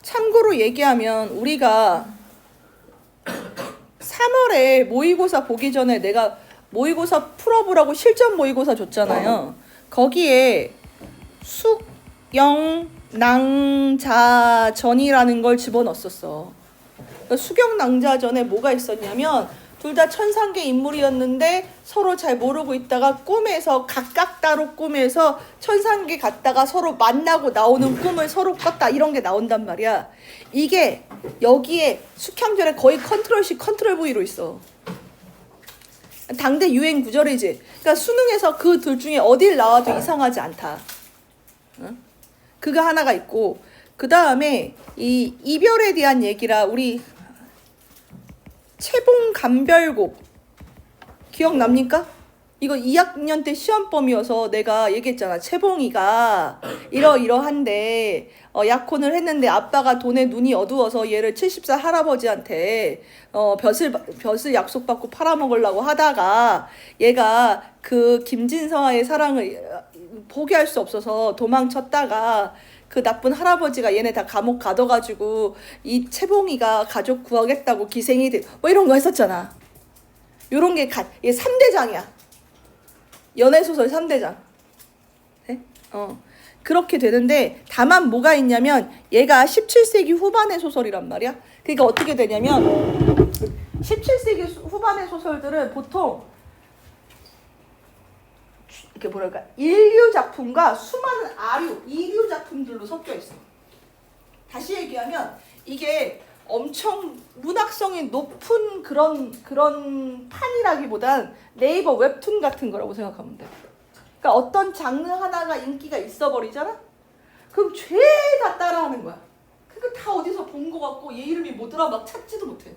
참고로 얘기하면 우리가 3월에 모의고사 보기 전에 내가 모의고사 풀어보라고 실전 모의고사 줬잖아요. 거기에 숙영낭자전이라는 걸 집어넣었었어. 그러니까 숙영낭자전에 뭐가 있었냐면 둘 다 천상계 인물이었는데 서로 잘 모르고 있다가 꿈에서 각각 따로 꿈에서 천상계 갔다가 서로 만나고 나오는 꿈을 서로 꿨다, 이런 게 나온단 말이야. 이게 여기에 숙향전에 거의 컨트롤 C 컨트롤 V로 있어. 당대 유행 구절이지. 그러니까 수능에서 그 둘 중에 어딜 나와도 이상하지 않다. 응? 그거 하나가 있고, 그 다음에 이 이별에 대한 얘기라 우리 채봉감별곡 기억납니까? 이거 2학년 때 시험범위여서 내가 얘기했잖아. 채봉이가 이러이러한데 약혼을 했는데 아빠가 돈에 눈이 어두워서 얘를 70살 할아버지한테 벼슬 약속받고 팔아먹으려고 하다가 얘가 그 김진서와의 사랑을 포기할 수 없어서 도망쳤다가 그 나쁜 할아버지가 얘네 다 감옥 가둬가지고 이 채봉이가 가족 구하겠다고 기생이 돼. 뭐 이런 거 했었잖아. 요런 게 얘 3대장이야. 연애소설 3대장. 네? 그렇게 되는데 다만 뭐가 있냐면 얘가 17세기 후반의 소설이란 말이야. 그러니까 어떻게 되냐면 17세기 후반의 소설들은 보통 이렇게 뭐랄까 인류 작품과 수많은 이류 작품들로 섞여 있어. 다시 얘기하면 이게 엄청 문학성이 높은 그런 판이라기보단 네이버 웹툰 같은 거라고 생각하면 돼. 그러니까 어떤 장르 하나가 인기가 있어 버리잖아. 그럼 죄다 따라하는 거야. 그거 다 어디서 본 거 같고 얘 이름이 뭐더라 막 찾지도 못해.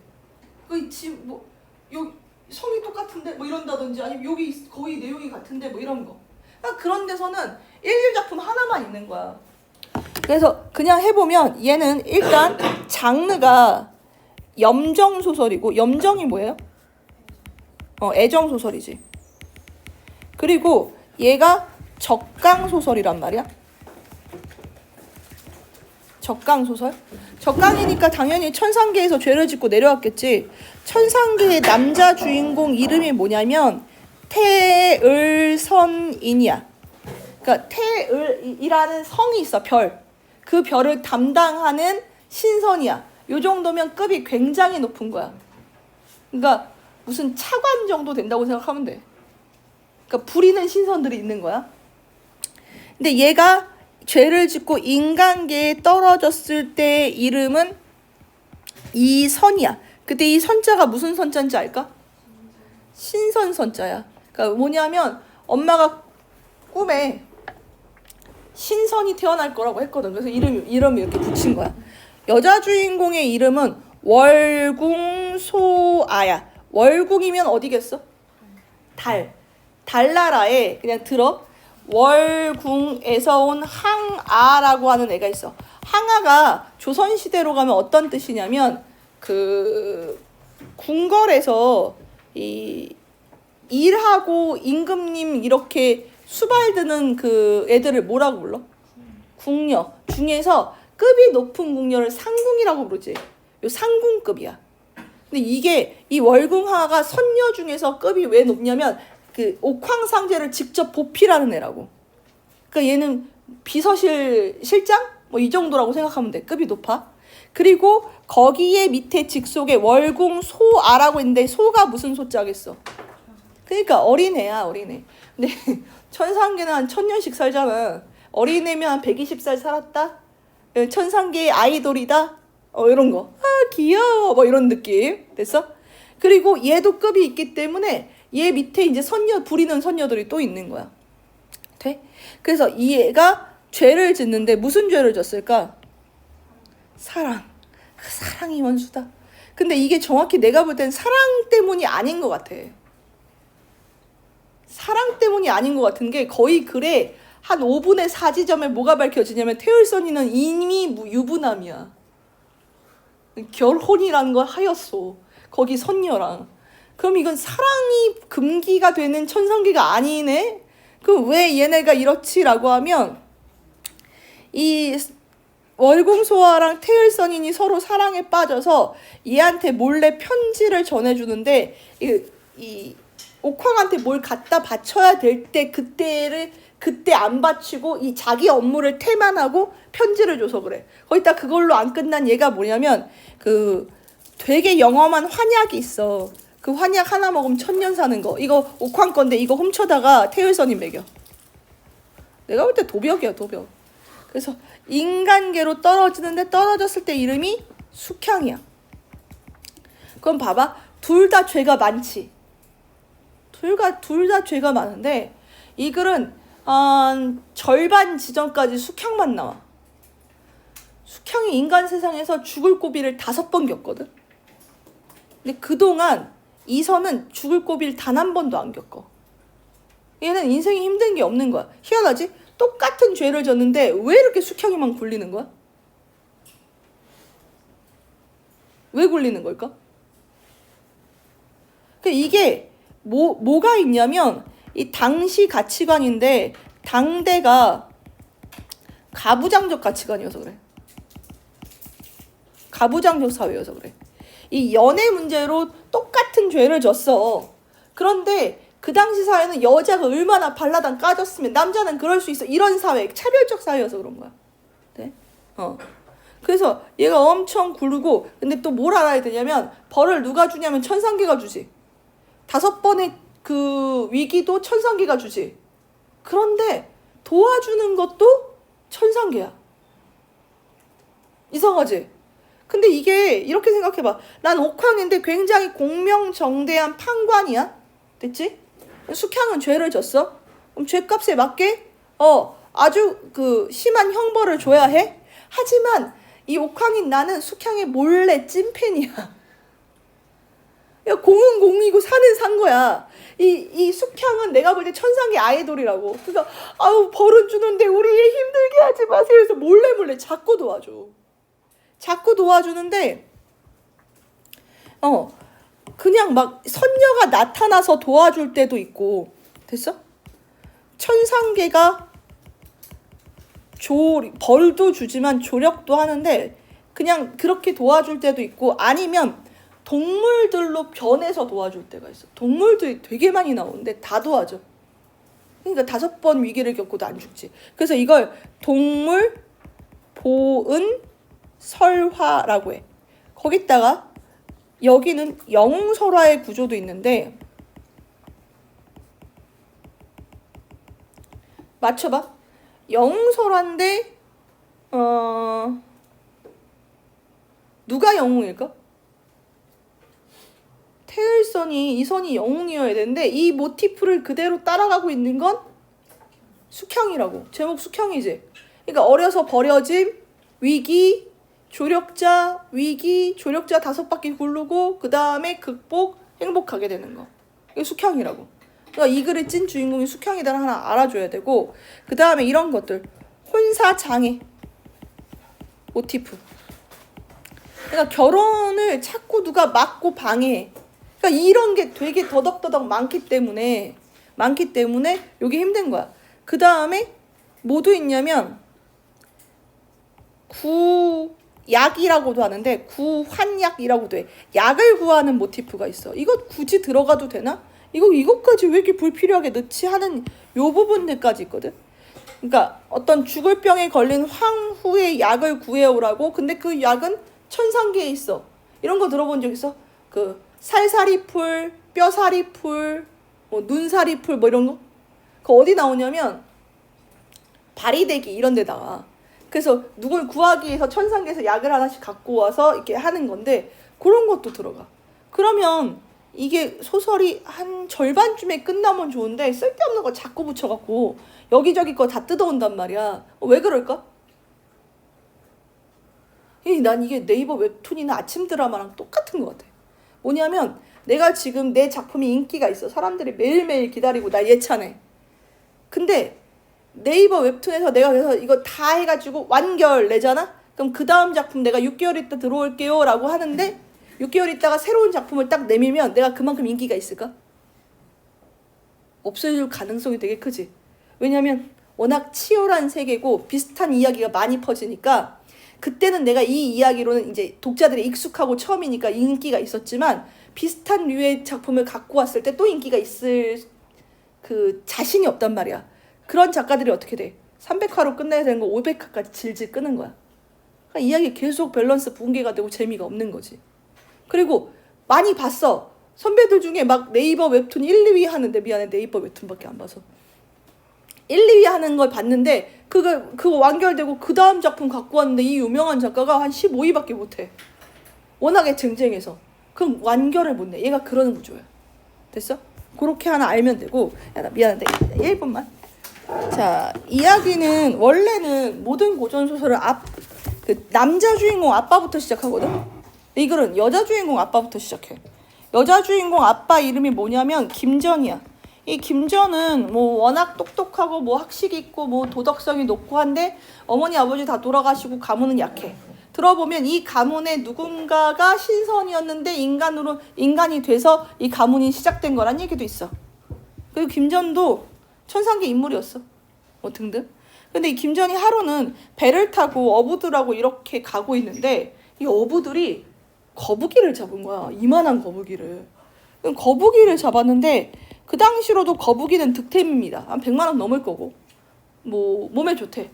그 지금 뭐 여기 성이 똑같은데 뭐 이런다든지 아니면 여기 거의 내용이 같은데 뭐 이런 거. 그러니까 그런 데서는 일류 작품 하나만 있는 거야. 그래서 그냥 해보면 얘는 일단 장르가 염정소설이고, 염정이 뭐예요? 애정소설이지. 그리고 얘가 적강소설이란 말이야. 적강소설? 적강이니까 당연히 천상계에서 죄를 짓고 내려왔겠지. 천상계의 남자 주인공 이름이 뭐냐면 태을선인이야. 그러니까 태을이라는 성이 있어, 별. 그 별을 담당하는 신선이야. 요 정도면 급이 굉장히 높은 거야. 그러니까 무슨 차관 정도 된다고 생각하면 돼. 그러니까 부리는 신선들이 있는 거야. 근데 얘가 죄를 짓고 인간계에 떨어졌을 때 이름은 이선이야. 그때 이 선자가 무슨 선자인지 알까? 신선 선자야. 그러니까 뭐냐면 엄마가 꿈에 신선이 태어날 거라고 했거든. 그래서 이름을 이렇게 붙인 거야. 여자 주인공의 이름은 월궁소아야. 월궁이면 어디겠어? 달나라에 그냥 들어. 월궁에서 온 항아라고 하는 애가 있어. 항아가 조선시대로 가면 어떤 뜻이냐면 그 궁궐에서 이 일하고 임금님 이렇게 수발드는 그 애들을 뭐라고 불러? 궁녀 중에서 급이 높은 궁녀를 상궁이라고 부르지. 요 상궁급이야. 근데 이게 이 월궁하가 선녀 중에서 급이 왜 높냐면 그 옥황상제를 직접 보필하는 애라고. 그러니까 얘는 비서실 실장 뭐 이 정도라고 생각하면 돼. 급이 높아. 그리고 거기에 밑에 직속에 월궁소아라고 있는데 소가 무슨 소자겠어? 그러니까 어린애야, 어린애. 근데 천상계는 한 1000년씩 살잖아. 어린애면 한 120살 살았다? 천상계의 아이돌이다? 이런 거. 아, 귀여워. 뭐 이런 느낌. 됐어? 그리고 얘도 급이 있기 때문에 얘 밑에 이제 부리는 선녀들이 또 있는 거야. 돼? 그래서 이 애가 죄를 짓는데 무슨 죄를 졌을까? 사랑. 그 사랑이 원수다. 근데 이게 정확히 내가 볼 땐 사랑 때문이 아닌 것 같아. 사랑 때문이 아닌 것 같은 게 거의 글에 한 5분의 4지점에 뭐가 밝혀지냐면 태을선이는 이미 유부남이야. 결혼이라는 걸 하였소. 거기 선녀랑. 그럼 이건 사랑이 금기가 되는 천상계가 아니네? 그럼 왜 얘네가 이렇지라고 하면 이 월궁소화랑 태을선인이 서로 사랑에 빠져서 얘한테 몰래 편지를 전해주는데 이 옥황한테 뭘 갖다 바쳐야 될 때 그때 안 바치고 이 자기 업무를 태만하고 편지를 줘서 그래. 거기다 그걸로 안 끝난 얘가 뭐냐면 그 되게 영험한 환약이 있어. 그 환약 하나 먹으면 1000년 사는 거. 이거 옥황 건데 이거 훔쳐다가 태을선인 먹여. 내가 볼 때 도벽이야, 도벽. 그래서 인간계로 떨어지는데 떨어졌을 때 이름이 숙향이야. 그럼 봐봐. 둘 다 죄가 많지. 둘 다 죄가 많은데 이 글은 절반 지점까지 숙향만 나와. 숙향이 인간 세상에서 죽을 고비를 5번 겪거든. 근데 그동안 이선은 죽을 고비를 단 한 번도 안 겪어. 얘는 인생에 힘든 게 없는 거야. 희한하지? 똑같은 죄를 졌는데 왜 이렇게 숙향이만 굴리는 거야? 왜 굴리는 걸까? 이게 뭐가 있냐면 이 당시 가치관인데 당대가 가부장적 가치관이어서 그래. 가부장적 사회여서 그래. 이 연애 문제로 똑같은 죄를 졌어. 그런데 그 당시 사회는 여자가 얼마나 발라당 까졌으면 남자는 그럴 수 있어. 이런 사회, 차별적 사회여서 그런 거야. 네? 그래서 얘가 엄청 굴고 근데 또 뭘 알아야 되냐면 벌을 누가 주냐면 천상계가 주지. 5번의 그 위기도 천상계가 주지. 그런데 도와주는 것도 천상계야. 이상하지? 근데 이게 이렇게 생각해봐. 난 옥황인데 굉장히 공명정대한 판관이야. 됐지? 숙향은 죄를 졌어. 그럼 죄값에 맞게 아주 그 심한 형벌을 줘야 해. 하지만 이 옥황인 나는 숙향의 몰래 찐팬이야. 야, 공은 공이고 산은 산 거야. 이 숙향은 내가 볼 때 천상계 아이돌이라고. 그러니까 아우 벌은 주는데 우리 얘 힘들게 하지 마세요. 그래서 몰래 자꾸 도와줘. 자꾸 도와주는데 그냥 막 선녀가 나타나서 도와줄 때도 있고. 됐어? 천상계가 벌도 주지만 조력도 하는데 그냥 그렇게 도와줄 때도 있고 아니면 동물들로 변해서 도와줄 때가 있어. 동물들이 되게 많이 나오는데 다 도와줘. 그러니까 5번 위기를 겪고도 안 죽지. 그래서 이걸 동물 보은 설화라고 해. 거기다가 여기는 영웅설화의 구조도 있는데 맞춰봐. 영웅설화인데 누가 영웅일까? 태을선이 이선이 영웅이어야 되는데 이 모티프를 그대로 따라가고 있는 건 숙향이라고. 제목 숙향이지. 그러니까 어려서 버려짐, 위기, 조력자, 위기, 조력자 5바퀴 굴르고 그 다음에 극복, 행복하게 되는 거. 이게 숙향이라고. 그러니까 이 글의 찐 주인공이 숙향이다를 하나 알아줘야 되고 그 다음에 이런 것들. 혼사장애 모티프. 그러니까 결혼을 자꾸 누가 막고 방해해. 그러니까 이런 게 되게 더덕더덕 많기 때문에 이게 힘든 거야. 그 다음에 뭐도 있냐면 구약이라고도 하는데 구환약이라고도 해. 약을 구하는 모티프가 있어. 이거 굳이 들어가도 되나? 이것까지 왜 이렇게 불필요하게 넣지 하는 요 부분들까지 있거든. 그러니까 어떤 죽을 병에 걸린 황후의 약을 구해오라고. 근데 그 약은 천상계에 있어. 이런 거 들어본 적 있어? 그 살사리풀, 뼈사리풀, 눈사리풀 이런 거? 그 어디 나오냐면 바리대기 이런 데 나와. 그래서 누굴 구하기 위해서 천상계에서 약을 하나씩 갖고 와서 이렇게 하는 건데 그런 것도 들어가. 그러면 이게 소설이 한 절반쯤에 끝나면 좋은데 쓸데없는 거 자꾸 붙여갖고 여기저기 거 다 뜯어온단 말이야. 왜 그럴까? 난 이게 네이버 웹툰이나 아침 드라마랑 똑같은 것 같아. 뭐냐면 내가 지금 내 작품이 인기가 있어. 사람들이 매일매일 기다리고 나 예찬해. 근데 네이버 웹툰에서 내가 그래서 이거 다 해가지고 완결 내잖아? 그럼 그 다음 작품 내가 6개월 있다 들어올게요 라고 하는데 6개월 있다가 새로운 작품을 딱 내밀면 내가 그만큼 인기가 있을까? 없어질 가능성이 되게 크지. 왜냐면 워낙 치열한 세계고 비슷한 이야기가 많이 퍼지니까 그때는 내가 이 이야기로는 이제 독자들이 익숙하고 처음이니까 인기가 있었지만 비슷한 류의 작품을 갖고 왔을 때 또 인기가 있을 그 자신이 없단 말이야. 그런 작가들이 어떻게 돼? 300화로 끝내야 되는 거 500화까지 질질 끄는 거야. 그러니까 이야기 계속 밸런스 붕괴가 되고 재미가 없는 거지. 그리고 많이 봤어. 선배들 중에 막 네이버 웹툰 1, 2위 하는데, 미안해 네이버 웹툰밖에 안 봐서 1, 2위 하는 걸 봤는데 그거 완결되고 그 다음 작품 갖고 왔는데 이 유명한 작가가 한 15위밖에 못해. 워낙에 쟁쟁해서. 그럼 완결을 못 내. 얘가 그러는 구조야. 됐어? 그렇게 하나 알면 되고. 야, 나 미안한데 1분만. 자, 이야기는 원래는 모든 고전소설은 그 남자 주인공 아빠부터 시작하거든. 이글은 여자 주인공 아빠부터 시작해. 여자 주인공 아빠 이름이 뭐냐면 김전이야. 이 김전은 뭐 워낙 똑똑하고 뭐 학식 있고 뭐 도덕성이 높고 한데 어머니 아버지 다 돌아가시고 가문은 약해. 들어보면 이 가문에 누군가가 신선이었는데 인간이 돼서 이 가문이 시작된 거란 얘기도 있어. 그리고 김전도 천상계 인물이었어. 뭐 등등. 근데 이 김전이 하루는 배를 타고 어부들하고 이렇게 가고 있는데 이 어부들이 거북이를 잡은 거야. 이만한 거북이를. 거북이를 잡았는데 그 당시로도 거북이는 득템입니다. 한 100만 원 넘을 거고 뭐 몸에 좋대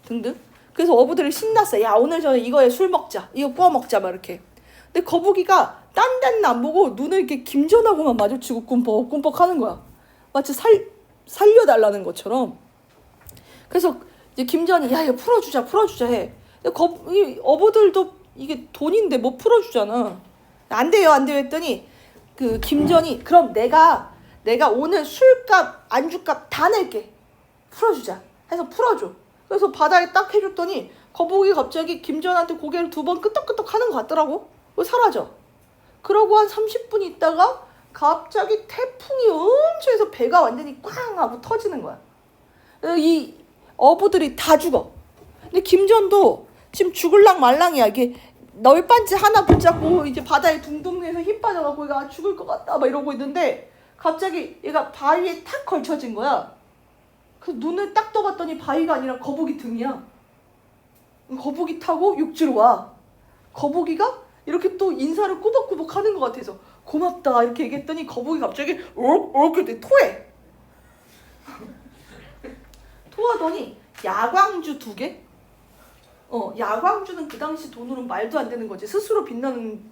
등등. 그래서 어부들이 신났어. 야, 오늘 저녁 이거에 술 먹자. 이거 구워 먹자 막 이렇게. 근데 거북이가 딴 데는 안 보고 눈을 이렇게 김전하고만 마주치고 꿈뻑꿈뻑 하는 거야. 마치 살려달라는 것처럼. 그래서 이제 김전이 야, 이거 풀어주자 해. 근데 이 어부들도 이게 돈인데 뭐 풀어주잖아. 안 돼요 했더니 그 김전이 그럼 내가 오늘 술값 안주값 다 낼게. 풀어주자 해서 풀어줘. 그래서 바다에 딱 해줬더니 거북이 갑자기 김전한테 고개를 2번 끄덕끄덕 하는 것 같더라고. 그리고 사라져. 그러고 한 30분 있다가 갑자기 태풍이 엄청 해서 배가 완전히 꽝 하고 터지는 거야. 이 어부들이 다 죽어. 근데 김전도 지금 죽을랑 말랑이야. 이게 널빤지 하나 붙잡고 이제 바다에 둥둥해서 힘 빠져갖고 얘가 죽을 것 같다 막 이러고 있는데 갑자기 얘가 바위에 탁 걸쳐진 거야. 그 눈을 딱 떠봤더니 바위가 아니라 거북이 등이야. 거북이 타고 육지로 와. 거북이가 이렇게 또 인사를 꾸벅꾸벅 하는 것 같아서 고맙다 이렇게 얘기했더니 거북이 갑자기 이렇게 토해. 토하더니 야광주 2개? 야광주는 그 당시 돈으로는 말도 안 되는 거지. 스스로 빛나는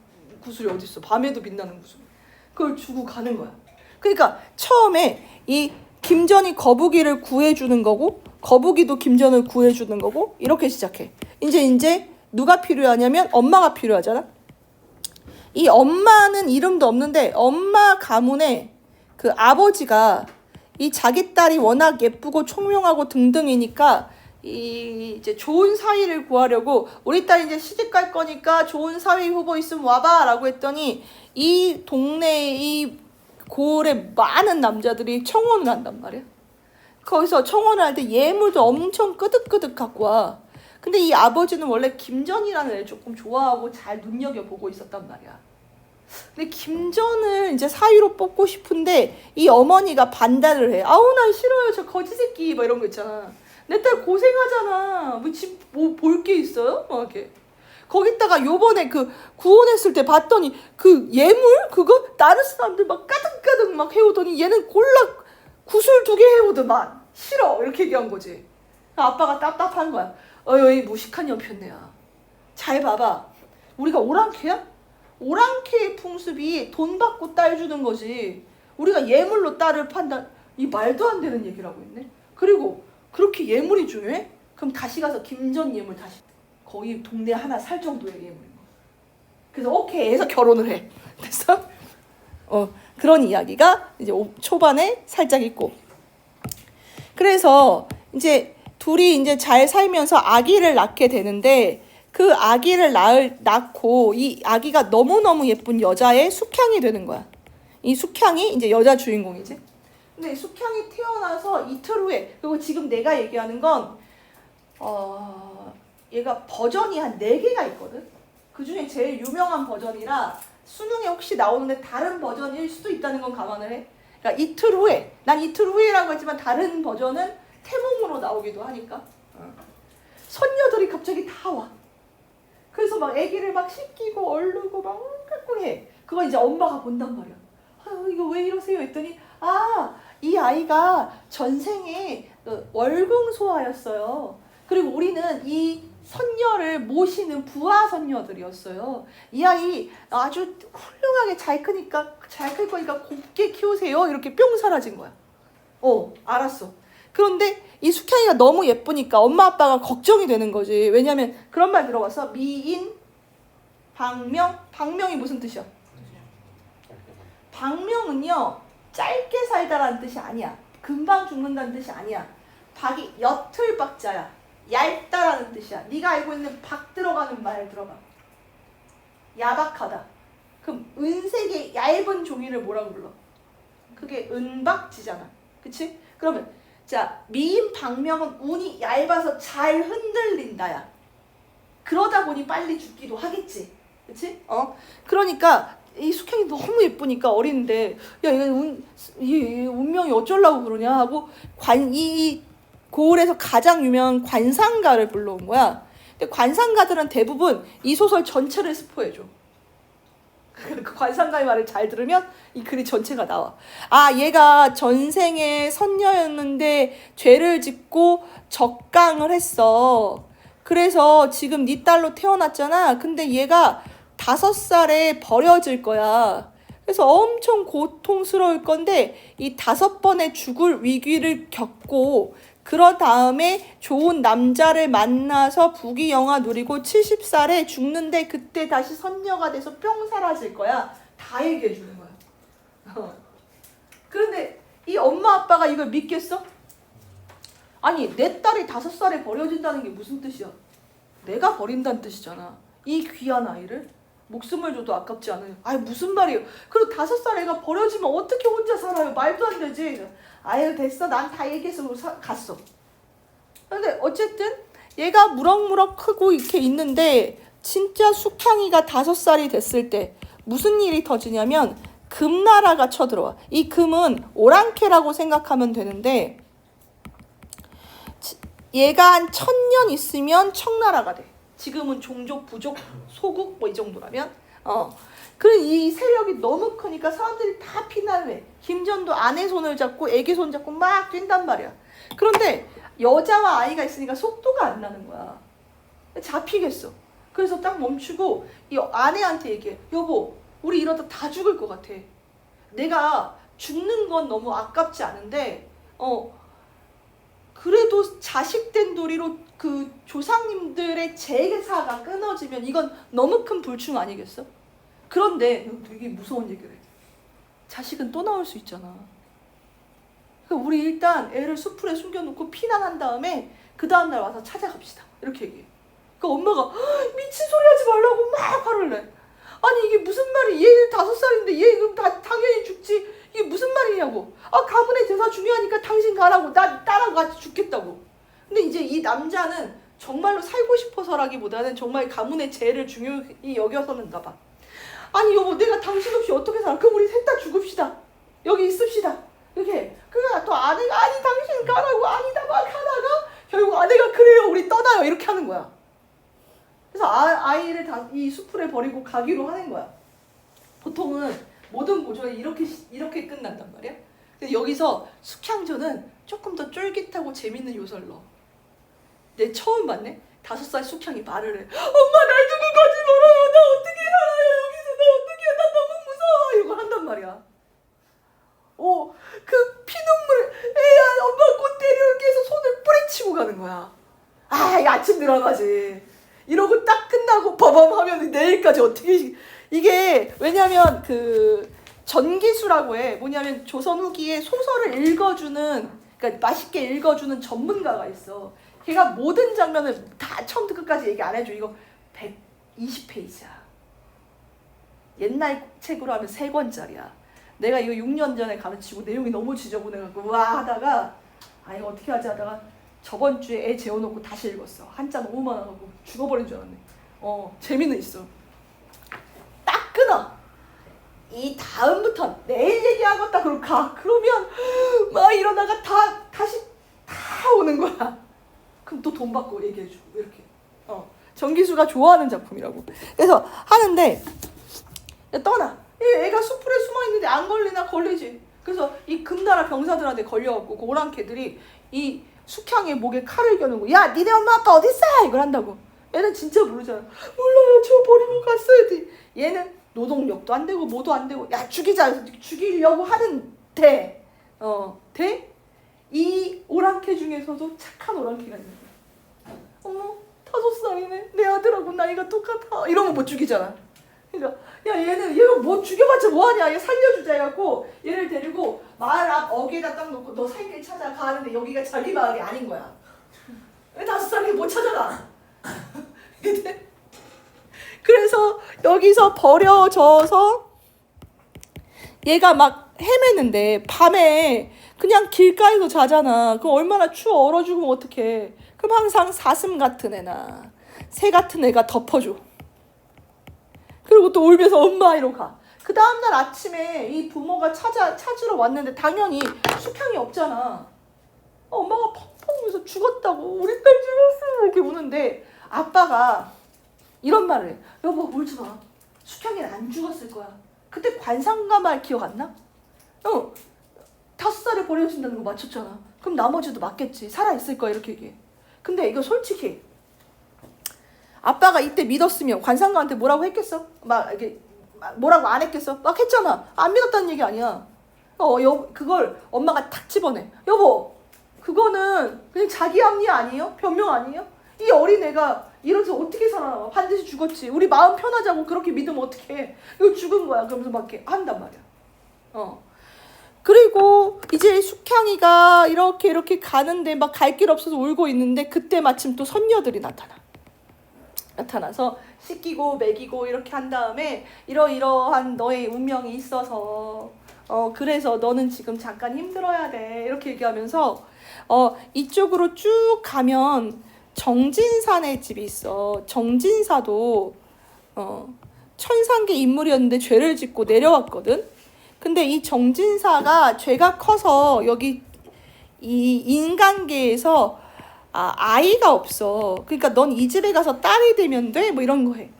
구슬이 어딨어. 밤에도 빛나는 구슬. 그걸 주고 가는 거야. 그러니까 처음에 이 김전이 거북이를 구해주는 거고 거북이도 김전을 구해주는 거고 이렇게 시작해. 이제 누가 필요하냐면 엄마가 필요하잖아. 이 엄마는 이름도 없는데 엄마 가문에 그 아버지가 이 자기 딸이 워낙 예쁘고 총명하고 등등이니까 이제 좋은 사위를 구하려고 우리 딸 이제 시집 갈 거니까 좋은 사위 후보 있으면 와봐라고 했더니 이 동네에 이 고을에 많은 남자들이 청혼을 한단 말이야. 거기서 청혼을 할 때 예물도 엄청 끄득끄득 갖고 와. 근데 이 아버지는 원래 김전이라는 애를 조금 좋아하고 잘 눈여겨보고 있었단 말이야. 근데 김전을 이제 사위로 뽑고 싶은데 이 어머니가 반대를 해. 아우 난 싫어요 저 거지 새끼 막 이런 거 있잖아. 내 딸 고생하잖아. 뭐 집 뭐 볼 게 있어요? 막 이렇게. 거기다가 요번에 그 구원했을 때 봤더니 그 예물 그거 다른 사람들 막 까득까득 막 해오더니 얘는 골라 구슬 2개 해오더만 싫어 이렇게 얘기한 거지. 아빠가 답답한 거야. 어이 무식한 연편네야. 잘 봐봐. 우리가 오랑캐야? 오랑캐의 풍습이 돈 받고 딸 주는 거지. 우리가 예물로 딸을 판단. 이 말도 안 되는 얘기라고 했네. 그리고 그렇게 예물이 중요해? 그럼 다시 가서 김전 예물 다시. 거기 동네 하나 살 정도의 예물인 거. 그래서 오케이 해서 결혼을 해. 됐어? 그런 이야기가 이제 초반에 살짝 있고. 그래서 이제 둘이 이제 잘 살면서 아기를 낳게 되는데 그 아기를 낳고 이 아기가 너무너무 예쁜 여자의 숙향이 되는 거야. 이 숙향이 이제 여자 주인공이지. 근데 숙향이 태어나서 이틀 후에, 그리고 지금 내가 얘기하는 건 얘가 버전이 한 4개가 있거든. 그 중에 제일 유명한 버전이라 수능에 혹시 나오는데 다른 버전일 수도 있다는 건 감안을 해. 그러니까 이틀 후에, 난 이틀 후에라고 했지만 다른 버전은 태몽으로 나오기도 하니까. 선녀들이 갑자기 다 와. 그래서 막 아기를 막 씻기고 얼르고 막 깍꿍해. 그거 이제 엄마가 본단 말이야. 아, 이거 왜 이러세요? 했더니 이 아이가 전생에 월궁소아였어요. 그리고 우리는 이 선녀를 모시는 부하 선녀들이었어요. 이 아이 아주 훌륭하게 잘 크니까 잘 클 거니까 곱게 키우세요. 이렇게 뿅 사라진 거야. 알았어. 그런데 이 숙향이가 너무 예쁘니까 엄마 아빠가 걱정이 되는 거지. 왜냐면 그런 말 들어봤어? 미인, 방명. 방명이 무슨 뜻이야? 방명은요 짧게 살다라는 뜻이 아니야. 금방 죽는다는 뜻이 아니야. 박이 옅을 박자야. 얇다라는 뜻이야. 네가 알고 있는 박 들어가는 말 들어봐. 야박하다. 그럼 은색의 얇은 종이를 뭐라고 불러? 그게 은박지잖아. 그치? 그러면 자, 미인 방명은 운이 얇아서 잘 흔들린다야. 그러다 보니 빨리 죽기도 하겠지. 그치? 그러니까 이 숙향이 너무 예쁘니까 어린데 야, 이 운명이 어쩌려고 그러냐 하고 이 고을에서 가장 유명한 관상가를 불러온 거야. 근데 관상가들은 대부분 이 소설 전체를 스포해줘. 그 관상가의 말을 잘 들으면 이 글이 전체가 나와. 얘가 전생에 선녀였는데 죄를 짓고 적강을 했어. 그래서 지금 네 딸로 태어났잖아. 근데 얘가 5살에 버려질 거야. 그래서 엄청 고통스러울 건데 이 5번의 죽을 위기를 겪고 그런 다음에 좋은 남자를 만나서 부귀영화 누리고 70살에 죽는데 그때 다시 선녀가 돼서 뿅 사라질 거야. 다 얘기해 주는 거야. 그런데 이 엄마 아빠가 이걸 믿겠어? 아니 내 딸이 5살에 버려진다는 게 무슨 뜻이야? 내가 버린다는 뜻이잖아. 이 귀한 아이를 목숨을 줘도 아깝지 않아요. 무슨 말이에요? 그리고 5살 애가 버려지면 어떻게 혼자 살아요? 말도 안 되지. 됐어. 난 다 얘기해서 갔어. 근데 어쨌든 얘가 무럭무럭 크고 이렇게 있는데 진짜 숙향이가 5살이 됐을 때 무슨 일이 터지냐면 금나라가 쳐들어와. 이 금은 오랑캐라고 생각하면 되는데 얘가 한 1000년 있으면 청나라가 돼. 지금은 종족, 부족, 소국 뭐 이 정도라면 그리고 이 세력이 너무 크니까 사람들이 다 피난해. 김전도 아내 손을 잡고 애기 손 잡고 막 뛴단 말이야. 그런데 여자와 아이가 있으니까 속도가 안 나는 거야. 잡히겠어. 그래서 딱 멈추고 이 아내한테 얘기해. 여보, 우리 이러다 다 죽을 것 같아. 내가 죽는 건 너무 아깝지 않은데 그래도 자식된 도리로 그 조상님들의 제사가 끊어지면 이건 너무 큰 불충 아니겠어? 그런데 되게 무서운 얘기를 해. 자식은 또 나올 수 있잖아. 그러니까 우리 일단 애를 숲풀에 숨겨놓고 피난한 다음에 그 다음날 와서 찾아갑시다. 이렇게 얘기해. 그러니까 엄마가 미친 소리 하지 말라고 막 화를 내. 아니 이게 무슨 말이? 얘 5살인데 얘 그럼 당연히 죽지. 이게 무슨 말이냐고. 가문의 제사 중요하니까 당신 가라고. 나 딸하고 같이 죽겠다고. 근데 이제 이 남자는 정말로 살고 싶어서라기보다는 정말 가문의 죄를 중요히 여겨서는가 봐. 아니 여보, 내가 당신 없이 어떻게 살아? 그럼 우리 셋 다 죽읍시다. 여기 있읍시다. 이렇게. 그러니까 또 아내가 아니 당신 가라고 아니다 막 하다가 결국 아내가 그래요 우리 떠나요 이렇게 하는 거야. 그래서 아이를 다 이 숲풀에 버리고 가기로 하는 거야. 보통은 모든 고전이 이렇게 끝난단 말이야. 근데 여기서 숙향전은 조금 더 쫄깃하고 재밌는 요소를 넣어. 내 처음 봤네. 5살 숙향이 말을 해. 엄마 날 두고 가지 말아요. 나 어떻게 살아요 여기서. 나 어떻게 해. 나 너무 무서워. 이거 한단 말이야. 그 피눈물. 애야 엄마 곧 데려올게 해서 손을 뿌리치고 가는 거야. 아침 늘어나지. 이러고 딱 끝나고 버범 하면 내일까지 어떻게. 이게 왜냐면 그 전기수라고 해. 뭐냐면 조선 후기에 소설을 읽어주는, 그러니까 맛있게 읽어주는 전문가가 있어. 걔가 모든 장면을 다 처음부터 끝까지 얘기 안 해줘. 이거 120페이지야. 옛날 책으로 하면 3권짜리야. 내가 이거 6년 전에 가르치고 내용이 너무 지저분해갖고 와 하다가 이거 어떻게 하지 하다가 저번 주에 애 재워놓고 다시 읽었어. 한자 너무 많아갖고 죽어버린 줄 알았네. 재미는 있어. 딱 끊어. 이 다음부턴 내일 얘기하겠다 그러고 가. 그러면 막 이러다가 다시 다 오는 거야. 그럼 또 돈 받고 얘기해주고 이렇게. 정기수가 좋아하는 작품이라고. 그래서 하는데 야, 떠나. 애가 수풀에 숨어있는데 안 걸리나? 걸리지. 그래서 이 금나라 병사들한테 걸려갖고 그 오랑캐들이 이 숙향의 목에 칼을 겨누고 야 니네 엄마 아빠 어딨어? 이걸 한다고. 얘는 진짜 모르잖아. 몰라요. 저 버리고 갔어야지. 얘는 노동력도 안 되고 뭐도 안 되고 야 죽이자. 죽이려고 하는데 이 오랑캐 중에서도 착한 오랑캐가 있는 거야. 어머 5살이네. 내 아들하고 나이가 똑같아. 이러면 못 죽이잖아. 그러니까 야 얘가 뭐 죽여봤자 뭐하냐. 얘 살려주자 해갖고 얘를 데리고 마을 앞 어귀에다 딱 놓고 너 살 길 찾아 가는데 여기가 자기 마을이 아닌 거야. 왜 5살이 못 찾아가. 그래서 여기서 버려져서 얘가 막 헤매는데 밤에 그냥 길가에서 자잖아. 그럼 얼마나 추워. 얼어 죽으면 어떡해. 그럼 항상 사슴 같은 애나 새 같은 애가 덮어줘. 그리고 또 울면서 엄마 이러고 가. 그 다음날 아침에 이 부모가 찾으러 왔는데 당연히 숙향이 없잖아. 엄마가 펑펑 울면서 죽었다고. 우리 딸 죽었어. 이렇게 우는데 아빠가 이런 말을 해. 여보 울지 마. 숙향이는 안 죽었을 거야. 그때 관상가 말 기억 안 나? 5살을 버려준다는 거 맞췄잖아. 그럼 나머지도 맞겠지. 살아있을 거야 이렇게 얘기해. 근데 이거 솔직히 아빠가 이때 믿었으면 관상가한테 뭐라고 했겠어? 막 이게 뭐라고 안 했겠어? 막 했잖아. 안 믿었다는 얘기 아니야. 그걸 엄마가 탁 집어내. 여보, 그거는 그냥 자기 합리 아니에요? 변명 아니에요? 이 어린애가 이러면서 어떻게 살아남아? 반드시 죽었지. 우리 마음 편하자고 그렇게 믿으면 어떡해. 이거 죽은 거야. 그러면서 막 이렇게 한단 말이야. 그리고 이제 숙향이가 이렇게 가는데 막 갈 길 없어서 울고 있는데 그때 마침 또 선녀들이 나타나서 씻기고 먹이고 이렇게 한 다음에 이러이러한 너의 운명이 있어서 그래서 너는 지금 잠깐 힘들어야 돼 이렇게 얘기하면서 이쪽으로 쭉 가면 정진산의 집이 있어. 정진사도 천상계 인물이었는데 죄를 짓고 내려왔거든. 근데 이 정진사가 죄가 커서 여기 이 인간계에서 아이가 없어. 그러니까 넌 이 집에 가서 딸이 되면 돼? 뭐 이런 거 해.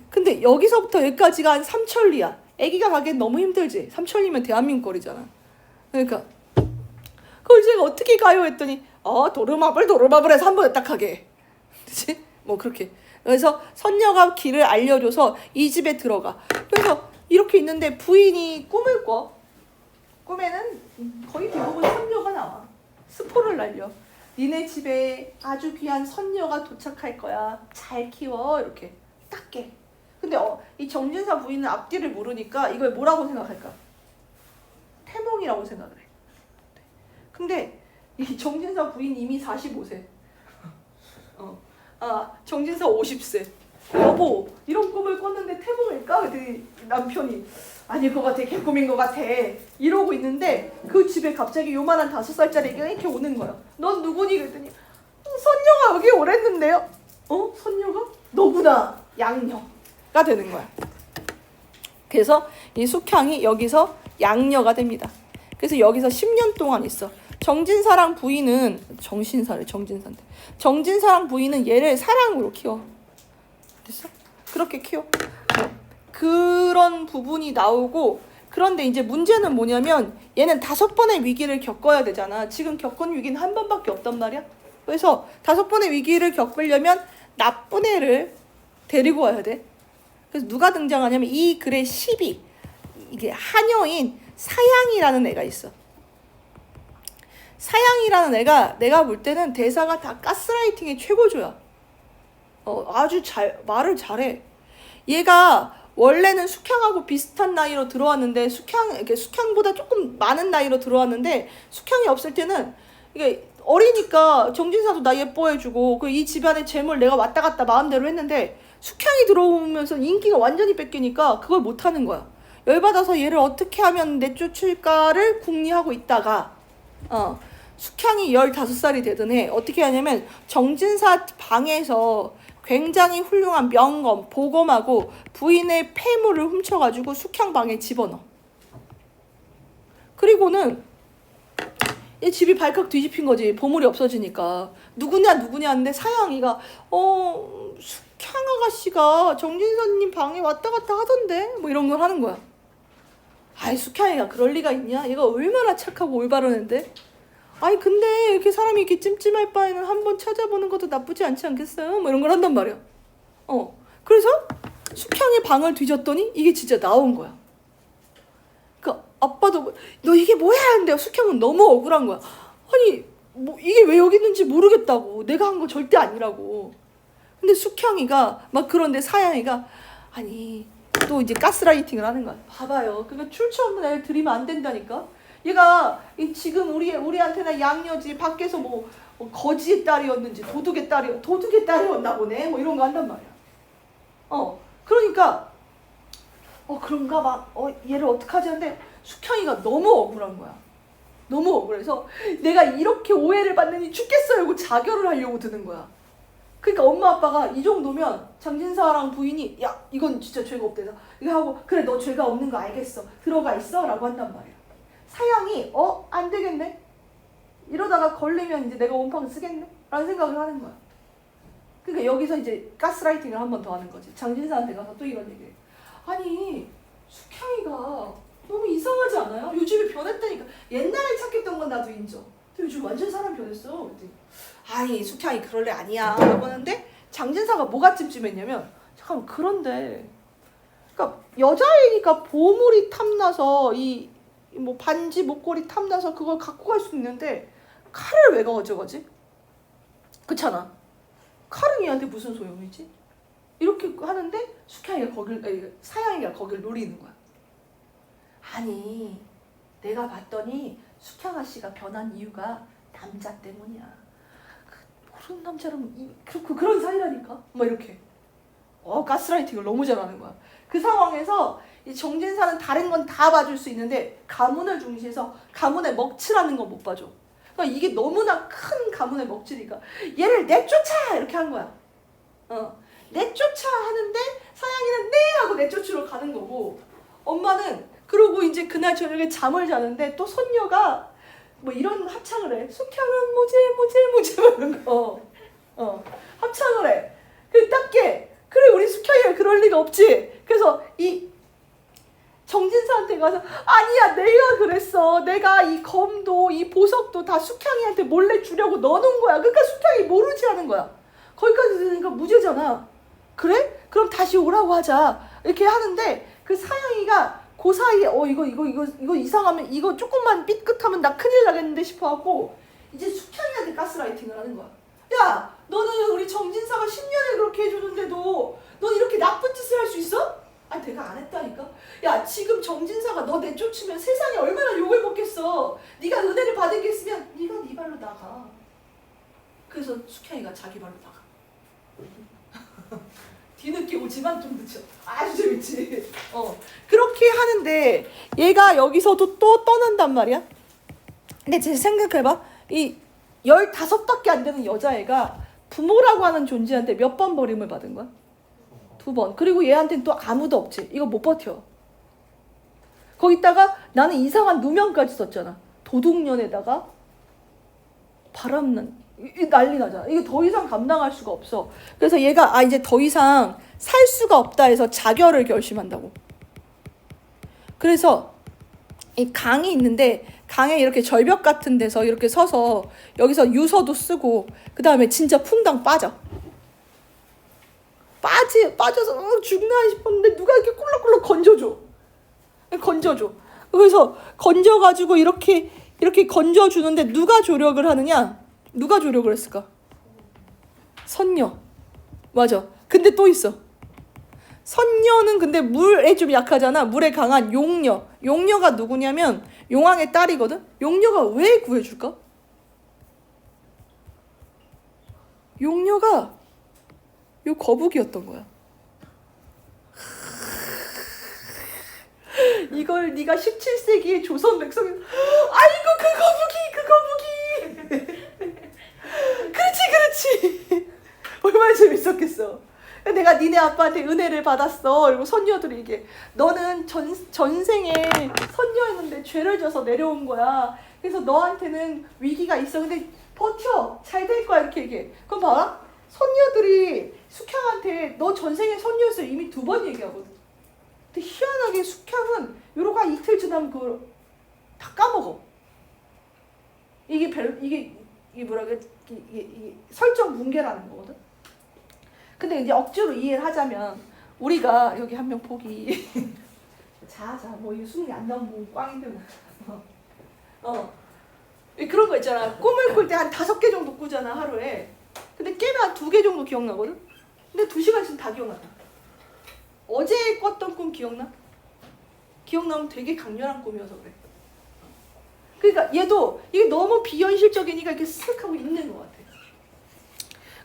근데 여기서부터 여기까지가 한 삼천리야. 아기가 가기엔 너무 힘들지. 삼천리면 대한민국 거리잖아. 그러니까 그걸 제가 어떻게 가요? 했더니 도르마블 해서 한 번에 딱 가게. 그치? 뭐 그렇게. 그래서 선녀가 길을 알려줘서 이 집에 들어가. 그래서 이렇게 있는데 부인이 꿈을 꿔. 꿈에는 거의 대부분 선녀가 나와. 스포를 날려. 니네 집에 아주 귀한 선녀가 도착할 거야. 잘 키워. 이렇게 딱 깨. 근데 이 정진사 부인은 앞뒤를 모르니까 이걸 뭐라고 생각할까? 태몽이라고 생각을 해. 근데 이 정진사 부인 이미 45세. 정진사 50세. 여보, 이런 꿈을 꿨는데 태몽일까? 그랬더니 남편이 아닐 것 같아. 개꿈인 것 같아. 이러고 있는데 그 집에 갑자기 요만한 5살짜리 애가 이렇게 오는 거야. 넌 누구니? 그랬더니 선녀가 여기 오랬는데요. 선녀가? 너구나. 양녀가 되는 거야. 그래서 이 숙향이 여기서 양녀가 됩니다. 그래서 여기서 10년 동안 있어. 정진사랑 부인은 정진사인데 정진사랑 부인은 얘를 사랑으로 키워. 됐어? 그렇게 키워. 그런 부분이 나오고 그런데 이제 문제는 뭐냐면 얘는 5번의 위기를 겪어야 되잖아. 지금 겪은 위기는 한 번밖에 없단 말이야. 그래서 5번의 위기를 겪으려면 나쁜 애를 데리고 와야 돼. 그래서 누가 등장하냐면 이 글의 10이 이게 하녀인 사양이라는 애가 있어. 사양이라는 애가 내가 볼 때는 대사가 다 가스라이팅의 최고조야. 아주 말을 잘해. 얘가 원래는 숙향하고 비슷한 나이로 들어왔는데 숙향보다 조금 많은 나이로 들어왔는데 숙향이 없을 때는 이게 어리니까 정진사도 나 예뻐해주고 이 집안의 재물 내가 왔다 갔다 마음대로 했는데 숙향이 들어오면서 인기가 완전히 뺏기니까 그걸 못하는 거야. 열받아서 얘를 어떻게 하면 내쫓을까를 궁리하고 있다가 숙향이 15살이 되던 해 어떻게 하냐면 정진사 방에서 굉장히 훌륭한 명검, 보검하고 부인의 폐물을 훔쳐가지고 숙향 방에 집어넣어. 그리고는 얘 집이 발칵 뒤집힌 거지. 보물이 없어지니까. 누구냐 하는데 사양이가 숙향 아가씨가 정진사님 방에 왔다 갔다 하던데 뭐 이런 걸 하는 거야. 아이 숙향이가 그럴 리가 있냐? 얘가 얼마나 착하고 올바른 앤데. 아이 근데 이렇게 사람이 이렇게 찜찜할 바에는 한번 찾아보는 것도 나쁘지 않지 않겠어요? 뭐 이런 걸 한단 말이야. 그래서 숙향의 방을 뒤졌더니 이게 진짜 나온 거야. 그러니까 아빠도 너 이게 뭐야 하는데 숙향은 너무 억울한 거야. 아니 뭐 이게 왜 여기 있는지 모르겠다고. 내가 한 거 절대 아니라고. 근데 숙향이가 막 그런데 사양이가 아니 또 이제 가스라이팅을 하는 거야. 봐봐요. 그러니까 출처 없는 애를 들이면 안 된다니까. 얘가 지금 우리한테나 양녀지 밖에서 뭐 거지의 딸이었는지 도둑의 딸이었나 보네. 뭐 이런 거 한단 말이야. 그러니까 그런가 막 얘를 어떡하지 하는데 숙향이가 너무 억울한 거야. 너무 억울해서 내가 이렇게 오해를 받느니 죽겠어요 하고 자결을 하려고 드는 거야. 그러니까 엄마 아빠가 이 정도면 장진사랑 부인이 야 이건 진짜 죄가 없대서 이거 하고 그래 너 죄가 없는 거 알겠어 들어가 있어 라고 한단 말이야. 사양이 안 되겠네 이러다가 걸리면 이제 내가 온팡 쓰겠네 라는 생각을 하는 거야. 그러니까 여기서 이제 가스라이팅을 한 번 더 하는 거지. 장진사한테 가서 또 이런 얘기를 아니 숙향이가 너무 이상하지 않아요? 요즘에 변했다니까. 옛날에 착했던 건 나도 인정. 근데 요즘 완전 사람 변했어. 그랬더니 아니 숙향이 그럴 애 아니야 라고 하는데 장진사가 뭐가 찜찜했냐면 잠깐 그런데 그러니까 여자애니까 보물이 탐나서 이 뭐 반지 목걸이 탐나서 그걸 갖고 갈 수 있는데 칼을 왜 가져가지? 그렇잖아. 칼은 얘한테 무슨 소용이지? 이렇게 하는데 사양이가 거길 노리는 거야. 아니 내가 봤더니 숙향아 씨가 변한 이유가 남자 때문이야. 모르는 남자랑 그런 사이라니까. 막 이렇게 가스라이팅을 너무 잘하는 거야. 그 상황에서 이 정진사는 다른 건 다 봐줄 수 있는데 가문을 중시해서 가문의 먹칠하는 건 못 봐줘. 그러니까 이게 너무나 큰 가문의 먹칠이니까 얘를 내쫓아 이렇게 한 거야. 내쫓아 하는데 사양이는 네 하고 내쫓으러 가는 거고 엄마는 그러고 이제 그날 저녁에 잠을 자는데 또 손녀가 뭐 이런 합창을 해. 숙향은 무제 이런 거 합창을 해. 딱 깨. 그래 우리 숙향이가 그럴 리가 없지. 그래서 이 정진사한테 가서 아니야 내가 그랬어. 내가 이 검도 이 보석도 다 숙향이한테 몰래 주려고 넣어놓은 거야. 그러니까 숙향이 모르지 하는 거야. 거기까지 들으니까 무죄잖아. 그래? 그럼 다시 오라고 하자. 이렇게 하는데 그 사양이가 그 사이에 이거 이상하면 이거 조금만 삐끗하면 나 큰일 나겠는데 싶어갖고 이제 숙향이한테 가스라이팅을 하는 거야. 야 너는 우리 정진사가 10년을 그렇게 해주는데도 넌 이렇게 나쁜 짓을 할 수 있어? 아니 내가 안 했다니까. 야 지금 정진사가 너 내쫓으면 세상에 얼마나 욕을 먹겠어. 네가 은혜를 받은 게 있으면 네가 네 발로 나가. 그래서 숙향이가 자기 발로 나가. 뒤늦게 오지만 좀 늦죠. 아주 재밌지. 그렇게 하는데 얘가 여기서도 또 떠난단 말이야. 근데 제 생각해봐. 이 15밖에 안 되는 여자애가 부모라고 하는 존재한테 몇 번 버림을 받은 거야? 2번. 그리고 얘한테는 또 아무도 없지. 이거 못 버텨. 거기다가 나는 이상한 누명까지 썼잖아. 도둑년에다가 바람난 난리 나잖아. 이게 더 이상 감당할 수가 없어. 그래서 얘가 이제 더 이상 살 수가 없다 해서 자결을 결심한다고. 그래서 이 강이 있는데 강에 이렇게 절벽 같은 데서 이렇게 서서 여기서 유서도 쓰고 그 다음에 진짜 풍당 빠져서 죽나 싶었는데 누가 이렇게 꿀럭꿀럭 건져줘. 그래서 건져가지고 이렇게 건져주는데 누가 조력을 하느냐? 누가 조력을 했을까? 선녀. 맞아. 근데 또 있어. 선녀는 근데 물에 좀 약하잖아. 물에 강한 용녀. 용녀가 누구냐면 용왕의 딸이거든. 용녀가 왜 구해줄까? 용녀가 요 거북이였던 거야. 이걸 네가 17세기의 조선 백성이 아이고 그 거북이 그렇지 얼마나 재밌었겠어. 내가 니네 아빠한테 은혜를 받았어. 그리고 선녀들이 이게 너는 전생에 선녀였는데 죄를 져서 내려온 거야. 그래서 너한테는 위기가 있어. 근데 버텨. 잘 될 거야. 이렇게 얘기해. 그럼 봐라. 손녀들이 숙향한테 너 전생에 손녀였어. 이미 2번 얘기하거든. 근데 희한하게 숙향은 요러가 이틀 지나면 그걸 다 까먹어. 이게 뭐라 그래? 이게 설정 붕괴라는 거거든. 근데 이제 억지로 이해를 하자면 우리가 여기 한 명 포기. 자, 뭐 이 수능이 안 나오면 뭐 꽝인데 뭐. 그런 거 있잖아. 꿈을 꿀 때 한 5개 정도 꾸잖아 하루에. 근데 깨면 한 2개 정도 기억나거든. 근데 2시간 있으면 다 기억나. 어제 꿨던 꿈 기억나? 기억나면 되게 강렬한 꿈이어서 그래. 그러니까 얘도 이게 너무 비현실적이니까 이렇게 쓱 하고 있는 것 같아.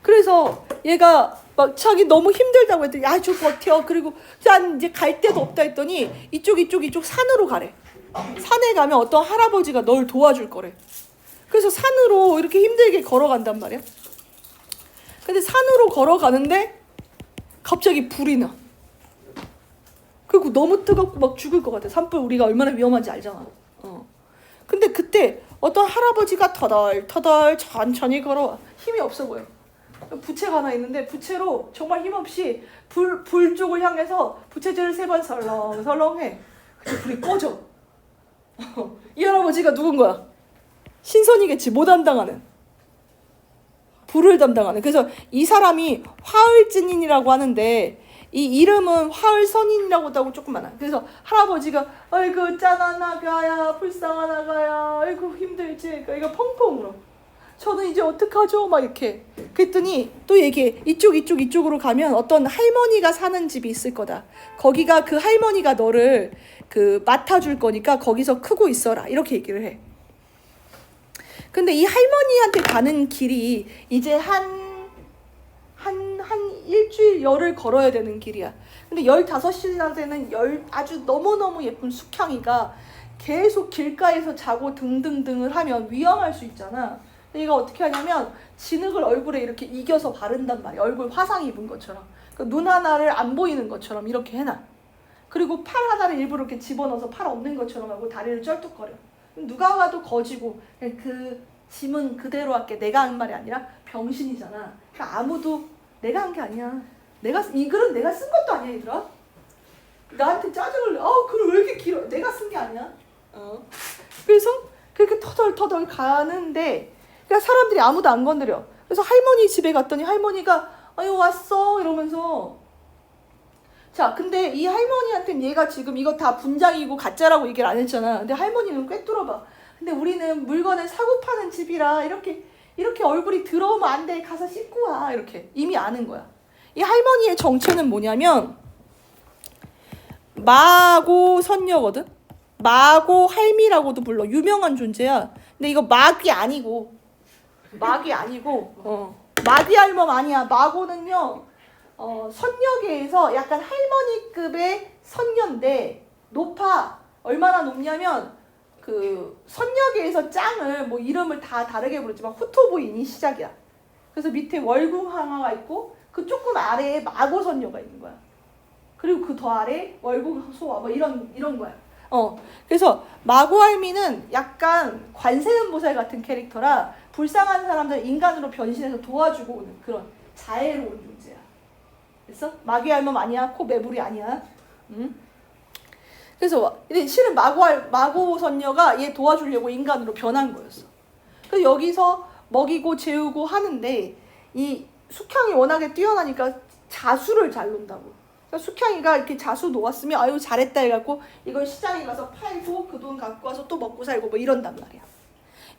그래서 얘가 막 자기 너무 힘들다고 했더니 야, 저 버텨. 그리고 짠 이제 갈 데도 없다 했더니 이쪽 산으로 가래. 산에 가면 어떤 할아버지가 널 도와줄 거래. 그래서 산으로 이렇게 힘들게 걸어간단 말이야. 근데 산으로 걸어가는데 갑자기 불이 나. 그리고 너무 뜨겁고 막 죽을 것 같아. 산불 우리가 얼마나 위험한지 알잖아. 근데 그때 어떤 할아버지가 터덜터덜 천천히 걸어와. 힘이 없어 보여. 부채가 하나 있는데 부채로 정말 힘없이 불 쪽을 향해서 부채질을 3번 설렁설렁 해. 그래서 불이 꺼져. 이 할아버지가 누군 거야? 신선이겠지. 못 담당하는. 불을 담당하는. 그래서 이 사람이 화을진인이라고 하는데 이 이름은 화을선인이라고도 하고 조금 많아. 그래서 할아버지가 아이고 짠한 아가야 불쌍한 아가야 아이고 힘들지. 그러니까 이거 펑펑 울어. 저는 이제 어떡하죠? 막 이렇게. 그랬더니 또 얘기해. 이쪽으로 가면 어떤 할머니가 사는 집이 있을 거다. 거기가 그 할머니가 너를 맡아줄 거니까 거기서 크고 있어라. 이렇게 얘기를 해. 근데 이 할머니한테 가는 길이 이제 한 일주일 열을 걸어야 되는 길이야. 근데 15시나 되는 아주 너무너무 예쁜 숙향이가 계속 길가에서 자고 등등등을 하면 위험할 수 있잖아. 근데 얘가 어떻게 하냐면 진흙을 얼굴에 이렇게 이겨서 바른단 말이야. 얼굴 화상 입은 것처럼. 그러니까 눈 하나를 안 보이는 것처럼 이렇게 해놔. 그리고 팔 하나를 일부러 이렇게 집어넣어서 팔 없는 것처럼 하고 다리를 쩔뚝거려. 누가 와도 거지고 그 짐은 그대로 할게. 내가 한 말이 아니라 병신이잖아. 그러니까 아무도 내가 한 게 아니야. 이 글은 내가 쓴 것도 아니야, 얘들아. 나한테 짜증을 내. 글 왜 이렇게 길어? 내가 쓴 게 아니야. 그래서 그렇게 터덜터덜 가는데 그러니까 사람들이 아무도 안 건드려. 그래서 할머니 집에 갔더니 할머니가 아유 왔어 이러면서 자 근데 이 할머니한테는 얘가 지금 이거 다 분장이고 가짜라고 얘기를 안 했잖아. 근데 할머니는 꿰뚫어봐. 근데 우리는 물건을 사고 파는 집이라 이렇게 얼굴이 들어오면 안 돼. 가서 씻고 와. 이렇게 이미 아는 거야. 이 할머니의 정체는 뭐냐면 마고 선녀거든. 마고 할미라고도 불러. 유명한 존재야. 근데 이거 막이 아니고 마귀 할멈 아니야. 마고는요 선녀계에서 약간 할머니급의 선녀인데 높아. 얼마나 높냐면 그 선녀계에서 짱을 뭐 이름을 다 다르게 부르지만 후토부인이 시작이야. 그래서 밑에 월궁항아가 있고 그 조금 아래에 마고선녀가 있는 거야. 그리고 그 더 아래 월궁소아 뭐 이런 거야. 그래서 마고할미는 약간 관세음보살 같은 캐릭터라 불쌍한 사람들 인간으로 변신해서 도와주고 오는 그런 자애로운 존재야. 그래서 마귀할멈 아니야. 코 매부리 아니야. 그래서 실은 마고선녀가 얘 도와주려고 인간으로 변한 거였어. 그래서 여기서 먹이고 재우고 하는데 이 숙향이 워낙에 뛰어나니까 자수를 잘 논다고. 그러니까 숙향이가 이렇게 자수 놓았으면 아유 잘했다 해갖고 이걸 시장에 가서 팔고 그 돈 갖고 와서 또 먹고 살고 뭐 이런단 말이야.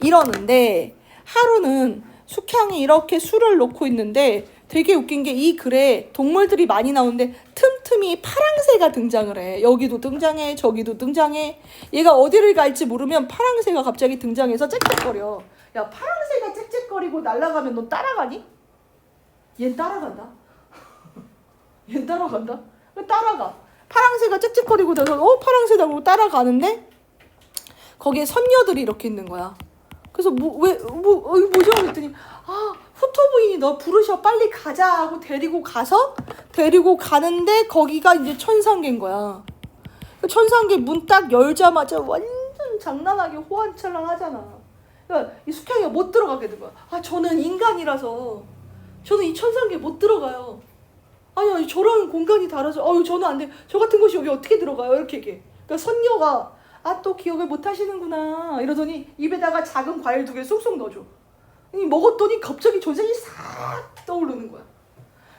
이러는데 하루는 숙향이 이렇게 술을 놓고 있는데 되게 웃긴 게 이 글에 동물들이 많이 나오는데 틈틈이 파랑새가 등장을 해. 여기도 등장해 저기도 등장해. 얘가 어디를 갈지 모르면 파랑새가 갑자기 등장해서 짹짹거려. 야 파랑새가 짹짹거리고 날아가면 너 따라가니? 얜 따라간다. 얜 따라간다. 따라가. 파랑새가 짹짹거리고 나서 파랑새다 그러고 따라가는데 거기에 선녀들이 이렇게 있는 거야. 그래서 뭐죠? 그랬더니 후토부인이 너 부르셔 빨리 가자 하고 데리고 가는데 거기가 이제 천상계인 거야. 천상계 문 딱 열자마자 완전 장난하게 호환철랑하잖아. 그러니까 이 숙향이가 못 들어가게 된 거야. 아, 저는 인간이라서 저는 이 천상계에 못 들어가요. 아니 저랑 공간이 다르죠. 아유 저는 안 돼. 저 같은 곳이 여기 어떻게 들어가요? 이렇게 얘기해. 그러니까 선녀가 아, 또 기억을 못 하시는구나 이러더니 입에다가 작은 과일 2개 쏙쏙 넣어줘. 먹었더니 갑자기 전생이 싹 떠오르는 거야.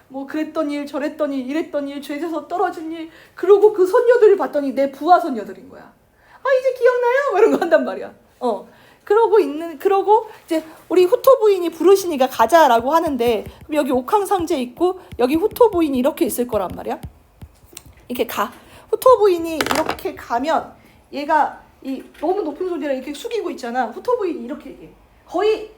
뭐 그랬던 일 저랬던 일 이랬던 일 죄져서 떨어진 일. 그러고 그 선녀들을 봤더니 내 부하 선녀들인 거야. 아, 이제 기억나요? 뭐 이런 거 한단 말이야. 그러고 이제 우리 후토 부인이 부르시니까 가자라고 하는데, 여기 옥황상제 있고 여기 후토 부인이 이렇게 있을 거란 말이야. 이렇게 가. 후토 부인이 이렇게 가면 얘가 이 너무 높은 소리라 이렇게 숙이고 있잖아. 후토 부인이 이렇게 얘기해. 거의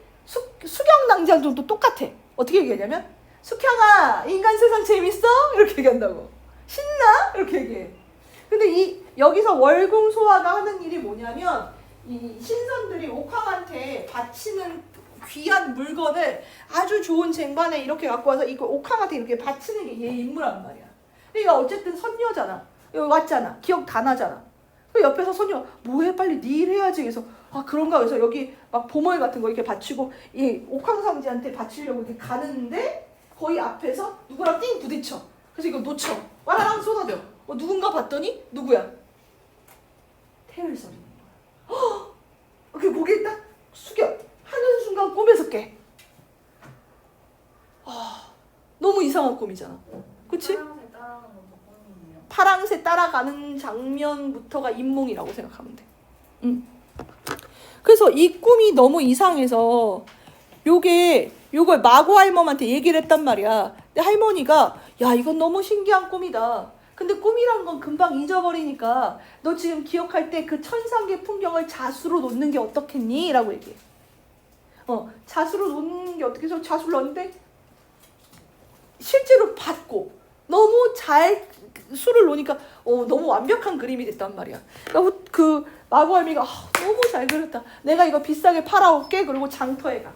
수경낭장 정도 똑같아. 어떻게 얘기하냐면 숙향아, 인간 세상 재밌어? 이렇게 얘기한다고. 신나? 이렇게 얘기해. 근데 여기서 월궁소화가 하는 일이 뭐냐면, 이 신선들이 옥황한테 바치는 귀한 물건을 아주 좋은 쟁반에 이렇게 갖고 와서 이거 옥황한테 이렇게 바치는 게 얘 임무란 말이야. 그러니까 어쨌든 선녀잖아. 여기 왔잖아. 기억 다 나잖아. 그 옆에서 선녀가 뭐해, 빨리 네 일 해야지. 그래서 아, 그런가. 그래서 여기 막 보물 같은 거 이렇게 바치고 이 옥황상제한테 바치려고 이렇게 가는데 거의 앞에서 누구랑 띵 부딪혀. 그래서 이거 놓쳐. 와라랑 쏟아져. 누군가 봤더니 누구야? 태을설이. 이렇게 고개 딱 숙여. 하는 순간 꿈에서 깨. 아, 너무 이상한 꿈이잖아. 그치? 파랑새 따라가는 장면부터가 인몽이라고 생각하면 돼. 그래서 이 꿈이 너무 이상해서 요걸 마고 할멈한테 얘기를 했단 말이야. 근데 할머니가 야, 이건 너무 신기한 꿈이다. 근데 꿈이란 건 금방 잊어버리니까 너 지금 기억할 때 그 천상계 풍경을 자수로 놓는 게 어떻겠니? 라고 얘기해. 자수로 놓는 게 어떻게 해서 자수를 넣는데 실제로 봤고 너무 잘 수를 놓으니까 너무 완벽한 그림이 됐단 말이야. 그러니까 그 마구할미가 너무 잘 그렸다. 내가 이거 비싸게 팔아올게. 그리고 장터에 가.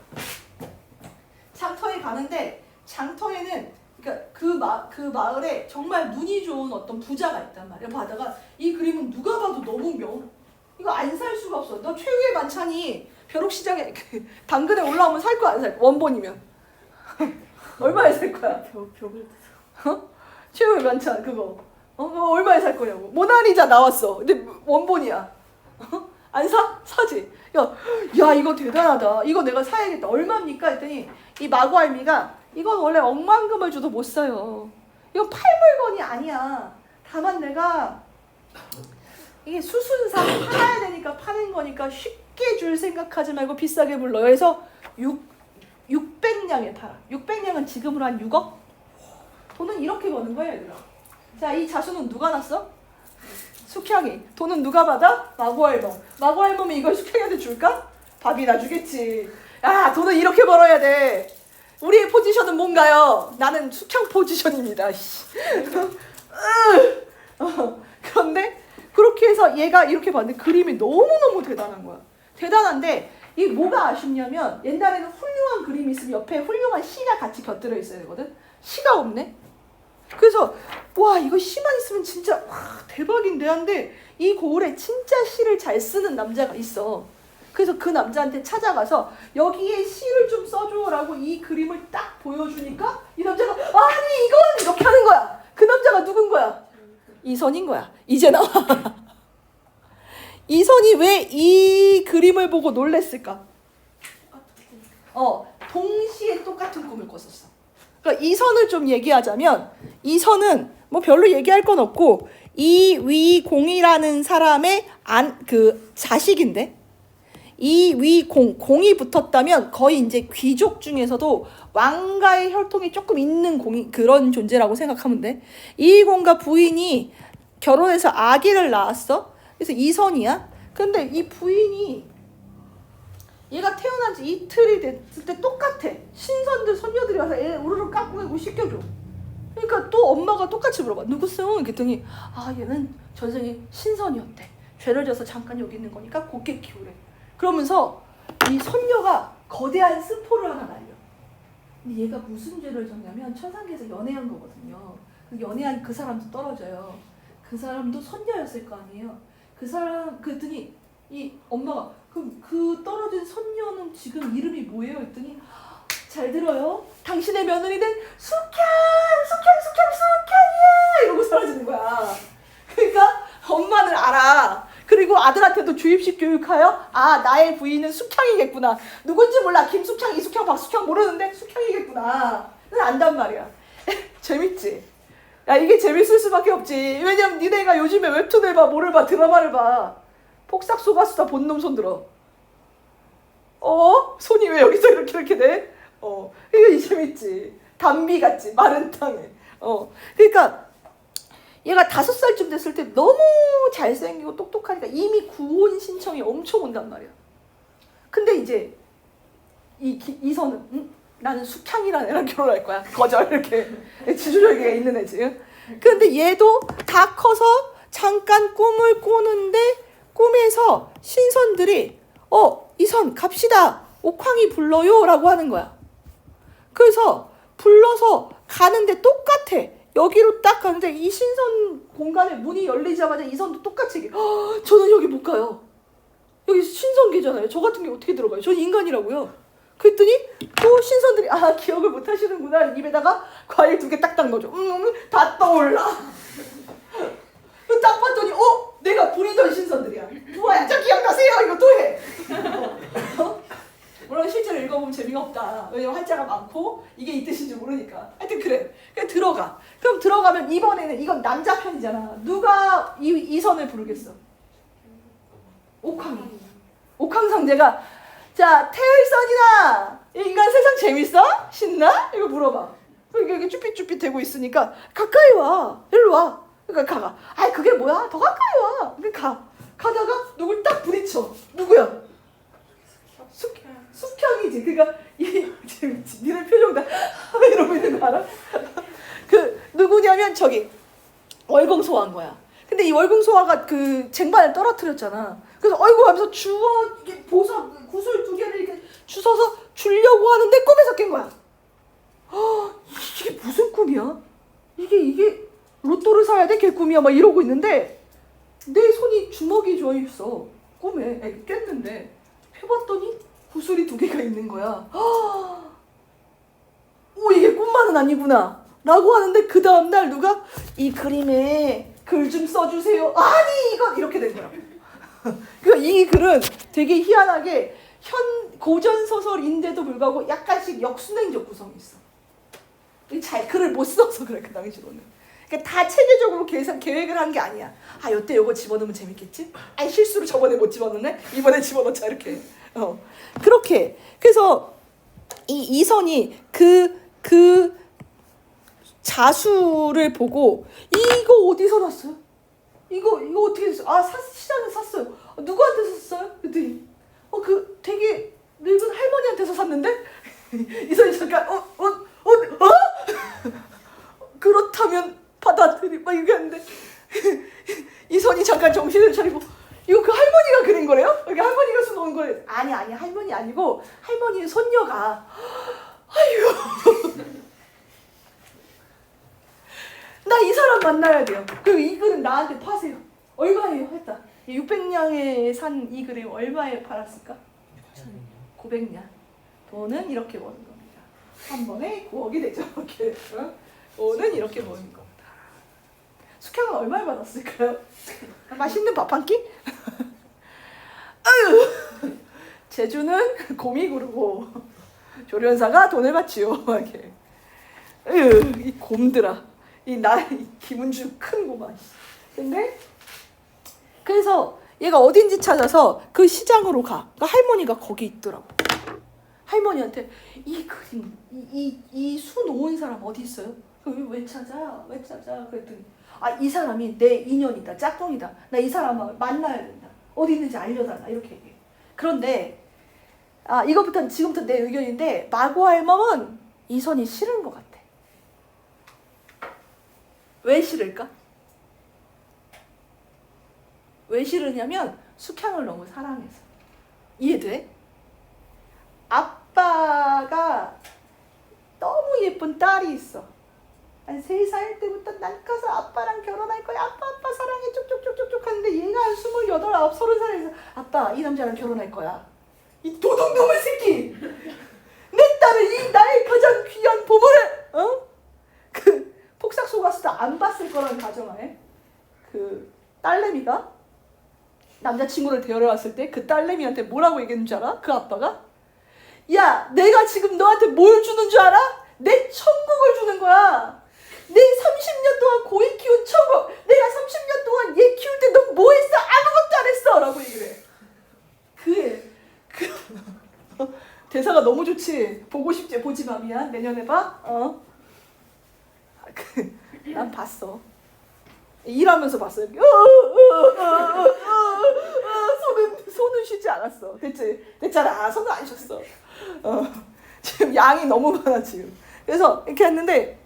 장터에 가는데 장터에는 그러니까 그 마을에 정말 눈이 좋은 어떤 부자가 있단 말이야. 봐다가 이 그림은 누가 봐도 너무 이거 안 살 수가 없어. 너 최후의 만찬이 벼룩시장에 당근에 올라오면 살 거야, 안 살 거야? 원본이면 얼마에 살 거야? 벽을 최후의 만찬 그거 얼마에 살 거냐고. 모나리자 나왔어. 근데 원본이야. 안 사? 사지. 야 이거 대단하다. 이거 내가 사야겠다. 얼마입니까? 했더니 이 마구알미가 이건 원래 억만금을 줘도 못 사요. 이건 팔 물건이 아니야. 다만 내가 이게 수순상 팔아야 되니까 파는 거니까 쉽게 줄 생각하지 말고 비싸게 불러요. 그래서 600냥에 팔아. 600냥은 지금으로 한 6억? 돈은 이렇게 버는 거야, 얘들아. 자, 이 자수는 누가 났어? 숙향이. 돈은 누가 받아? 마구할멈. 마구할멈이 이걸 숙향이한테 줄까? 밥이 놔주겠지. 야, 돈은 이렇게 벌어야 돼. 우리의 포지션은 뭔가요? 나는 숙향 포지션입니다. 그런데 그렇게 해서 얘가 이렇게 봤는데 그림이 너무너무 대단한 거야. 대단한데 이게 뭐가 아쉽냐면 옛날에는 훌륭한 그림이 있으면 옆에 훌륭한 시가 같이 곁들여 있어야 되거든. 시가 없네. 그래서 와, 이거 시만 있으면 진짜 대박인데 한데 이 고을에 진짜 시를 잘 쓰는 남자가 있어. 그래서 그 남자한테 찾아가서 여기에 시를 좀 써줘라고 이 그림을 딱 보여주니까 이 남자가 아니 이건 이렇게 하는 거야. 그 남자가 누군 거야? 이선인 거야. 이제 나와. 이선이 왜 이 그림을 보고 놀랬을까? 동시에 똑같은 꿈을 꿨었어. 그러니까 이선을 좀 얘기하자면 이선은 뭐 별로 얘기할 건 없고 이위공이라는 사람의 자식인데 공이 붙었다면 거의 이제 귀족 중에서도 왕가의 혈통이 조금 있는 그런 존재라고 생각하면 돼. 이위공과 부인이 결혼해서 아기를 낳았어. 그래서 이선이야. 근데 이 부인이 얘가 태어난 지 이틀이 됐을 때 똑같아. 신선들 손녀들이 와서 애 우르르 깎고 깨고 씻겨줘. 그러니까 또 엄마가 똑같이 물어봐. 누구세요? 그랬더니 얘는 전생에 신선이었대. 죄를 져서 잠깐 여기 있는 거니까 곱게 키우래. 그러면서 이 손녀가 거대한 스포를 하나 날려. 근데 얘가 무슨 죄를 졌냐면 천상계에서 연애한 거거든요. 연애한 그 사람도 떨어져요. 그 사람도 손녀였을 거 아니에요. 그 사람 그랬더니 이 엄마가 그 떨어진 손녀는 지금 이름이 뭐예요? 했더니 잘 들어요. 당신의 며느리는 숙향이야 이러고 사라지는 거야. 그러니까 엄마는 알아. 그리고 아들한테도 주입식 교육하여 나의 부인은 숙향이겠구나. 누군지 몰라. 김숙향, 이숙향, 박숙향 모르는데 숙향이겠구나. 안단 말이야. 재밌지? 야, 이게 재밌을 수밖에 없지. 왜냐면 니네가 요즘에 웹툰을 봐, 뭐를 봐, 드라마를 봐. 폭삭 속았수다 본놈 손 들어. 손이 왜 여기서 이렇게 돼? 이게 재밌지. 담비 같지, 마른 땅에. 그러니까 얘가 5살쯤 됐을 때 너무 잘생기고 똑똑하니까 이미 구혼 신청이 엄청 온단 말이야. 근데 이제 이선은 나는 숙향이라는 애랑 결혼할 거야. 거절 이렇게 지주절개가 있는 애지. 근데 얘도 다 커서 잠깐 꿈을 꾸는데 꿈에서 신선들이 이선 갑시다. 옥황이 불러요 라고 하는 거야. 그래서 불러서 가는데 똑같아. 여기로 딱 가는데 이 신선 공간에 문이 열리자마자 이선도 똑같이 얘기해. 저는 여기 못 가요. 여기 신선계잖아요. 저 같은 게 어떻게 들어가요? 저는 인간이라고요. 그랬더니 또 신선들이 기억을 못 하시는구나. 입에다가 과일 2개 딱딱 넣어줘. 다 떠올라. 딱 봤더니 내가 부리던 신선들이야. 뭐야 저 기억나세요? 이거 또 해. 물론 실제로 읽어보면 재미가 없다. 왜냐면 한자가 많고 이게 이 뜻인지 모르니까. 하여튼 그래. 그냥 들어가. 그럼 들어가면 이번에는 이건 남자 편이잖아. 누가 이선을 부르겠어? 옥황이. 옥황상제가 자 태일선이나 인간 세상 재밌어? 신나? 이거 물어봐. 이게 쭈삣쭈삣 대고 있으니까 가까이 와. 일로 와. 그러니까 가가. 그게 뭐야? 더 가까이 와. 그러니까 가다가 누굴 딱 부딪혀. 누구야? 숙향이지. 그러니까 니네 표정 다 이러고 있는 거 알아? 누구냐면 저기 월공소화인 거야. 근데 이 월공소화가 그 쟁반을 떨어뜨렸잖아. 그래서 하면서 이게 보석 구슬 2개를 이렇게 주워서 주려고 하는데 꿈에서 깬 거야. 이게 무슨 꿈이야? 이게 로또를 사야 돼? 개꿈이야? 막 이러고 있는데 내 손이 주먹이 져 있어. 꿈에 깼는데 펴봤더니 구슬이 2개가 있는 거야. 이게 꿈만은 아니구나 라고 하는데 그 다음날 누가 이 그림에 글 좀 써주세요. 아니 이건 이렇게 된 거야. 그러니까 이 글은 되게 희한하게 고전소설인데도 불구하고 약간씩 역순행적 구성이 있어. 잘 글을 못 써서 그래. 그 당시로는. 그러니까 다 체계적으로 계획을 한 게 아니야. 요때 요거 집어넣으면 재밌겠지? 실수로 저번에 못 집어넣네? 이번에 집어넣자 이렇게. 그렇게. 그래서 이선이 그 자수를 보고 이거 어디서 났어요? 이거 어떻게 됐어요? 시장에 샀어요. 누구한테 샀어요? 그랬더니 되게 늙은 할머니한테서 샀는데 이선이 잠깐 그렇다면 받아들이 막 이렇게 하는데 이선이 잠깐 정신을 차리고 이거 그 할머니가 그린 거래요? 이게 할머니가 써놓은 거래. 아니 할머니 아니고 할머니의 손녀가. 나 이 사람 만나야 돼요. 그리고 이 글은 나한테 파세요. 얼마예요? 했다. 600냥에 산 이 글이 얼마에 팔았을까? 900냥. 돈은 이렇게 버는 겁니다. 한 번에 9억이 되죠. 이렇게. 돈은 이렇게 버는 겁니다. 숙향은 얼마에 받았을까요? 맛있는 밥 한 끼? 제주는 곰이 구르고 조련사가 돈을 받지요. 이렇게. 이 곰들아. 이 김은주 큰 고마. 근데 그래서 얘가 어딘지 찾아서 그 시장으로 가. 그러니까 할머니가 거기 있더라고. 할머니한테 이 그림, 이 수 놓은 사람 어디 있어요? 왜 찾아? 그랬더니 이 사람이 내 인연이다, 짝꿍이다. 나 이 사람을 만나야 된다. 어디 있는지 알려달라 이렇게 얘기해. 그런데 이것부터 지금부터 내 의견인데 마구할멈은 이선이 싫은 것 같아. 왜 싫을까? 왜 싫으냐면 숙향을 너무 사랑해서. 이해돼? 아빠가 너무 예쁜 딸이 있어. 한 3살 때부터 난 커서 아빠랑 결혼할 거야. 아빠 사랑해 쭉쭉쭉쭉쭉 하는데 얘가 한 28, 9, 30살에서 아빠 이 남자랑 결혼할 거야. 이 도둑놈의 새끼. 내 딸을 이 나의 가장 귀한 보물을 그 폭삭 속았어도 안 봤을 거라는 가정하에 그 딸내미가 남자친구를 데려왔을 때 그 딸내미한테 뭐라고 얘기했는 줄 알아? 그 아빠가 야 내가 지금 너한테 뭘 주는 줄 알아? 내 천국을 주는 거야. 내 30년 동안 고이 키운 천국. 내가 30년 동안 얘 키울 때 넌 뭐 했어? 아무것도 안 했어 라고 얘기를 해. 대사가 너무 좋지. 보고 싶지? 보지 마. 미안. 내년에 봐. 난 봤어. 일하면서 봤어요. 손은 쉬지 않았어. 됐잖아. 손은 안 쉬었어. 지금 양이 너무 많아 지금. 그래서 이렇게 했는데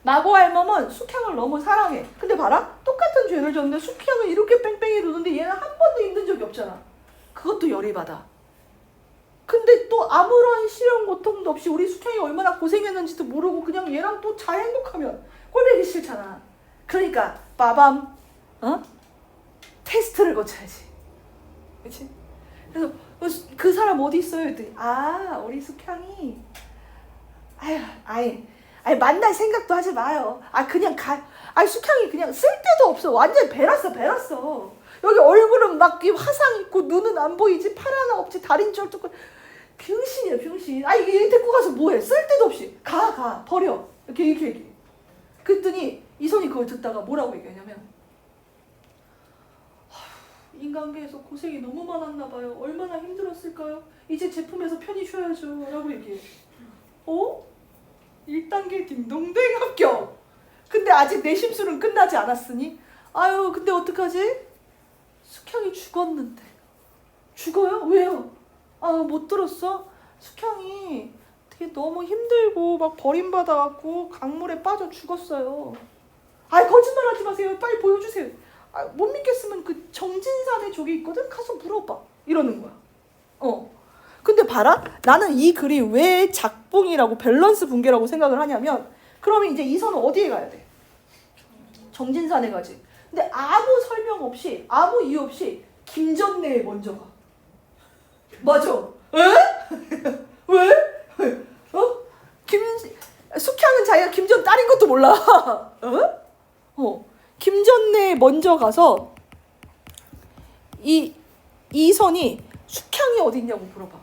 마고 알몸은 숙향을 너무 사랑해. 근데 봐라. 똑같은 죄를 졌는데 숙향을 이렇게 뺑뺑이 도는데 얘는 한 번도 힘든 적이 없잖아. 그것도 열이 받아. 근데 또 아무런 시련 고통도 없이 우리 숙향이 얼마나 고생했는지도 모르고 그냥 얘랑 또 잘 행복하면 꼴보기 싫잖아. 그러니까 빠밤 테스트를 거쳐야지. 그렇지? 그래서 그 사람 어디 있어요? 했더니 우리 숙향이 아예 만날 생각도 하지 마요. 그냥 숙향이 그냥 쓸데도 없어. 완전 배랐어. 여기 얼굴은 막 화상 있고 눈은 안 보이지. 팔 하나 없지. 다리는 쩔뚝. 병신이야 병신. 이게 데리고 가서 뭐해? 쓸데도 없이 가 버려. 이렇게 얘기해. 그랬더니 이선이 그걸 듣다가 뭐라고 얘기하냐면 인간계에서 고생이 너무 많았나 봐요. 얼마나 힘들었을까요? 이제 제품에서 편히 쉬어야죠 라고 얘기해. 1단계 딩동댕 합격. 근데 아직 내 심술은 끝나지 않았으니 근데 어떡하지? 숙향이 죽었는데. 죽어요? 왜요? 못 들었어? 숙향이 되게 너무 힘들고 막 버림받아갖고 강물에 빠져 죽었어요. 거짓말하지 마세요. 빨리 보여주세요. 못 믿겠으면 그 정진산에 저기 있거든? 가서 물어봐. 이러는 거야. 근데 봐라. 나는 이 글이 왜 작붕이라고 밸런스 붕괴라고 생각을 하냐면 그러면 이제 이선은 어디에 가야 돼? 정진산에 가지. 근데 아무 설명 없이 아무 이유 없이 김전내에 먼저 가. 맞아. 왜? 숙향은 자기가 김전 딸인 것도 몰라. 김전내에 먼저 가서 이선이 숙향이 어디 있냐고 물어봐.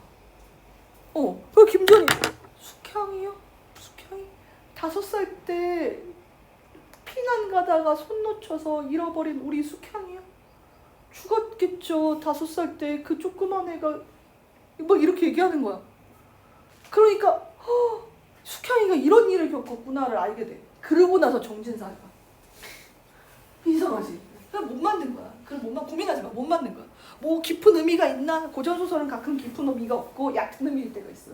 그 김전이 숙향이요? 숙향이 5살 때 피난 가다가 손 놓쳐서 잃어버린 우리 숙향이요? 죽었겠죠. 5살 때 그 조그만 애가 막 이렇게 얘기하는 거야. 그러니까 숙향이가 이런 일을 겪었구나를 알게 돼. 그러고 나서 정진사가 이상하지. 그냥 못 만든 거야. 그럼 고민하지 마. 못 만든 거야. 뭐 깊은 의미가 있나? 고전소설은 가끔 깊은 의미가 없고 얕은 의미일 때가 있어.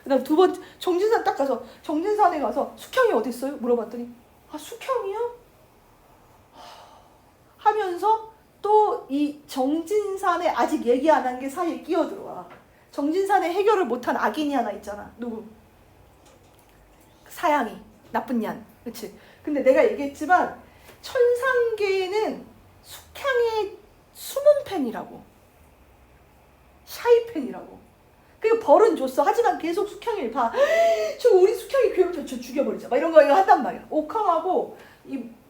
그다음 두 번째 정진산 딱 가서 정진산에 가서 숙향이 어디 있어요? 물어봤더니 숙향이요? 하면서 또 이 정진산에 아직 얘기 안 한 게 사이에 끼어들어와. 정진산에 해결을 못한 악인이 하나 있잖아. 누구? 사양이. 나쁜 년. 그치? 근데 내가 얘기했지만 천상계에는 숙향의 숨은 팬이라고. 샤이 팬이라고. 그리고 벌은 줬어. 하지만 계속 숙향이를 봐. 저 우리 숙향이 괴롭혀. 저 죽여버리자. 막 이런 거 한단 말이야. 옥황하고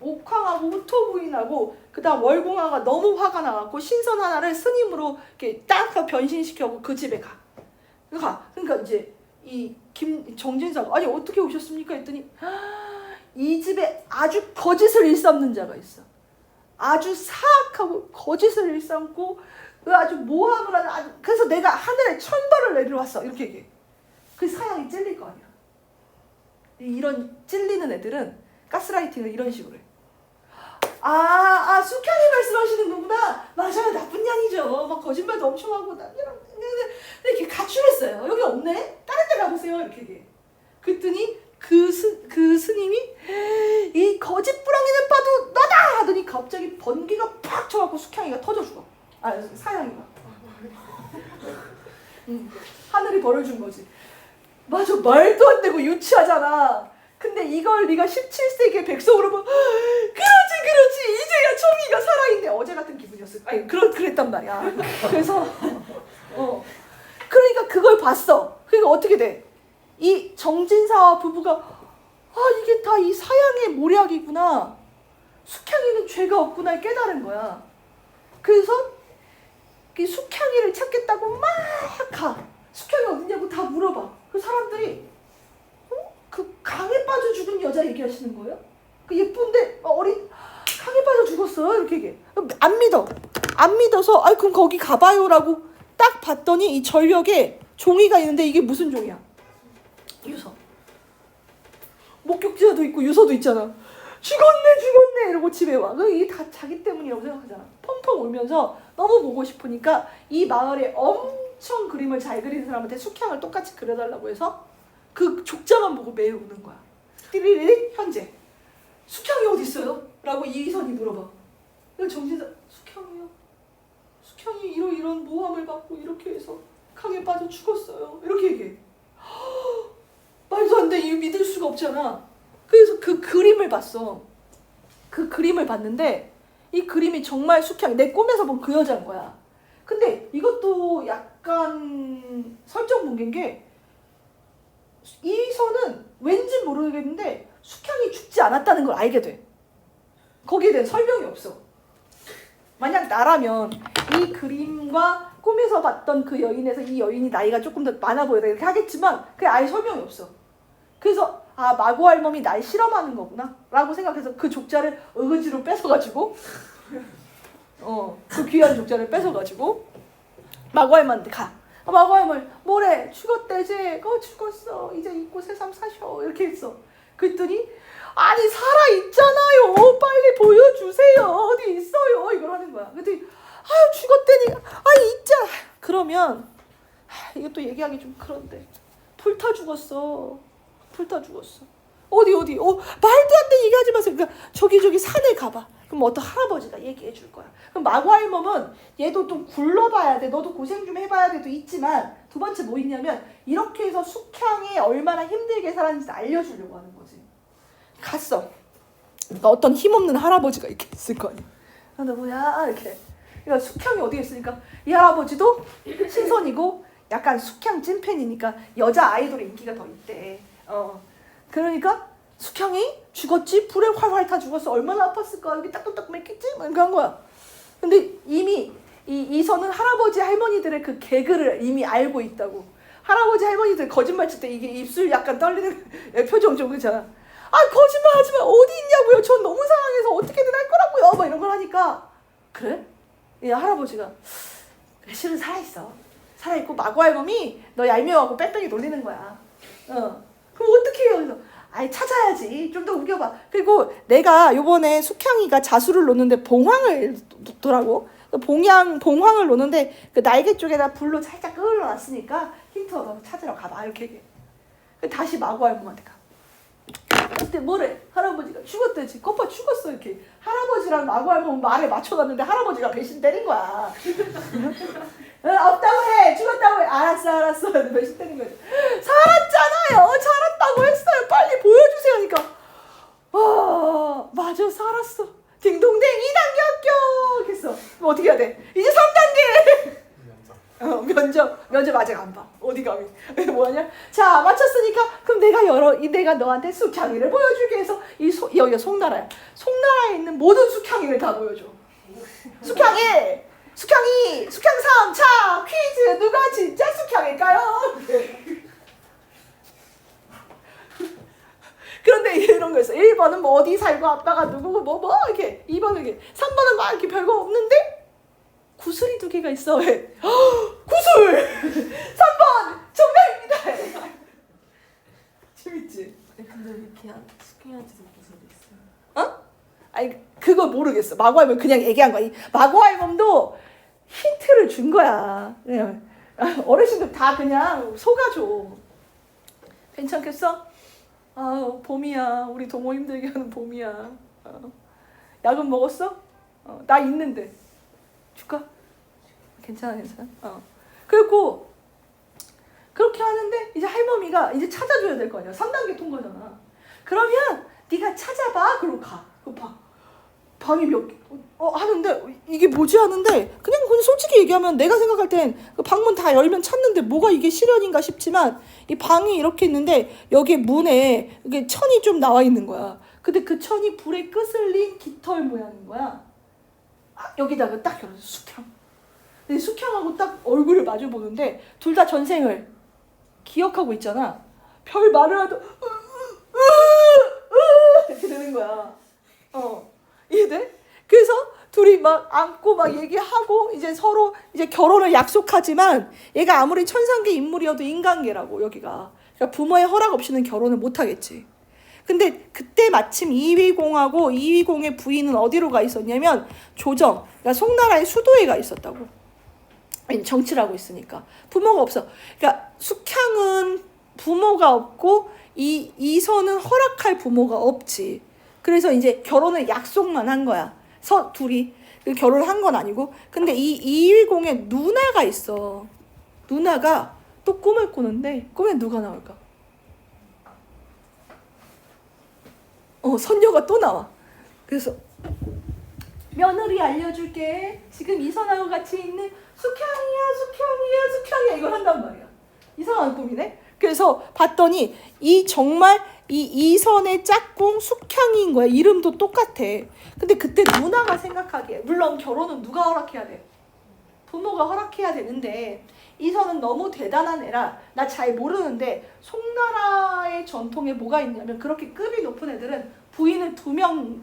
후토 부인하고 그다음 월궁화가 너무 화가 나갖고 신선 하나를 스님으로 이렇게 딱 변신시켜고 그 집에 가. 그러니까 이제 이 정진사가 아니 어떻게 오셨습니까? 했더니 이 집에 아주 거짓을 일삼는 자가 있어. 아주 사악하고 거짓을 일삼고 아주 모함을 하는 그래서 내가 하늘에 천벌을 내리러 왔어. 이렇게 얘기해. 그 사양이 찔릴 거 아니야. 이런 찔리는 애들은 가스라이팅을 이런 식으로 해. 숙향이 말씀하시는 거구나. 맞아요. 나쁜 년이죠. 막 거짓말도 엄청 하고 이렇게 가출했어요. 여기 없네. 다른 데 가보세요. 이렇게 얘기해. 그랬더니 그 스님이 이 거짓부렁이는 봐도 너다 하더니 갑자기 번개가 팍 쳐갖고 숙향이가 터져 죽어. 사양이가. 하늘이 벌을 준 거지. 맞아. 말도 안 되고 유치하잖아. 근데 이걸 네가 17세기의 백성으로 보면 그렇지 이제야 정의가 살아있네. 어제 같은 기분이었어. 아니 그랬단 말이야. 그래서 그러니까 그걸 봤어. 그러니까 어떻게 돼? 이 정진사와 부부가 이게 다 이 사양의 모략이구나. 숙향이는 죄가 없구나 깨달은 거야. 그래서 이 숙향이를 찾겠다고 막 가. 숙향이 어딨냐고 다 물어봐. 그 사람들이 그 강에 빠져 죽은 여자 얘기하시는 거예요? 그 예쁜데 어린 강에 빠져 죽었어요 이렇게 얘기해. 안 믿어서 그럼 거기 가봐요라고 딱 봤더니 이 전력에 종이가 있는데 이게 무슨 종이야? 유서. 목격자도 있고 유서도 있잖아. 죽었네 이러고 집에 와. 이게 다 자기 때문이라고 생각하잖아. 펑펑 울면서 너무 보고 싶으니까 이 마을에 엄청 그림을 잘 그리는 사람한테 숙향을 똑같이 그려달라고 해서 그 족자만 보고 매일 우는 거야. 띠리리 현재 숙향이 어디 있어요? 라고 이선이 물어봐. 정진사 숙향이요. 숙향이 이런 모함을 받고 이렇게 해서 강에 빠져 죽었어요. 이렇게 얘기해. 말도 안 돼. 이거 믿을 수가 없잖아. 그래서 그 그림을 봤어. 그 그림을 봤는데 이 그림이 정말 숙향이 내 꿈에서 본 그 여자인 거야. 근데 이것도 약간 설정 붕괴인 게 이선은 왠지 모르겠는데 숙향이 죽지 않았다는 걸 알게 돼. 거기에 대한 설명이 없어. 만약 나라면 이 그림과 꿈에서 봤던 그 여인에서 이 여인이 나이가 조금 더 많아 보여라 이렇게 하겠지만 그게 아예 설명이 없어. 그래서 마고 할멈이 날 실험하는 거구나 라고 생각해서 그 족자를 어거지로 뺏어가지고 그 귀한 족자를 뺏어가지고 마고 할멈한테 가. 마고 할멈 뭐래 죽었대지. 죽었어 이제 잊고 새삼 사셔 이렇게 했어. 그랬더니 아니 살아있잖아요 빨리 보여주세요 어디 있어요 이걸 하는 거야. 그랬더니 죽었대니 있자. 그러면 이것도 얘기하기 좀 그런데 불타 죽었어. 어디 말도 안 돼 얘기하지 마세요. 그러니까 저기 산에 가봐. 그럼 어떤 할아버지가 얘기해 줄 거야. 그럼 마고 할멈은 얘도 좀 굴러봐야 돼. 너도 고생 좀 해봐야 돼도 있지만 두 번째 뭐 있냐면 이렇게 해서 숙향이 얼마나 힘들게 살았는지 알려주려고 하는 거지. 갔어. 그러니까 어떤 힘없는 할아버지가 이렇게 있을 거 아니야. 너 뭐야 이렇게. 그러니까 숙향이 어디에 있으니까 이 할아버지도 신선이고 약간 숙향 찐팬이니까 여자 아이돌의 인기가 더 있대. 그러니까 숙향이 죽었지? 불에 활활 타 죽었어. 얼마나 아팠을까? 여기 딱딱딱 맺겠지? 이렇게 한 거야. 근데 이미 이선은 할아버지 할머니들의 그 개그를 이미 알고 있다고. 할아버지 할머니들 거짓말 칠 때 이게 입술 약간 떨리는 표정 좀 그렇잖아. 거짓말 하지 마. 어디 있냐고요. 전 너무 상황에서 어떻게든 할 거라고요. 막 이런 걸 하니까 그래? 이 할아버지가 그래, 실은 살아있고 마고 할멈이 너 얄미워하고 뺑뺑이 놀리는 거야. 그럼 어떻게 해요? 그래서 찾아야지. 좀 더 우겨봐. 그리고 내가 요번에 숙향이가 자수를 놓는데 봉황을 놓더라고. 봉황을 놓는데 그 날개 쪽에다 불로 살짝 끌어놨으니까 힌트 얻어서 찾으러 가봐. 이렇게 얘기해. 다시 마고 할멈한테 가. 그때 뭐래? 할아버지가 죽었대지. 거봐 죽었어 이렇게. 할아버지랑 마고 할멈 말에 맞춰놨는데 할아버지가 배신 때린 거야. 없다고 해. 죽었다고 해. 알았어. 배신 때린 거지. 살았잖아요. 살았다고 했어요. 빨리 보여주세요. 그러니까 맞아 살았어. 딩동댕 2단계 합격 했어. 그럼 어떻게 해야 돼? 이제 3단계. 면접 아직 안 봐. 어디 감히. 뭐하냐? 자 맞췄으니까 그럼 내가 너한테 숙향이를 보여줄게 해서 여기가 송나라야. 송나라에 있는 모든 숙향이를 다 보여줘. 숙향이 3, 자 퀴즈 누가 진짜 숙향일까요? 그런데 이런 거 있어. 1번은 뭐 어디 살고 아빠가 누구고 뭐 이렇게 2번은 이렇게 3번은 막 이렇게 별거 없는데 구슬이 2개가 있어. 왜? 구슬! 3번 정답입니다. 재밌지? 근데 왜 숙향이한테도 구슬이 있어요? 아니 그걸 모르겠어. 마고 할멈 그냥 얘기한 거야. 마고 할멈도 힌트를 준 거야. 어르신들 다 그냥 속아줘. 괜찮겠어? 봄이야. 우리 동호 힘들게 하는 봄이야. 약은 먹었어? 나 있는데. 줄까? 괜찮아. 그리고 그렇게 하는데 이제 할머니가 이제 찾아줘야 될 거 아니야. 3단계 통과잖아. 그러면 네가 찾아봐. 그러고 가. 방이 몇 개? 하는데 이게 뭐지 하는데 그냥 솔직히 얘기하면 내가 생각할 땐 그 방문 다 열면 찾는데 뭐가 이게 실현인가 싶지만 이 방이 이렇게 있는데 여기 문에 이게 천이 좀 나와 있는 거야. 근데 그 천이 불에 끄슬린 깃털 모양인 거야. 여기다가 딱 열어서 숙향. 근데 숙향하고 딱 얼굴을 마주 보는데 둘 다 전생을 기억하고 있잖아. 별 말을 하도 이렇게 되는 거야. 이해돼? 그래서 둘이 막 안고 막 얘기하고 이제 서로 이제 결혼을 약속하지만 얘가 아무리 천상계 인물이어도 인간계라고 여기가. 그러니까 부모의 허락 없이는 결혼을 못 하겠지. 근데 그때 마침 이위공하고 이위공의 부인은 어디로 가 있었냐면 조정, 그러니까 송나라의 수도에 가 있었다고. 정치를 하고 있으니까 부모가 없어. 그러니까 숙향은 부모가 없고 이선은 허락할 부모가 없지. 그래서 이제 결혼을 약속만 한 거야. 둘이 결혼을 한 건 아니고. 근데 이 이위공에 누나가 있어. 누나가 또 꿈을 꾸는데 꿈에 누가 나올까? 선녀가 또 나와. 그래서 며느리 알려줄게. 지금 이선하고 같이 있는 숙향이야 이걸 한단 말이야. 이상한 꿈이네. 그래서 봤더니 정말 이선의 짝꿍 숙향인 거야. 이름도 똑같아. 근데 그때 누나가 생각하기에 물론 결혼은 누가 허락해야 돼? 부모가 허락해야 되는데 이선은 너무 대단한 애라 나 잘 모르는데 송나라의 전통에 뭐가 있냐면 그렇게 급이 높은 애들은 부인을 2명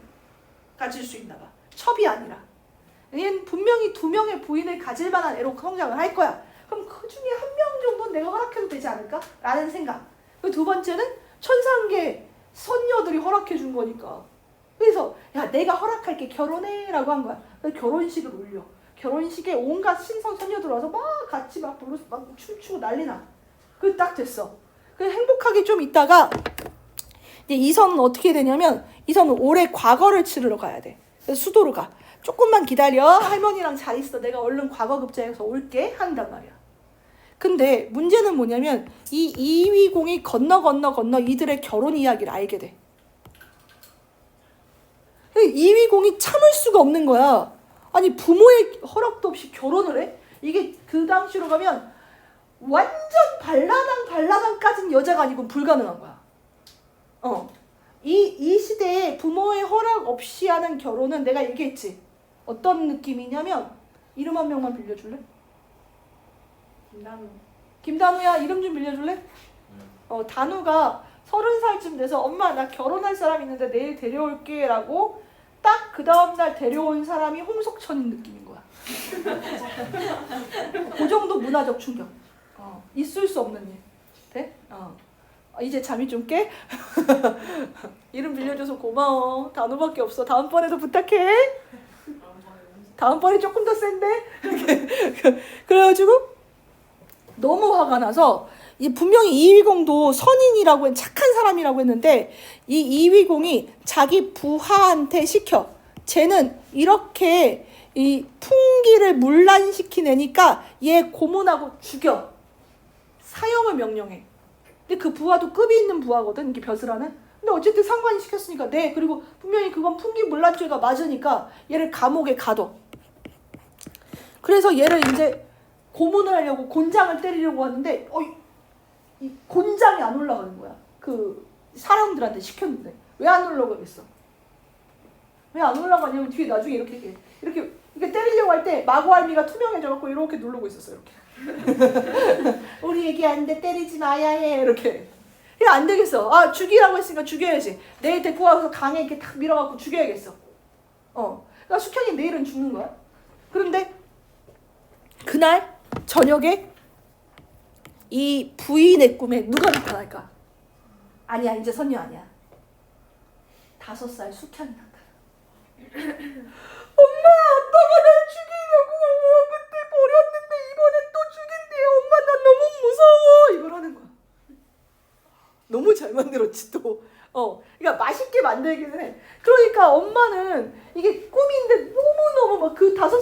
가질 수 있나 봐. 첩이 아니라. 얘는 분명히 2명의 부인을 가질 만한 애로 성장을 할 거야. 그럼 그 중에 1명 정도는 내가 허락해도 되지 않을까? 라는 생각. 그리고 2번째는 천상계 선녀들이 허락해 준 거니까. 그래서 야 내가 허락할게 결혼해 라고 한 거야. 그래서 결혼식을 올려. 결혼식에 온갖 신선 선녀들 와서 막 같이 막 춤추고 난리나. 그게 딱 됐어. 그래서 행복하게 좀 있다가 이제 이선은 어떻게 되냐면 이선은 올해 과거를 치르러 가야 돼. 그래서 수도로 가. 조금만 기다려. 할머니랑 잘 있어. 내가 얼른 과거급제해서 올게. 한단 말이야. 근데 문제는 뭐냐면 이 이위공이 건너 이들의 결혼 이야기를 알게 돼. 이위공이 참을 수가 없는 거야. 아니 부모의 허락도 없이 결혼을 해? 이게 그 당시로 가면 완전 발라당까지는 여자가 아니고 불가능한 거야. 이 시대에 부모의 허락 없이 하는 결혼은 내가 얘기했지. 어떤 느낌이냐면 이름 한 명만 빌려줄래? 김단우야 이름 좀 빌려줄래? 단우가 30살쯤 돼서 엄마 나 결혼할 사람 있는데 내일 데려올게 라고 딱 그 다음날 데려온 사람이 홍석천인 느낌인 거야. 그 정도 문화적 충격. 있을 수 없는 일. 돼? 이제 잠이 좀 깨? 이름 빌려줘서 고마워. 단우밖에 없어. 다음번에도 부탁해. 다음번에 조금 더 센데? 그래가지고 너무 화가 나서 분명히 이위공도 선인이라고 착한 사람이라고 했는데 이 이위공이 자기 부하한테 시켜. 쟤는 이렇게 이 풍기를 문란시키내니까 얘 고문하고 죽여. 사형을 명령해. 근데 그 부하도 급이 있는 부하거든. 이게 벼슬하는. 근데 어쨌든 상관이 시켰으니까 네. 그리고 분명히 그건 풍기 문란죄가 맞으니까 얘를 감옥에 가둬. 그래서 얘를 이제 고문을 하려고 곤장을 때리려고 하는데 이 곤장이 안 올라가는 거야. 그 사람들한테 시켰는데 왜 안 올라가겠어? 왜 안 올라가냐면 뒤에 나중에 이렇게 때리려고 할 때 마구알미가 투명해져갖고 이렇게 누르고 있었어. 이렇게. 우리 얘기 안 돼. 때리지 마야 해. 이렇게. 이게 안 되겠어. 죽이라고 했으니까 죽여야지. 내일 데리고 와서 강에 이렇게 탁 밀어갖고 죽여야겠어. 그러니까 숙향이 내일은 죽는 거야. 그런데 그날 저녁에 이 부인의 꿈에 누가 나타날까? 아니야, 이제 선녀 아니야. 5살 숙향이 나타나. 엄마, 아빠가 날 죽이려고 그때 버렸는데 이번에 또 죽인대요. 엄마, 나 너무 무서워. 이걸 하는 거야. 너무 잘 만들었지 또. 그러니까 맛있게 만들기는 해. 그러니까 엄마는 이게 꿈인데 너무너무 막 그 5살이고 아유 안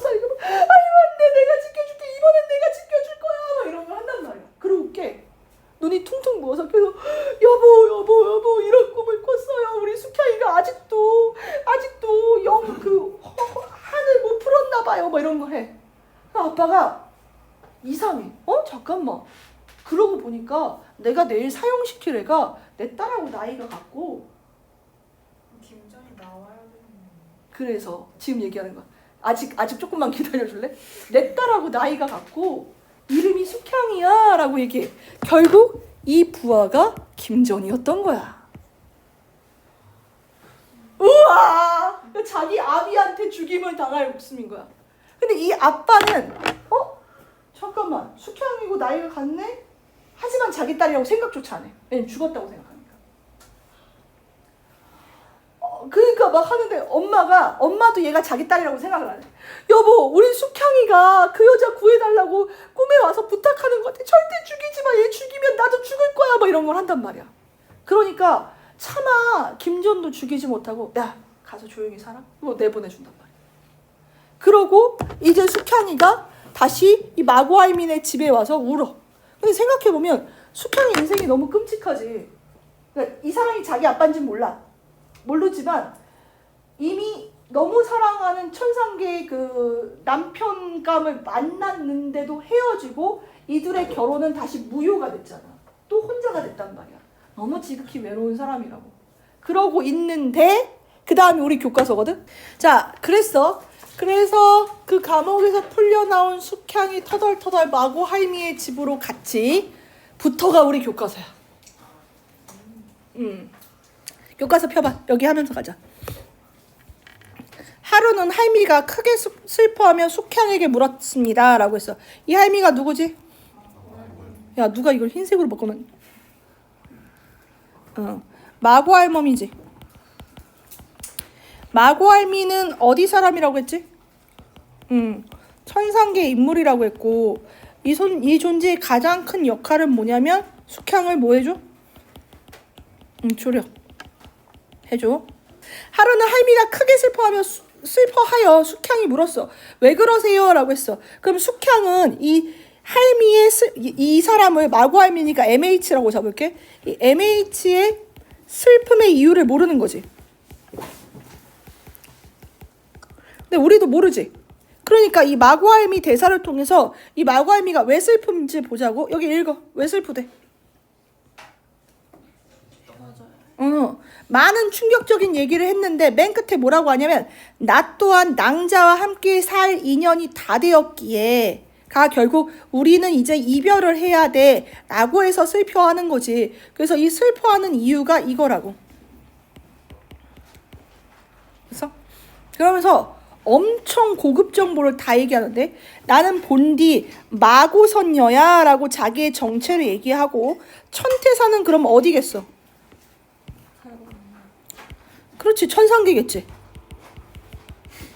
돼 내가 지켜줄게 이번엔 내가 지켜줄 거야 막 이런 걸 한단 말이야. 그리고 웃게 눈이 퉁퉁 부어서 계속 여보 이런 꿈을 꿨어요. 생각을 해. 아빠가 이상해. 잠깐만. 그러고 보니까 내가 내일 사용시킬 애가 내 딸하고 나이가 같고. 김전이 나와야 되는. 그래서 지금 얘기하는 거야. 아직 조금만 기다려줄래? 내 딸하고 나이가 같고 이름이 숙향이야 라고 얘기해. 결국 이 부하가 김전이었던 거야. 우와! 자기 아비한테 죽임을 당할 목숨인 거야. 근데 이 아빠는 잠깐만, 숙향이고 나이가 같네? 하지만 자기 딸이라고 생각조차 안 해. 왜냐면 죽었다고 생각하니까. 그러니까 막 하는데 엄마도 얘가 자기 딸이라고 생각을 안 해. 여보, 우리 숙향이가 그 여자 구해달라고 꿈에 와서 부탁하는 것 같아. 절대 죽이지 마. 얘 죽이면 나도 죽을 거야. 막 이런 걸 한단 말이야. 그러니까 차마 김전도 죽이지 못하고 야, 가서 조용히 살아. 뭐 내보내준단 말이야. 그러고 이제 숙향이가 다시 이 마고알민의 집에 와서 울어. 근데 생각해보면 숙향이 인생이 너무 끔찍하지. 그러니까 이 사람이 자기 아빠인지는 모르지만 이미 너무 사랑하는 천상계의 그 남편감을 만났는데도 헤어지고 이들의 결혼은 다시 무효가 됐잖아. 또 혼자가 됐단 말이야. 너무 지극히 외로운 사람이라고. 그러고 있는데 그 다음에 우리 교과서거든. 자, 그래서 그 감옥에서 풀려나온 숙향이 터덜터덜 마고할미의 집으로 같이 붙어가 우리 교과서야. 교과서 펴봐. 여기 하면서 가자. 하루는 할미가 크게 슬퍼하며 숙향에게 물었습니다 라고 했어. 이 할미가 누구지? 야, 누가 이걸 흰색으로 바꿔놨니? 마고할멈이지. 마고할미는 어디 사람이라고 했지? 천상계 인물이라고 했고 이 존재의 가장 큰 역할은 뭐냐면 숙향을 뭐 해줘? 조력 해줘. 하루는 할미가 크게 슬퍼하여 숙향이 물었어. 왜 그러세요? 라고 했어. 그럼 숙향은 이 할미의 이 사람을 마고할미니까 MH라고 잡을게. 이 MH의 슬픔의 이유를 모르는 거지. 근데 우리도 모르지. 그러니까 이 마고할미 대사를 통해서 이 마고할미가 왜 슬픈지 보자고. 여기 읽어. 왜 슬프대? 많은 충격적인 얘기를 했는데 맨 끝에 뭐라고 하냐면 나 또한 낭자와 함께 살 인연이 다 되었기에 결국 우리는 이제 이별을 해야 돼 라고 해서 슬퍼하는 거지. 그래서 이 슬퍼하는 이유가 이거라고. 그래서 그러면서 엄청 고급 정보를 다 얘기하는데 나는 본디 마고선녀야 라고 자기의 정체를 얘기하고 천태사는 그럼 어디겠어? 그렇지, 천상계겠지.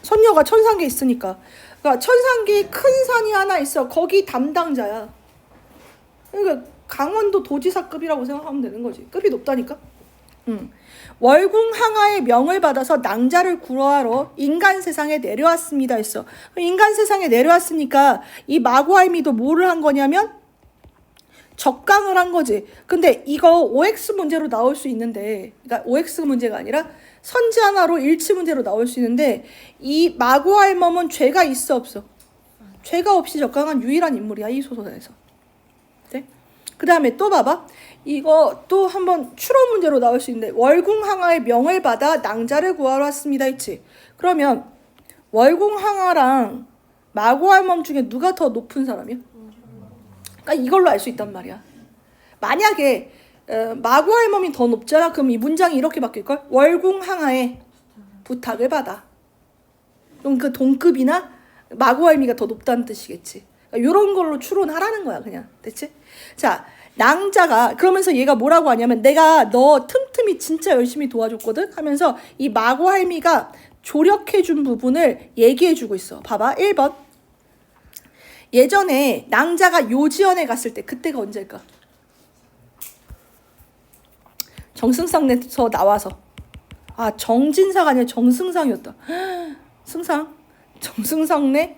선녀가 천상계에 있으니까. 그러니까 천상계에 큰 산이 하나 있어. 거기 담당자야. 그러니까 강원도 도지사급이라고 생각하면 되는 거지. 급이 높다니까. 월궁항하의 명을 받아서 낭자를 구하러 인간 세상에 내려왔습니다 했어. 인간 세상에 내려왔으니까 이 마고할미도 뭐를 한 거냐면 적강을 한 거지. 근데 이거 OX 문제로 나올 수 있는데, 그러니까 OX 문제가 아니라 선지 하나로 일치 문제로 나올 수 있는데 이 마고할멈은 죄가 있어 없어? 죄가 없이 적강한 유일한 인물이야 이 소설에서. 네? 그 다음에 또 봐봐. 이거 또 한번 추론 문제로 나올 수 있는데 월궁항하의 명을 받아 낭자를 구하러 왔습니다 했지. 그러면 월궁항하랑 마고할멈 중에 누가 더 높은 사람이야? 그러니까 이걸로 알 수 있단 말이야. 만약에 마고할멈이 더 높잖아. 그럼 이 문장이 이렇게 바뀔걸? 월궁항하의 부탁을 받아. 그럼 그 동급이나 마고할미가 더 높다는 뜻이겠지. 그러니까 이런 걸로 추론하라는 거야 그냥. 됐지? 자, 낭자가 그러면서 얘가 뭐라고 하냐면 내가 너 틈틈이 진짜 열심히 도와줬거든 하면서 이 마고할미가 조력해준 부분을 얘기해주고 있어. 봐봐. 1번. 예전에 낭자가 요지연에 갔을 때 그때가 언제일까? 정승상에서 나와서 정진사가 아니라 정승상이었다. 승상 정승상에서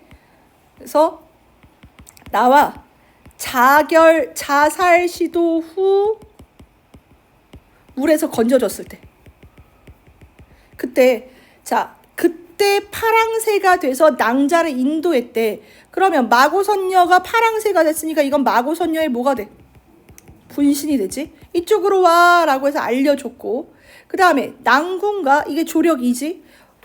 나와 자살 시도 후 물에서 건져졌을 때 그때 자 그때 파랑새가 돼서 낭자를 인도했대. 그러면 마고선녀가 파랑새가 됐으니까 이건 마고선녀의 뭐가 돼? 분신이 되지. 이쪽으로 와라고 해서 알려줬고, 그 다음에 낭군가, 이게 조력이지.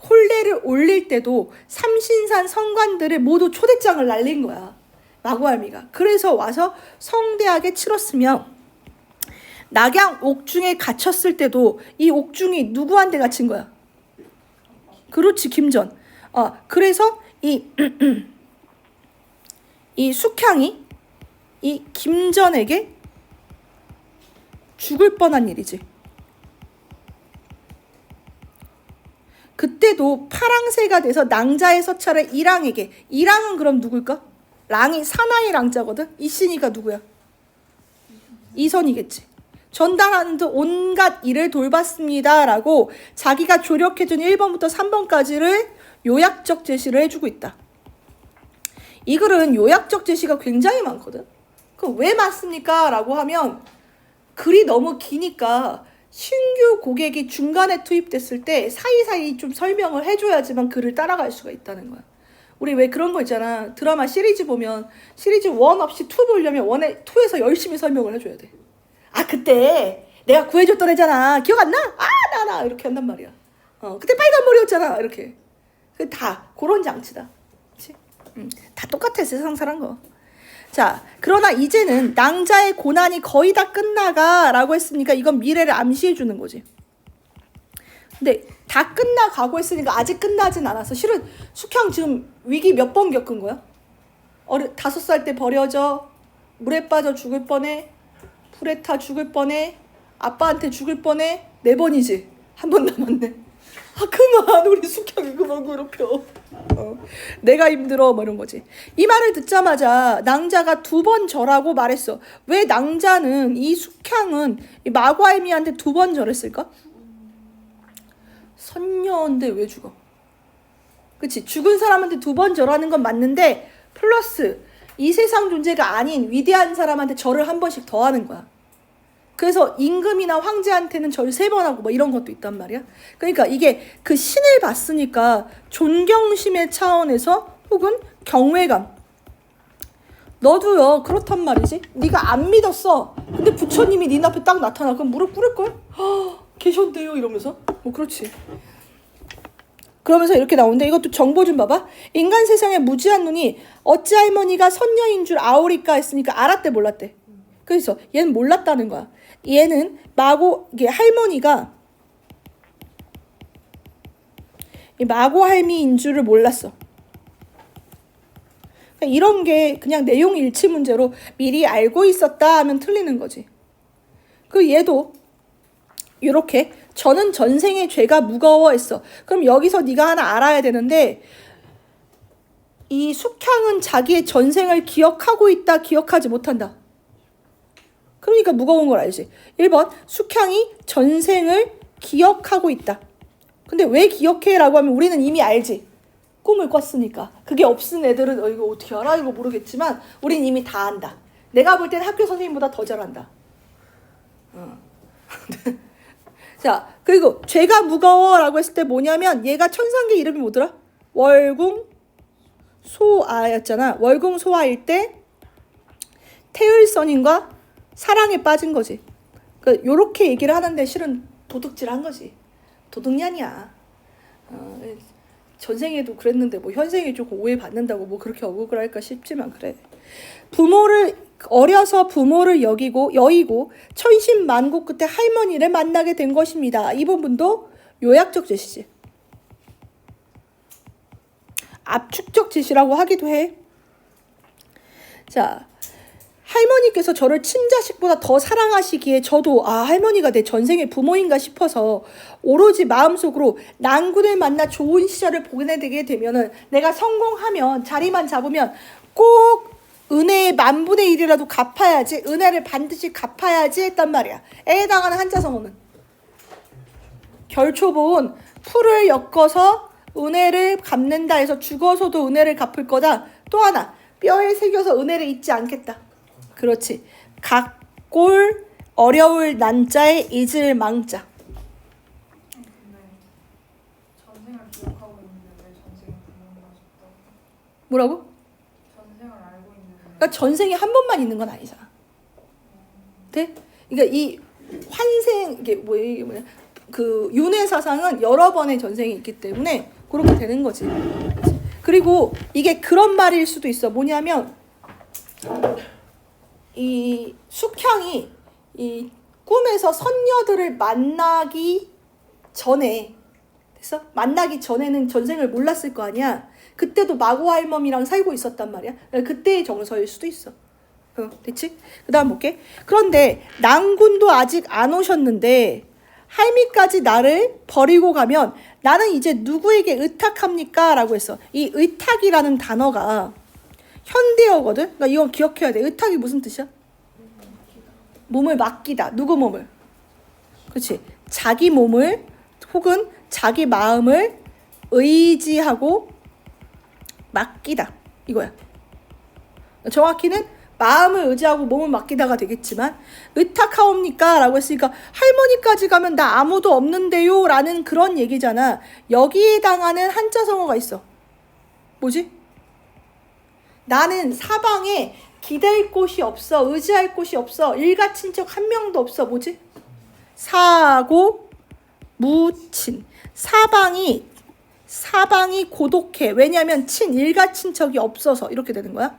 혼례를 올릴 때도 삼신산 성관들을 모두 초대장을 날린 거야, 마고할미가. 그래서 와서 성대하게 치렀으며, 낙양 옥중에 갇혔을 때도 이 옥중이 누구한테 갇힌 거야? 그렇지, 김전. 그래서 이 숙향이 이 김전에게 죽을 뻔한 일이지. 그때도 파랑새가 돼서 낭자의 서찰을 이랑에게. 이랑은 그럼 누굴까? 랑이 사나이 랑자거든. 이씨니까 누구야? 이선이겠지. 전달하는 듯 온갖 일을 돌봤습니다 라고 자기가 조력해준 1번부터 3번까지를 요약적 제시를 해주고 있다. 이 글은 요약적 제시가 굉장히 많거든. 그럼 왜 많습니까? 라고 하면 글이 너무 기니까 신규 고객이 중간에 투입됐을 때 사이사이 좀 설명을 해줘야지만 글을 따라갈 수가 있다는 거야. 우리 왜 그런 거 있잖아. 드라마 시리즈 보면 시리즈 1 없이 2 보려면 2에서 열심히 설명을 해줘야 돼. 그때 내가 구해줬던 애잖아. 기억 안 나? 나 이렇게 한단 말이야. 그때 빨간 머리였잖아. 이렇게. 다 그런 장치다. 그치? 다 똑같아, 세상 사는 거. 자, 그러나 이제는 낭자의 고난이 거의 다 끝나가라고 했으니까 이건 미래를 암시해 주는 거지. 근데 다 끝나가고 했으니까 아직 끝나진 않았어. 실은 숙향 지금 위기 몇 번 겪은 거야? 5살 때 버려져, 물에 빠져 죽을 뻔해, 불에 타 죽을 뻔해, 아빠한테 죽을 뻔해. 4번이지. 1번 남았네. 그만, 우리 숙향이 그만 괴롭혀. 내가 힘들어, 뭐 이런 거지. 이 말을 듣자마자 낭자가 2번 절하고 말했어. 왜 낭자는, 이 숙향은 이 마고할미한테 2번 절했을까? 선녀인데 왜 죽어? 그치? 죽은 사람한테 2번 절하는 건 맞는데 플러스 이 세상 존재가 아닌 위대한 사람한테 절을 1번씩 더 하는 거야. 그래서 임금이나 황제한테는 절 3번 하고 뭐 이런 것도 있단 말이야. 그러니까 이게 그 신을 봤으니까 존경심의 차원에서 혹은 경외감. 너도요, 그렇단 말이지. 네가 안 믿었어. 근데 부처님이 네 앞에 딱 나타나. 그럼 무릎 꿇을걸? 계셨대요 이러면서. 뭐 그렇지. 그러면서 이렇게 나오는데 이것도 정보 좀 봐봐. 인간 세상에 무지한 눈이 어찌 할머니가 선녀인 줄 아오리까 했으니까 알았대 몰랐대. 그래서 얘는 몰랐다는 거야. 얘는 이게 할머니가 마고할미인 줄을 몰랐어. 그러니까 이런 게 그냥 내용 일치 문제로 미리 알고 있었다 하면 틀리는 거지. 그 얘도 이렇게 저는 전생의 죄가 무거워했어. 그럼 여기서 네가 하나 알아야 되는데 이 숙향은 자기의 전생을 기억하고 있다, 기억하지 못한다. 그러니까 무거운 걸 알지. 1번 숙향이 전생을 기억하고 있다. 근데 왜 기억해? 라고 하면 우리는 이미 알지. 꿈을 꿨으니까. 그게 없은 애들은 이거 어떻게 알아? 이거 모르겠지만 우린 이미 다 안다. 내가 볼 땐 학교 선생님보다 더 잘한다. 자, 그리고 죄가 무거워라고 했을 때 뭐냐면 얘가 천상계 이름이 뭐더라? 월궁소아였잖아. 월궁소아일 때 태을선인과 사랑에 빠진 거지. 요렇게 얘기를 하는데 실은 도둑질한 거지. 도둑년이야. 전생에도 그랬는데 뭐 현생에 조금 오해받는다고 뭐 그렇게 억울할까 싶지만 그래. 어려서 부모를 여의고 천신만고 끝에 할머니를 만나게 된 것입니다. 이 부분도 요약적 제시지. 압축적 제시라고 하기도 해. 자, 할머니께서 저를 친자식보다 더 사랑하시기에 저도 할머니가 내 전생의 부모인가 싶어서 오로지 마음속으로 난군을 만나 좋은 시절을 보내게 되면은 내가 성공하면 자리만 잡으면 꼭 은혜의 10,000분의 1이라도 갚아야지, 은혜를 반드시 갚아야지 했단 말이야. 해당하는 한자성어는 결초보은 풀을 엮어서 은혜를 갚는다 해서 죽어서도 은혜를 갚을 거다. 또 하나, 뼈에 새겨서 은혜를 잊지 않겠다. 그렇지. 각골 어려울 난자에 잊을 망자. 근데 전생을 기억하고 있는데 왜 뭐라고? 전생을 알고 있는. 그러니까 전생에 한 번만 있는 건 아니잖아. 돼? 그러니까 이 환생 이게 뭐냐? 그 윤회 사상은 여러 번의 전생이 있기 때문에 그렇게 되는 거지. 그리고 이게 그런 말일 수도 있어. 뭐냐면 이 숙향이 이 꿈에서 선녀들을 만나기 전에 됐어? 만나기 전에는 전생을 몰랐을 거 아니야. 그때도 마고 할멈이랑 살고 있었단 말이야. 그때의 정서일 수도 있어. 됐지? 그 다음 볼게. 그런데 낭군도 아직 안 오셨는데 할미까지 나를 버리고 가면 나는 이제 누구에게 의탁합니까? 라고 했어. 이 의탁이라는 단어가 현대어거든. 그러니까 이건 기억해야 돼. 의탁이 무슨 뜻이야? 몸을 맡기다. 누구 몸을? 그렇지. 자기 몸을 혹은 자기 마음을 의지하고 맡기다. 이거야. 정확히는 마음을 의지하고 몸을 맡기다가 되겠지만 의탁하옵니까? 라고 했으니까 할머니까지 가면 나 아무도 없는데요? 라는 그런 얘기잖아. 여기에 해당하는 한자성어가 있어. 뭐지? 나는 사방에 기댈 곳이 없어. 의지할 곳이 없어. 일가친척 한 명도 없어. 뭐지? 사고 무친. 사방이 고독해. 왜냐하면 일가친척이 없어서 이렇게 되는 거야.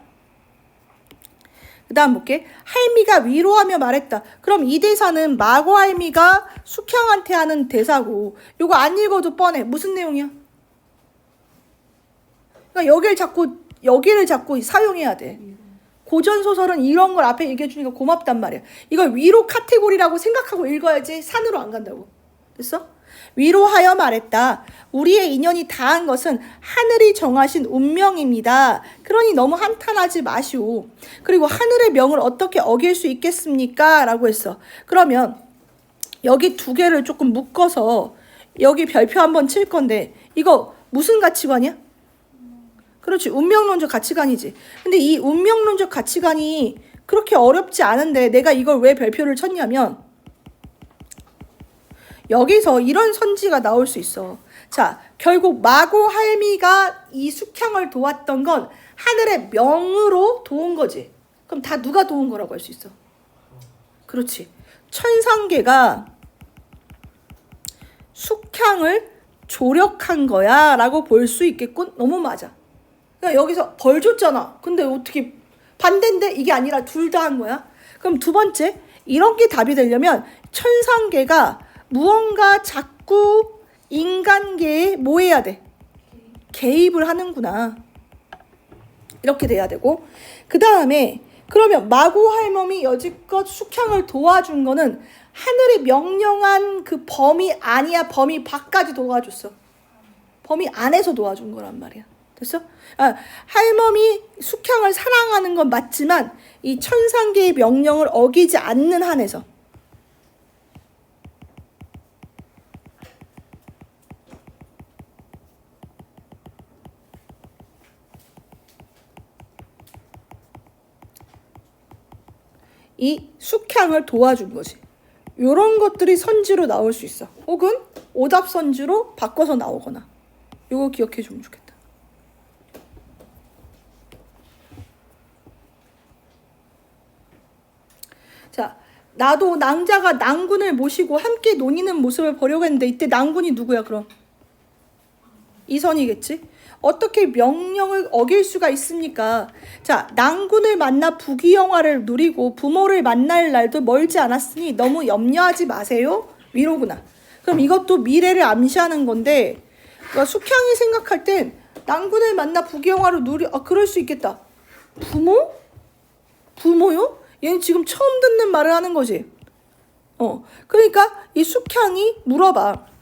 그 다음 볼게. 할미가 위로하며 말했다. 그럼 이 대사는 마고 할미가 숙향한테 하는 대사고 이거 안 읽어도 뻔해. 무슨 내용이야? 그러니까 여기를 자꾸 사용해야 돼. 고전소설은 이런 걸 앞에 얘기해 주니까 고맙단 말이야. 이걸 위로 카테고리라고 생각하고 읽어야지 산으로 안 간다고. 됐어? 위로하여 말했다. 우리의 인연이 다한 것은 하늘이 정하신 운명입니다. 그러니 너무 한탄하지 마시오. 그리고 하늘의 명을 어떻게 어길 수 있겠습니까? 라고 했어. 그러면 여기 두 개를 조금 묶어서 여기 별표 한번 칠 건데 이거 무슨 가치관이야? 그렇지. 운명론적 가치관이지. 근데 이 운명론적 가치관이 그렇게 어렵지 않은데 내가 이걸 왜 별표를 쳤냐면 여기서 이런 선지가 나올 수 있어. 자, 결국 마고 할미가 이 숙향을 도왔던 건 하늘의 명으로 도운 거지. 그럼 다 누가 도운 거라고 할 수 있어? 그렇지. 천상계가 숙향을 조력한 거야 라고 볼 수 있겠군? 너무 맞아. 그러니까 여기서 벌 줬잖아. 근데 어떻게 반대인데 이게 아니라 둘 다 한 거야? 그럼 두 번째, 이런 게 답이 되려면 천상계가 무언가 자꾸 인간계에 뭐 해야 돼? 개입을 하는구나. 이렇게 돼야 되고 그 다음에 그러면 마고 할멈이 여지껏 숙향을 도와준 거는 하늘이 명령한 그 범위 아니야. 범위 밖까지 도와줬어. 범위 안에서 도와준 거란 말이야. 됐어? 할멈이 숙향을 사랑하는 건 맞지만 이 천상계의 명령을 어기지 않는 한에서 이 숙향을 도와준 거지. 이런 것들이 선지로 나올 수 있어. 혹은 오답 선지로 바꿔서 나오거나. 이거 기억해 주면 좋겠다. 자, 나도 낭자가 낭군을 모시고 함께 논의는 모습을 보려고 했는데 이때 낭군이 누구야 그럼? 이선이겠지? 어떻게 명령을 어길 수가 있습니까? 자, 낭군을 만나 부귀영화를 누리고 부모를 만날 날도 멀지 않았으니 너무 염려하지 마세요. 위로구나. 그럼 이것도 미래를 암시하는 건데 그러니까 숙향이 생각할 땐 낭군을 만나 부귀영화를 그럴 수 있겠다. 부모? 부모요? 얘는 지금 처음 듣는 말을 하는 거지. 그러니까 이 숙향이 물어봐.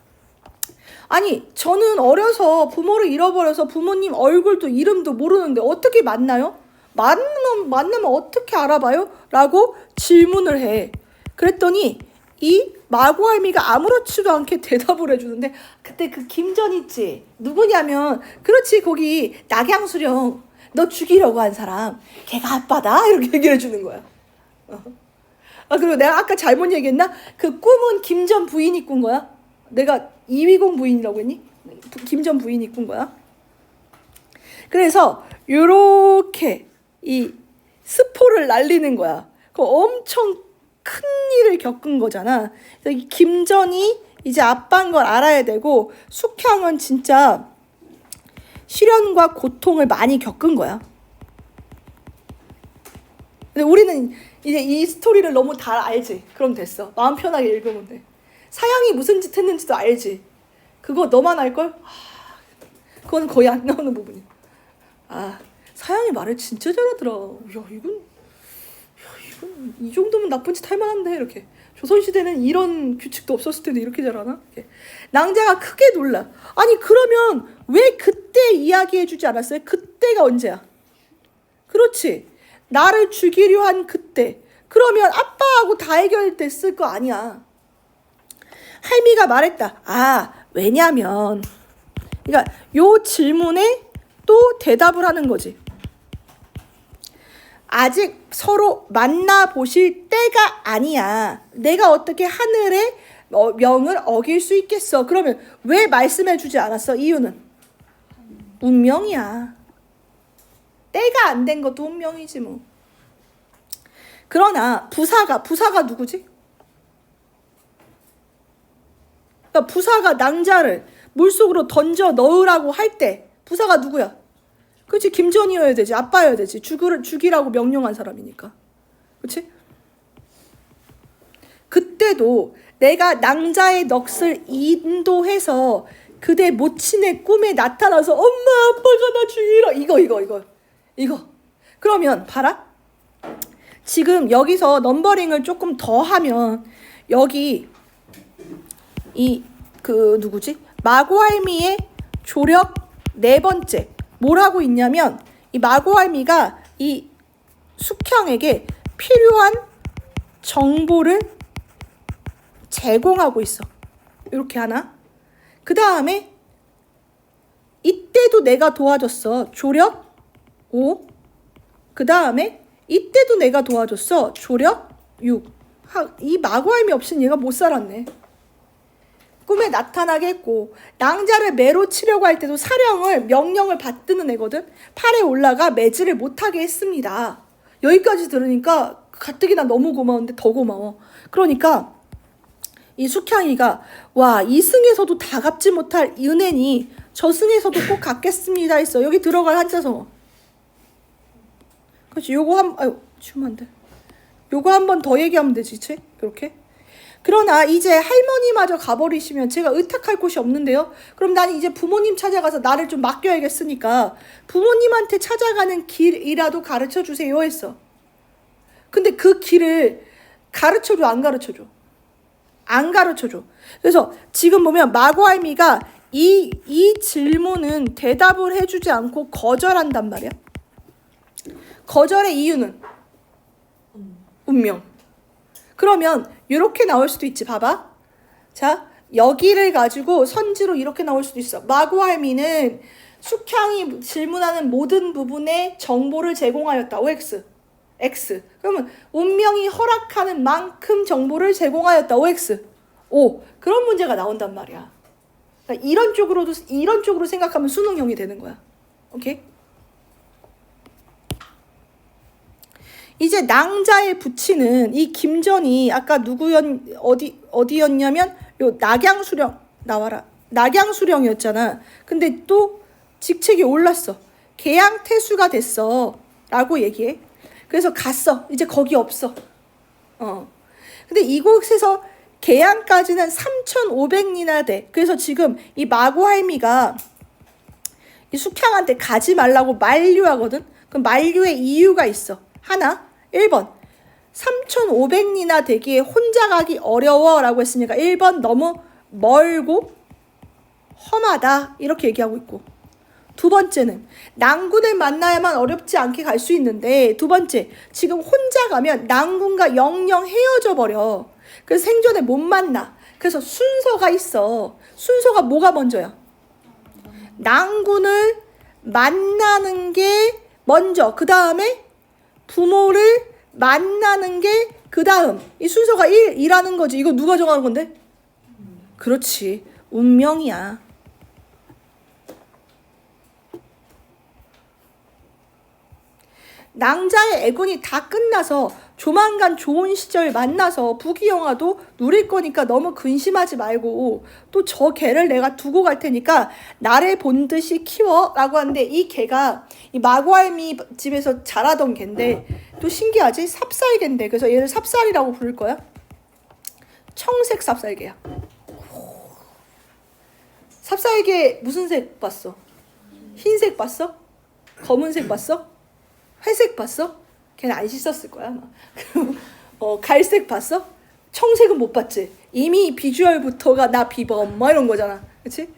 아니, 저는 어려서 부모를 잃어버려서 부모님 얼굴도 이름도 모르는데 어떻게 만나요? 만나면 어떻게 알아봐요? 라고 질문을 해. 그랬더니 이 마고할미가 아무렇지도 않게 대답을 해주는데 그때 그 김전 있지? 누구냐면 그렇지 거기 낙양수령 너 죽이려고 한 사람 걔가 아빠다 이렇게 얘기를 해주는 거야. 그리고 내가 아까 잘못 얘기했나? 그 꿈은 김전 부인이 꾼 거야. 내가 이위공 부인이라고 했니? 김전 부인이 꾼 거야. 그래서 요렇게 이 스포를 날리는 거야. 그 엄청 큰 일을 겪은 거잖아. 그래서 이 김전이 이제 아빠인 걸 알아야 되고 숙향은 진짜 시련과 고통을 많이 겪은 거야. 근데 우리는 이제 이 스토리를 너무 다 알지. 그럼 됐어. 마음 편하게 읽으면 돼. 사양이 무슨 짓 했는지도 알지. 그거 너만 알걸? 그건 거의 안 나오는 부분이야. 사양이 말을 진짜 잘하더라. 이건 이 정도면 나쁜 짓 할 만한데 이렇게. 조선시대는 이런 규칙도 없었을 텐데 이렇게 잘하나? 이렇게. 낭자가 크게 놀라. 아니 그러면 왜 그때 이야기해주지 않았어요? 그때가 언제야? 그렇지. 나를 죽이려 한 그때. 그러면 아빠하고 다 해결됐을 거 아니야. 할미가 말했다. 왜냐면 그러니까 요 질문에 또 대답을 하는 거지. 아직 서로 만나보실 때가 아니야. 내가 어떻게 하늘의 명을 어길 수 있겠어. 그러면 왜 말씀해주지 않았어? 이유는 운명이야. 때가 안 된 것도 운명이지 뭐. 그러나 부사가 누구지? 그러니까 부사가 낭자를 물속으로 던져 넣으라고 할 때 부사가 누구야? 그렇지, 김전이어야 되지. 아빠여야 되지. 죽이라고 명령한 사람이니까. 그렇지? 그때도 내가 낭자의 넋을 인도해서 그대 모친의 꿈에 나타나서 엄마 아빠가 나 죽이라. 이거. 그러면 봐라. 지금 여기서 넘버링을 조금 더 하면 여기 누구지? 마고할미의 조력 네 번째 뭐라고 있냐면 이 마고할미가 이 숙향에게 필요한 정보를 제공하고 있어. 이렇게 하나. 그 다음에 이때도 내가 도와줬어. 조력 5. 그 다음에 이때도 내가 도와줬어. 조력 6. 이 마고할미 없이는 얘가 못 살았네. 꿈에 나타나게 했고 낭자를 매로 치려고 할 때도 사령을 명령을 받드는 애거든. 팔에 올라가 매질을 못하게 했습니다. 여기까지 들으니까 가뜩이나 너무 고마운데 더 고마워. 그러니까 이 숙향이가 이승에서도 다 갚지 못할 은혜니 저승에서도 꼭 갚겠습니다 했어. 여기 들어갈 한자성어. 그렇지. 지우면 안 돼. 요거 한 번 더 얘기하면 되지. 이렇게. 그러나 이제 할머니마저 가버리시면 제가 의탁할 곳이 없는데요. 그럼 난 이제 부모님 찾아가서 나를 좀 맡겨야겠으니까 부모님한테 찾아가는 길이라도 가르쳐 주세요 했어. 근데 그 길을 가르쳐줘, 안 가르쳐줘? 안 가르쳐줘. 그래서 지금 보면 마고할미가 이 질문은 대답을 해주지 않고 거절한단 말이야. 거절의 이유는 운명. 그러면 이렇게 나올 수도 있지. 봐봐. 자, 여기를 가지고 선지로 이렇게 나올 수도 있어. 마고할미는 숙향이 질문하는 모든 부분에 정보를 제공하였다. OX. X. 그러면 운명이 허락하는 만큼 정보를 제공하였다. OX. O. 그런 문제가 나온단 말이야. 그러니까 이런 쪽으로 생각하면 수능형이 되는 거야. 오케이? 이제 낭자에 붙이는 이 김전이 아까 어디였냐면 요 낙양수령 나와라. 낙양수령이었잖아. 근데 또 직책이 올랐어. 계양태수가 됐어. 라고 얘기해. 그래서 갔어. 이제 거기 없어. 근데 이곳에서 계양까지는 3,500리나 돼. 그래서 지금 이 마고할미가 이 숙향한테 가지 말라고 만류하거든. 그럼 만류의 이유가 있어. 하나, 1번 3,500리나 되기에 혼자 가기 어려워라고 했으니까 1번 너무 멀고 험하다 이렇게 얘기하고 있고, 두 번째는 낭군을 만나야만 어렵지 않게 갈 수 있는데, 두 번째 지금 혼자 가면 낭군과 영영 헤어져 버려. 그래서 생전에 못 만나. 그래서 순서가 있어. 순서가 뭐가 먼저야? 낭군을 만나는 게 먼저, 그 다음에 부모를 만나는 게 그 다음. 이 순서가 1이라는 거지. 이거 누가 정하는 건데? 그렇지. 운명이야. 낭자의 애군이 다 끝나서 조만간 좋은 시절 만나서 부귀영화도 누릴 거니까 너무 근심하지 말고 또 저 개를 내가 두고 갈 테니까 나를 본 듯이 키워 라고 하는데 이 개가 이 마구알미 집에서 자라던 개인데 또 신기하지? 삽살개인데 그래서 얘를 삽살이라고 부를 거야. 청색 삽살개야. 삽살개 무슨 색 봤어? 흰색 봤어? 검은색 봤어? 회색 봤어? 걔는 안 씻었을 거야 아마. 갈색 봤어? 청색은 못 봤지. 이미 비주얼부터가 나 비범 뭐 이런 거잖아. 그치?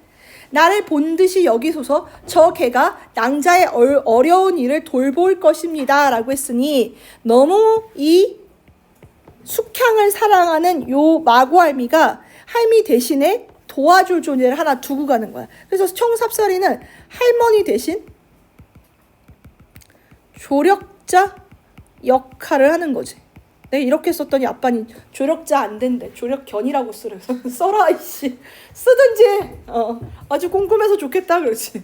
나를 본 듯이 여기소서 저 개가 낭자의 어려운 일을 돌볼 것입니다 라고 했으니 너무 이 숙향을 사랑하는 요 마구알미가 할미 대신에 도와줄 존재를 하나 두고 가는 거야. 그래서 청삽살이는 할머니 대신 조력자 역할을 하는 거지. 내가 이렇게 썼더니 아빠는 조력자 안 된대. 조력견이라고 쓰래. 써라 이씨. 쓰든지. 아주 꼼꼼해서 좋겠다 그렇지.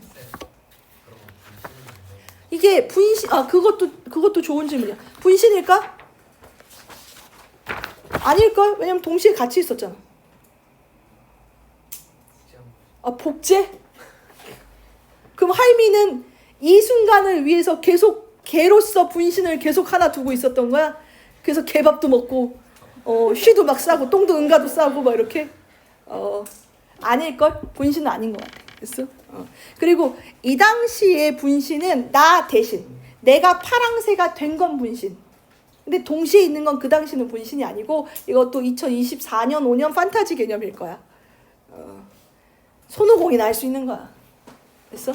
이게 분신 그것도 좋은 질문이야. 분신일까? 아닐걸? 왜냐면 동시에 같이 있었잖아. 복제? 그럼 할미는 이 순간을 위해서 계속 개로서 분신을 계속 하나 두고 있었던 거야? 그래서 개밥도 먹고 쉬도 막 싸고 똥도 응가도 싸고 막 이렇게 아닐걸? 분신은 아닌 것 같아. 됐어? 그리고 이 당시의 분신은 나 대신 내가 파랑새가 된 건 분신. 근데 동시에 있는 건 그 당시는 분신이 아니고 이것도 2024년 5년 판타지 개념일 거야. 손오공이나 할 수 있는 거야. 됐어?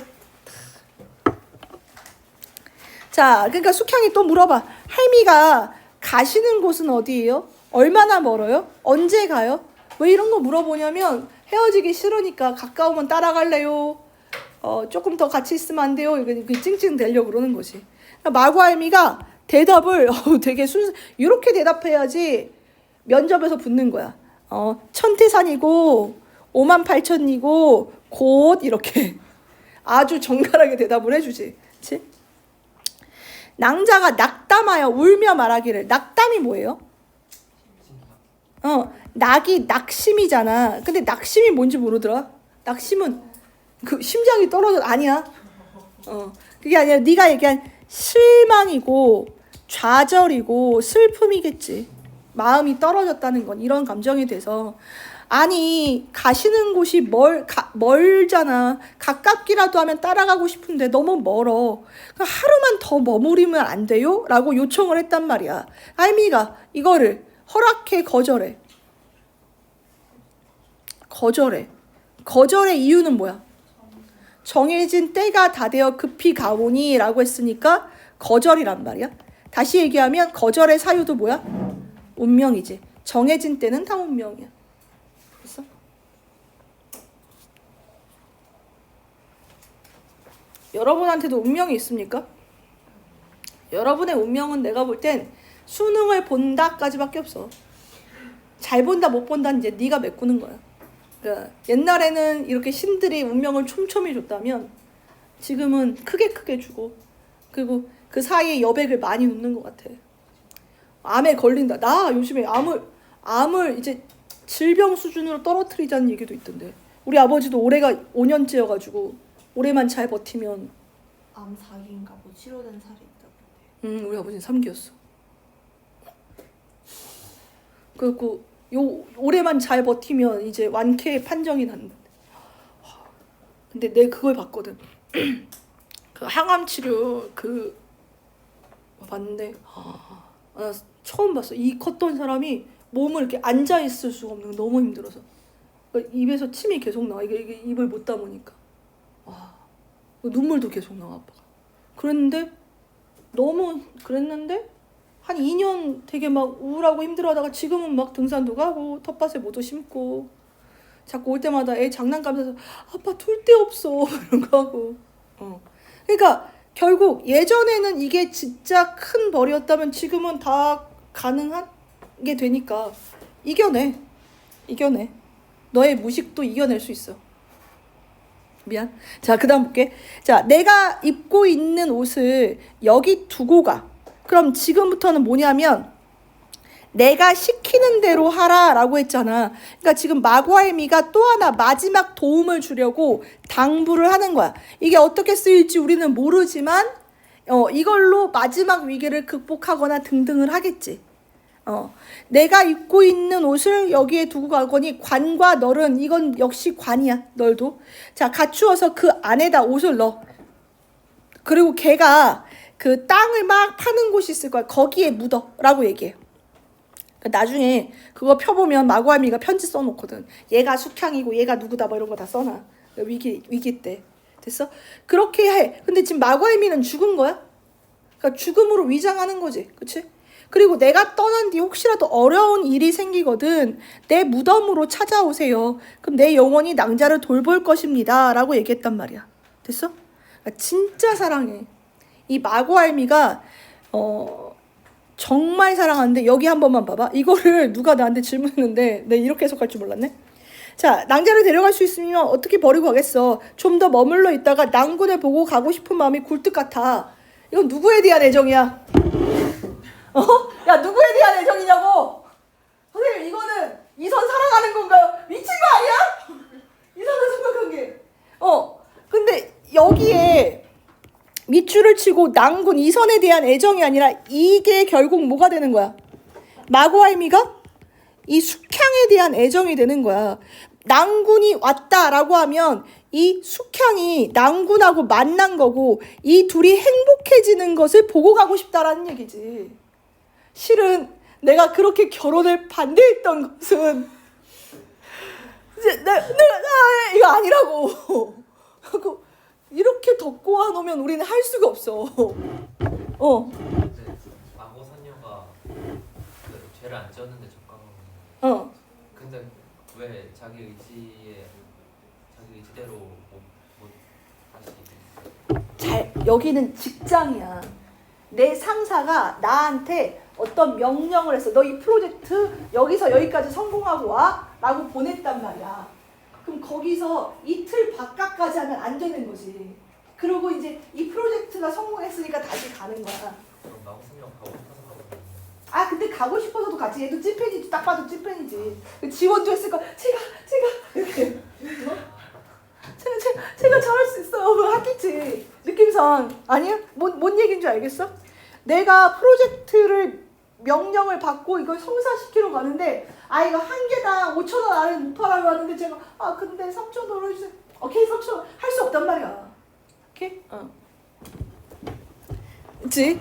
자, 그러니까 숙향이 또 물어봐. 할미가 가시는 곳은 어디예요? 얼마나 멀어요? 언제 가요? 왜 이런 거 물어보냐면 헤어지기 싫으니까 가까우면 따라갈래요? 조금 더 같이 있으면 안 돼요? 이거 찡찡 대려고 그러는 거지. 그러니까 마구할미가 대답을 되게 이렇게 대답해야지 면접에서 붙는 거야. 천태산이고 58,000이고 곧 이렇게 아주 정갈하게 대답을 해주지. 그치? 낭자가 낙담하여 울며 말하기를. 낙담이 뭐예요? 낙이 낙심이잖아. 근데 낙심이 뭔지 모르더라. 낙심은 그 심장이 떨어져. 아니야. 그게 아니라 네가 얘기한 실망이고 좌절이고 슬픔이겠지. 마음이 떨어졌다는 건 이런 감정이 돼서. 아니 가시는 곳이 멀잖아. 가깝기라도 하면 따라가고 싶은데 너무 멀어. 하루만 더 머무르면 안 돼요? 라고 요청을 했단 말이야. 할미가 이거를 허락해 거절해. 거절의 이유는 뭐야? 정해진 때가 다 되어 급히 가오니 라고 했으니까 거절이란 말이야. 다시 얘기하면 거절의 사유도 뭐야? 운명이지. 정해진 때는 다 운명이야. 됐어? 여러분한테도 운명이 있습니까? 여러분의 운명은 내가 볼 땐 수능을 본다까지밖에 없어. 잘 본다 못 본다는 이제 네가 메꾸는 거야. 그러니까 옛날에는 이렇게 신들이 운명을 촘촘히 줬다면 지금은 크게 주고 그리고 그 사이에 여백을 많이 놓는 것 같아. 암에 걸린다. 나 요즘에 암을 이제 질병 수준으로 떨어뜨리자는 얘기도 있던데. 우리 아버지도 올해가 5년째여가지고 올해만 잘 버티면 암 4기인가 뭐 치료된 살이 있다던데. 우리 아버지는 3기였어. 그리고 올해만 잘 버티면 이제 완쾌 판정이 난다. 근데 내가 그걸 봤거든. 그 항암 치료 봤는데 나 처음 봤어. 이 컸던 사람이 몸을 이렇게 앉아 있을 수가 없는 거 너무 힘들어서. 그러니까 입에서 침이 계속 나와. 이게 입을 못 담으니까. 눈물도 계속 나와 아빠가. 그랬는데 한 2년 되게 막 우울하고 힘들어하다가 지금은 막 등산도 가고 텃밭에 모도 심고 자꾸 올 때마다 애 장난감에서 아빠 둘 데 없어 이런 거 하고. 그러니까 결국 예전에는 이게 진짜 큰 벌이었다면 지금은 다 가능한 게 되니까 이겨내. 너의 무식도 이겨낼 수 있어. 미안. 자, 그 다음 볼게. 자, 내가 입고 있는 옷을 여기 두고 가. 그럼 지금부터는 뭐냐면 내가 시키는 대로 하라라고 했잖아. 그러니까 지금 마구알미가 또 하나 마지막 도움을 주려고 당부를 하는 거야. 이게 어떻게 쓰일지 우리는 모르지만 이걸로 마지막 위기를 극복하거나 등등을 하겠지. 내가 입고 있는 옷을 여기에 두고 가거니 관과 널은 이건 역시 관이야. 널도. 자, 갖추어서 그 안에다 옷을 넣어. 그리고 걔가 그 땅을 막 파는 곳이 있을 거야. 거기에 묻어라고 얘기해. 나중에 그거 펴보면 마구알미가 편지 써놓거든. 얘가 숙향이고 얘가 누구다 뭐 이런 거 다 써놔. 위기 때. 됐어? 그렇게 해. 근데 지금 마구알미는 죽은 거야? 그러니까 죽음으로 위장하는 거지. 그치? 그리고 내가 떠난 뒤 혹시라도 어려운 일이 생기거든 내 무덤으로 찾아오세요. 그럼 내 영혼이 낭자를 돌볼 것입니다. 라고 얘기했단 말이야. 됐어? 그러니까 진짜 사랑해. 이 마구알미가 정말 사랑하는데 여기 한 번만 봐봐. 이거를 누가 나한테 질문했는데 내가 이렇게 해석할 줄 몰랐네. 자, 낭자를 데려갈 수 있으면 어떻게 버리고 가겠어. 좀 더 머물러 있다가 낭군을 보고 가고 싶은 마음이 굴뚝 같아. 이건 누구에 대한 애정이야? 야, 누구에 대한 애정이냐고? 선생님, 이거는 이선 사랑하는 건가요? 미친 거 아니야? 이선을 생각한 게. 근데 여기에 밑줄을 치고 낭군 이선에 대한 애정이 아니라 이게 결국 뭐가 되는 거야? 마구알미가 이 숙향에 대한 애정이 되는 거야. 낭군이 왔다라고 하면 이 숙향이 낭군하고 만난 거고 이 둘이 행복해지는 것을 보고 가고 싶다라는 얘기지. 실은 내가 그렇게 결혼을 반대했던 것은 이거 아니라고. 이렇게 덮고 와놓으면 우리는 할 수가 없어. 마고 선녀가 그 죄를 안 지었는데 적강을. 근데 왜 자기 의지대로 못 다시. 여기는 직장이야. 내 상사가 나한테 어떤 명령을 했어. 너 이 프로젝트 여기서 여기까지 성공하고 와 라고 보냈단 말이야. 그럼 거기서 이틀 바깥까지 하면 안 되는 거지. 그리고 이제 이 프로젝트가 성공했으니까 다시 가는 거야. 그럼 마고 선녀가 가고 싶어서 가는 거야. 아, 근데 가고 싶어서도 가지. 얘도 찐팬이지. 딱 봐도 찐팬이지. 지원도 했을 거야. 제가 이렇게. 제가 잘할 수 있어요. 하겠지. 느낌상. 아니야? 뭔 얘기인 줄 알겠어? 내가 프로젝트를 명령을 받고 이걸 성사시키러 가는데 이거 한 개당 5,000원 아래 못 팔아요 하는데 제가 근데 3,000원 해주세요. 오케이, 3,000원 할 수 없단 말이야. 오케이? 그치?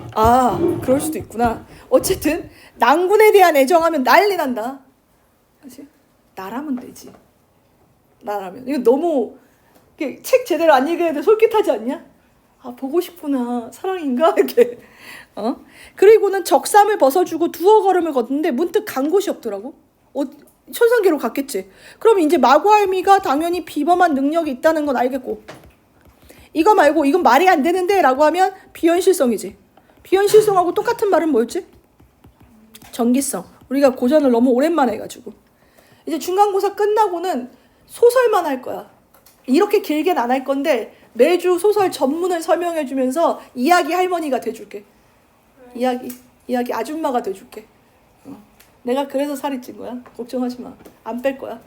그럴 수도 있구나. 어쨌든 낭군에 대한 애정하면 난리 난다. 그치? 나라면 되지. 나라면. 이거 너무 책 제대로 안 읽었는데 솔깃하지 않냐? 보고 싶구나. 사랑인가? 이렇게. 그리고는 적삼을 벗어주고 두어 걸음을 걷는데 문득 간 곳이 없더라고. 천상계로 갔겠지. 그럼 이제 마구알미가 당연히 비범한 능력이 있다는 건 알겠고, 이거 말고 이건 말이 안 되는데 라고 하면 비현실성이지. 비현실성하고 똑같은 말은 뭐였지? 전기성. 우리가 고전을 너무 오랜만에 해가지고 이제 중간고사 끝나고는 소설만 할 거야. 이렇게 길게는 안 할 건데 매주 소설 전문을 설명해주면서 이야기 할머니가 돼줄게. 이야기 아줌마가 돼줄게. 내가 그래서 살이 찐 거야. 걱정하지 마. 안 뺄 거야.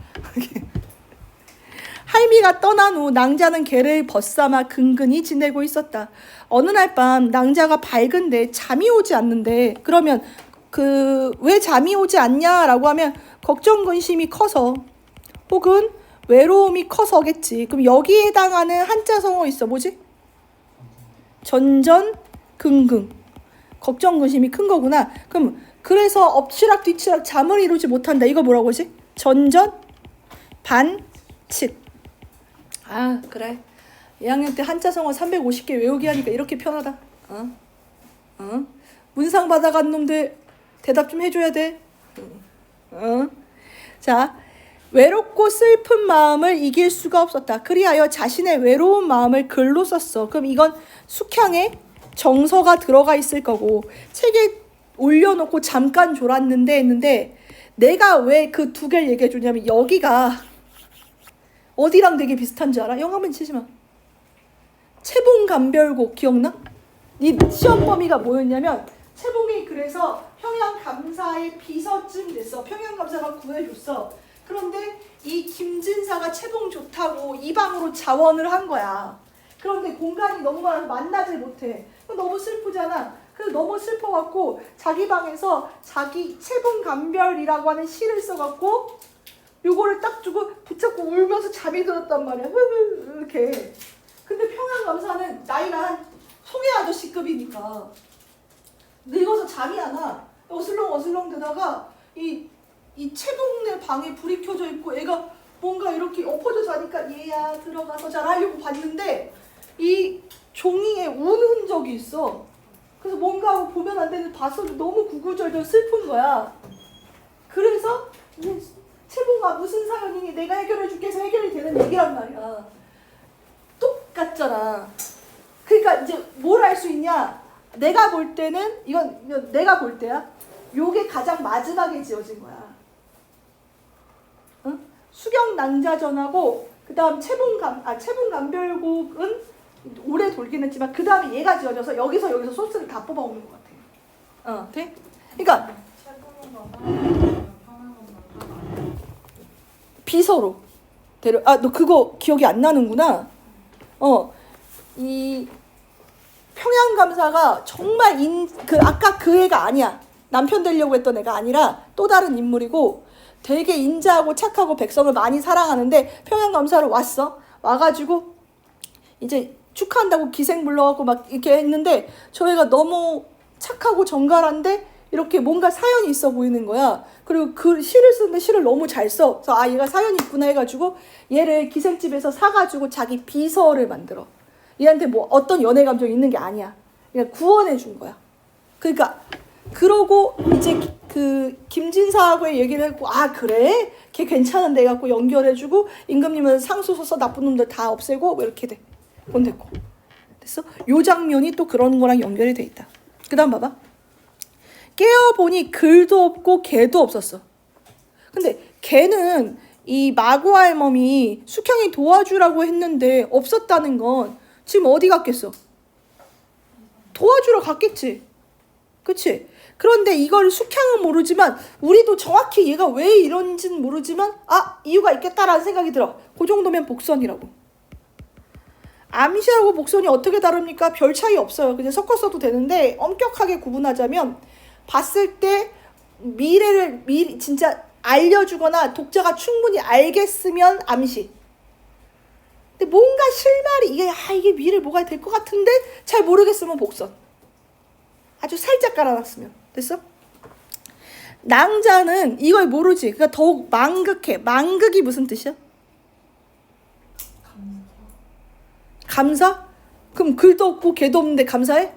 할미가 떠난 후 낭자는 개를 벗삼아 근근히 지내고 있었다. 어느 날 밤 낭자가 밝은데 잠이 오지 않는데, 그러면 왜 잠이 오지 않냐라고 하면 걱정 근심이 커서, 혹은 외로움이 커서겠지. 그럼 여기에 해당하는 한자성어 있어. 뭐지? 전전 근근. 걱정 근심이 큰 거구나. 그럼 그래서 엎치락 뒤치락 잠을 이루지 못한다. 이거 뭐라고 하지? 전전 반측. 그래. 2학년 때 한자성어 350개 외우기 하니까 이렇게 편하다. 문상 받아간 놈들 대답 좀 해줘야 돼. 자, 외롭고 슬픈 마음을 이길 수가 없었다. 그리하여 자신의 외로운 마음을 글로 썼어. 그럼 이건 숙향에 정서가 들어가 있을 거고, 책에 올려놓고 잠깐 졸았는데 했는데, 내가 왜 그 두 개를 얘기해 주냐면 여기가 어디랑 되게 비슷한 줄 알아? 영어 한번 치지 마. 채봉감별곡 기억나? 이 시험 범위가 뭐였냐면 채봉이 그래서 평양감사의 비서쯤 됐어. 평양감사가 구해줬어. 그런데 이 김진사가 채봉 좋다고 이 방으로 자원을 한 거야. 그런데 공간이 너무 많아서 만나질 못해. 너무 슬프잖아. 그래서 너무 슬퍼갖고 자기 방에서 자기 채봉감별이라고 하는 시를 써갖고 요거를 딱 주고 붙잡고 울면서 잠이 들었단 말이야. 이렇게. 근데 평양감사는 나이가 한 송혜 아저씨급이니까 늙어서 잠이 안 와. 어슬렁 되다가 이 채봉네 방에 불이 켜져 있고 애가 뭔가 이렇게 엎어져 자니까 얘야 들어가서 잘하려고 봤는데 이 종이에 우는 흔적이 있어. 그래서 뭔가 하고 보면 안 되는데 봤어도 너무 구구절절 슬픈 거야. 그래서 채봉아 무슨 사연이니 내가 해결해 줄게 해서 해결이 되는 얘기란 말이야. 똑같잖아. 그러니까 이제 뭘 알 수 있냐? 내가 볼 때는 이건 내가 볼 때야. 요게 가장 마지막에 지어진 거야. 응? 수경낭자전하고 그다음 채봉감별곡은 오래 돌긴 했지만 그다음에 얘가 지어져서 여기서 소스를 다 뽑아오는 것 같아. 돼? 그러니까 비서로 너 그거 기억이 안 나는구나. 이 평양감사가 정말 아까 그 애가 아니야. 남편 되려고 했던 애가 아니라 또 다른 인물이고 되게 인자하고 착하고 백성을 많이 사랑하는데 평양감사로 와가지고 이제 축하한다고 기생 불러갖고 막 이렇게 했는데 저 애가 너무 착하고 정갈한데 이렇게 뭔가 사연이 있어 보이는 거야. 그리고 그 시를 쓰는데 시를 너무 잘 써. 그래서 얘가 사연이 있구나 해가지고 얘를 기생집에서 사가지고 자기 비서를 만들어. 얘한테 뭐 어떤 연애 감정이 있는 게 아니야. 그냥 구원해 준 거야. 그러니까 그러고 이제 그 김진사하고의 얘기를 했고 그래? 걔 괜찮은데 해갖고 연결해주고 임금님은 상소 써서 나쁜 놈들 다 없애고 뭐 이렇게 돼. 됐고 됐어? 요 장면이 또 그런 거랑 연결이 돼 있다. 그 다음 봐봐. 깨어보니 글도 없고 개도 없었어. 근데 개는 이 마구 할멈이 숙향이 도와주라고 했는데 없었다는 건 지금 어디 갔겠어? 도와주러 갔겠지. 그치? 그런데 이걸 숙향은 모르지만 우리도 정확히 얘가 왜 이런지는 모르지만 이유가 있겠다라는 생각이 들어. 그 정도면 복선이라고. 암시하고 복선이 어떻게 다릅니까? 별 차이 없어요. 그냥 섞었어도 되는데 엄격하게 구분하자면 봤을 때 미래를 진짜 알려주거나 독자가 충분히 알겠으면 암시. 근데 뭔가 실마리 이게 미래 뭐가 될 것 같은데 잘 모르겠으면 복선. 아주 살짝 깔아놨으면 됐어? 낭자는 이걸 모르지. 그러니까 더욱 망극해. 망극이 무슨 뜻이야? 감사? 그럼 글도 없고 개도 없는데 감사해?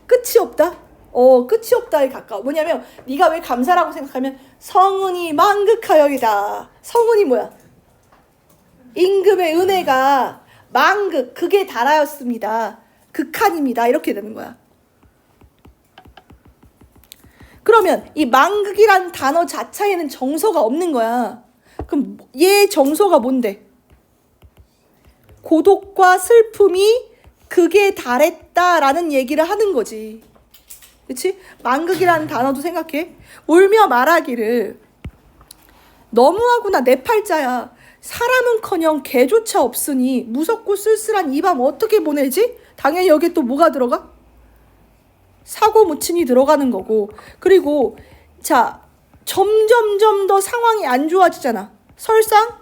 끝이 없다? 끝이 없다에 가까워. 뭐냐면 네가 왜 감사라고 생각하면 성은이 망극하여이다. 성은이 뭐야? 임금의 은혜가 망극, 극에 달하였습니다. 극한입니다. 이렇게 되는 거야. 그러면 이 망극이란 단어 자체에는 정서가 없는 거야. 그럼 얘 정서가 뭔데? 고독과 슬픔이 극에 달했다라는 얘기를 하는 거지. 그치? 망극이라는 단어도 생각해. 울며 말하기를 너무하구나 내 팔자야. 사람은커녕 개조차 없으니 무섭고 쓸쓸한 이 밤 어떻게 보내지? 당연히 여기에 또 뭐가 들어가? 사고무친이 들어가는 거고. 그리고 자 점점점 더 상황이 안 좋아지잖아. 설상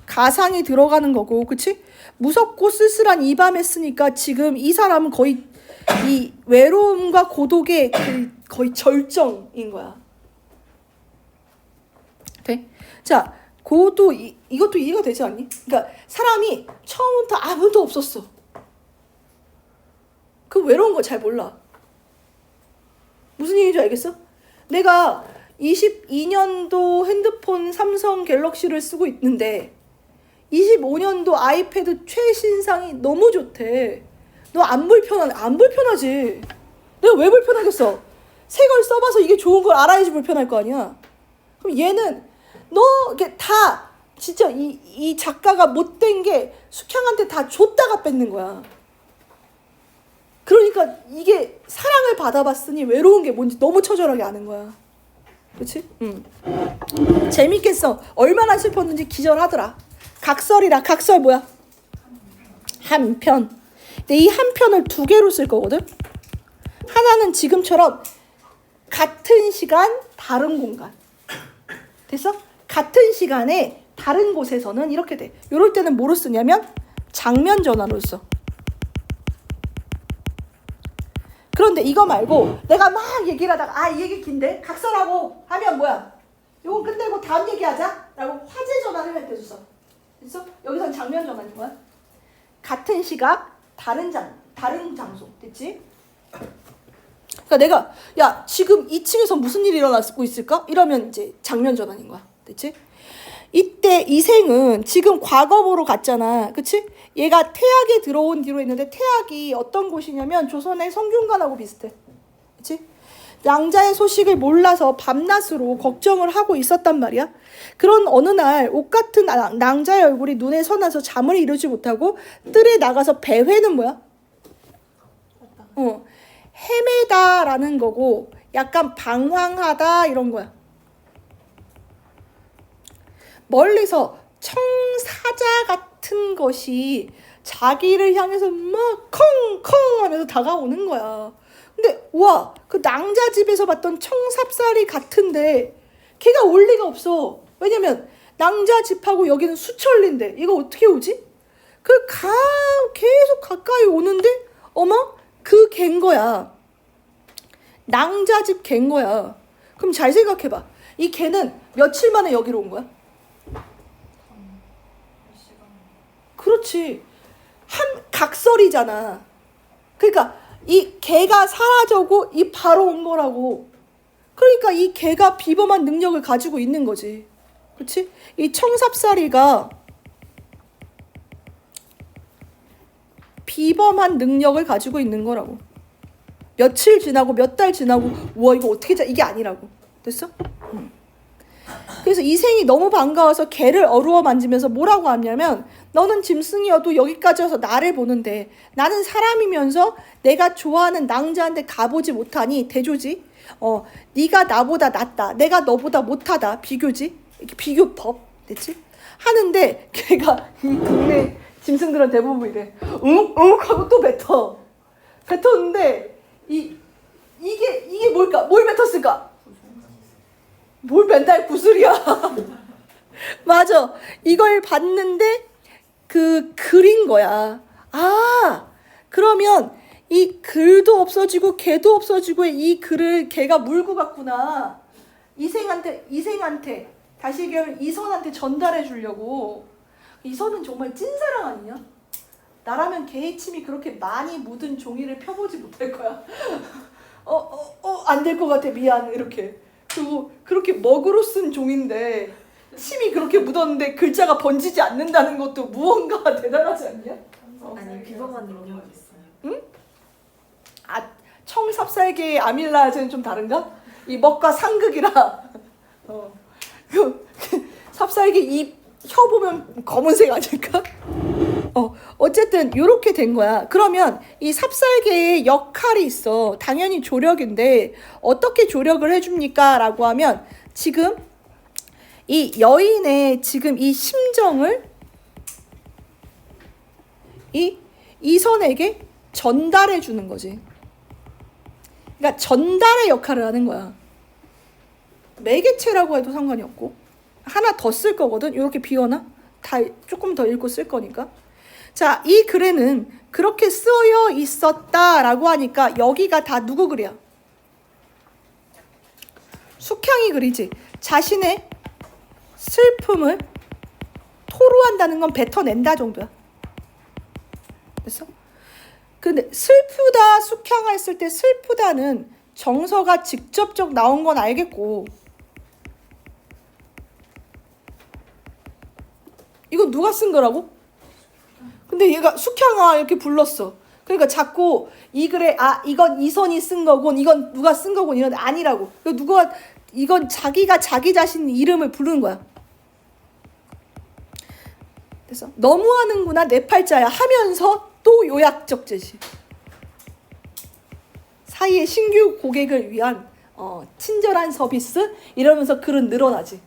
가상이 들어가는 거고. 그치? 무섭고 쓸쓸한 이 밤 했으니까 지금 이 사람은 거의 이 외로움과 고독의 거의 절정인 거야. 돼? 자 이것도 이해가 되지 않니? 그러니까 사람이 처음부터 아무도 없었어. 그 외로운 거 잘 몰라. 무슨 얘기인지 알겠어? 내가 22년도 핸드폰 삼성 갤럭시를 쓰고 있는데 25년도 아이패드 최신상이 너무 좋대. 너 안 불편하지. 내가 왜 불편하겠어? 새 걸 써봐서 이게 좋은 걸 알아야지 불편할 거 아니야. 그럼 얘는 너 이렇게 다 진짜 이 작가가 못된 게 숙향한테 다 줬다가 뺏는 거야. 그러니까 이게 사랑을 받아봤으니 외로운 게 뭔지 너무 처절하게 아는 거야. 그렇지? 재밌겠어. 얼마나 슬펐는지 기절하더라. 각설이라. 각설 뭐야? 한 편. 근데 이 한 편을 두 개로 쓸 거거든. 하나는 지금처럼 같은 시간 다른 공간. 됐어? 같은 시간에 다른 곳에서는 이렇게 돼. 이럴 때는 뭐로 쓰냐면 장면 전환으로 써. 그런데 이거 말고 내가 막 얘기를 하다가 이 얘기 긴데 각설하고 하면 뭐야? 요거 끝내고 다음 얘기하자 라고 화제 전환을 할 때 써. 됐어? 여기선 장면 전환인 거야. 같은 시각 다른 장소. 됐지? 그러니까 내가 야 지금 2층에서 무슨 일이 일어나고 있을까? 이러면 이제 장면 전환인 거야. 됐지? 이때 이생은 지금 과거보로 갔잖아. 그치? 얘가 태학에 들어온 뒤로 했는데 태학이 어떤 곳이냐면 조선의 성균관하고 비슷해. 그치? 낭자의 소식을 몰라서 밤낮으로 걱정을 하고 있었단 말이야. 그런 어느 날 옷 같은 낭자의 얼굴이 눈에 선해서 잠을 이루지 못하고 뜰에 나가서 배회는 뭐야? 헤매다라는 거고 약간 방황하다 이런 거야. 멀리서 청사자 같은 것이 자기를 향해서 막 컹컹 하면서 다가오는 거야. 근데 와, 그 낭자 집에서 봤던 청삽살이 같은데 걔가 올 리가 없어. 왜냐면 낭자 집하고 여기는 수천리인데 이거 어떻게 오지? 계속 가까이 오는데 어머? 그 갠 거야. 낭자 집 갠 거야. 그럼 잘 생각해봐. 이 개는 며칠 만에 여기로 온 거야? 그렇지. 한 각설이잖아. 그러니까 이 개가 사라져고 이 바로 온 거라고. 그러니까 이 개가 비범한 능력을 가지고 있는 거지. 그렇지? 이 청삽살이가 비범한 능력을 가지고 있는 거라고. 며칠 지나고 몇 달 지나고 우와 이거 어떻게 이게 아니라고. 됐어? 그래서 이생이 너무 반가워서 개를 어루어 만지면서 뭐라고 하냐면 너는 짐승이어도 여기까지 와서 나를 보는데 나는 사람이면서 내가 좋아하는 낭자한테 가보지 못하니 대조지. 네가 나보다 낫다. 내가 너보다 못하다. 비교지. 이렇게 비교법. 됐지? 하는데 걔가 이 동네 짐승들은 대부분 이래. 응 하고 또 뱉어. 뱉었는데 이게 뭘까? 뭘 뱉었을까? 뭘 맨날 구슬이야. 맞아. 이걸 봤는데 그린 거야. 그러면 이 글도 없어지고 개도 없어지고 이 글을 걔가 물고 갔구나. 이생한테 다시 얘기하면 이선한테 전달해 주려고. 이선은 정말 찐사랑 아니냐? 나라면 개의 침이 그렇게 많이 묻은 종이를 펴보지 못할 거야. 안 될 것 같아. 미안. 이렇게. 그리고 그렇게 먹으로 쓴 종인데 침이 그렇게 묻었는데 글자가 번지지 않는다는 것도 무언가 대단하지 않냐? 아니 비범한 능력이 있어요. 응? 청삽살개의 아밀라제는 좀 다른가? 이 먹과 상극이라. 삽살개 이 혀 보면 검은색 아닐까? 어쨌든 이렇게 된 거야. 그러면 이 삽살개의 역할이 있어. 당연히 조력인데 어떻게 조력을 해줍니까? 라고 하면 지금 이 여인의 지금 이 심정을 이선에게 전달해 주는 거지. 그러니까 전달의 역할을 하는 거야. 매개체라고 해도 상관이 없고 하나 더 쓸 거거든. 이렇게 비워놔. 다 조금 더 읽고 쓸 거니까. 자, 이 글에는 그렇게 쓰여 있었다라고 하니까 여기가 다 누구 글이야? 숙향이 글이지. 자신의 슬픔을 토로한다는 건 뱉어낸다 정도야. 됐어? 근데 슬프다 숙향을 쓸 때 슬프다는 정서가 직접적 나온 건 알겠고 이건 누가 쓴 거라고? 근데 얘가 숙향아 이렇게 불렀어. 그러니까 자꾸 이 글에 이건 이선이 쓴 거고 이건 누가 쓴 거고 이건 아니라고. 이건 자기가 자기 자신 이름을 부르는 거야. 그래서 너무하는구나 내 팔자야 하면서 또 요약적 제시. 사이에 신규 고객을 위한 친절한 서비스 이러면서 글은 늘어나지.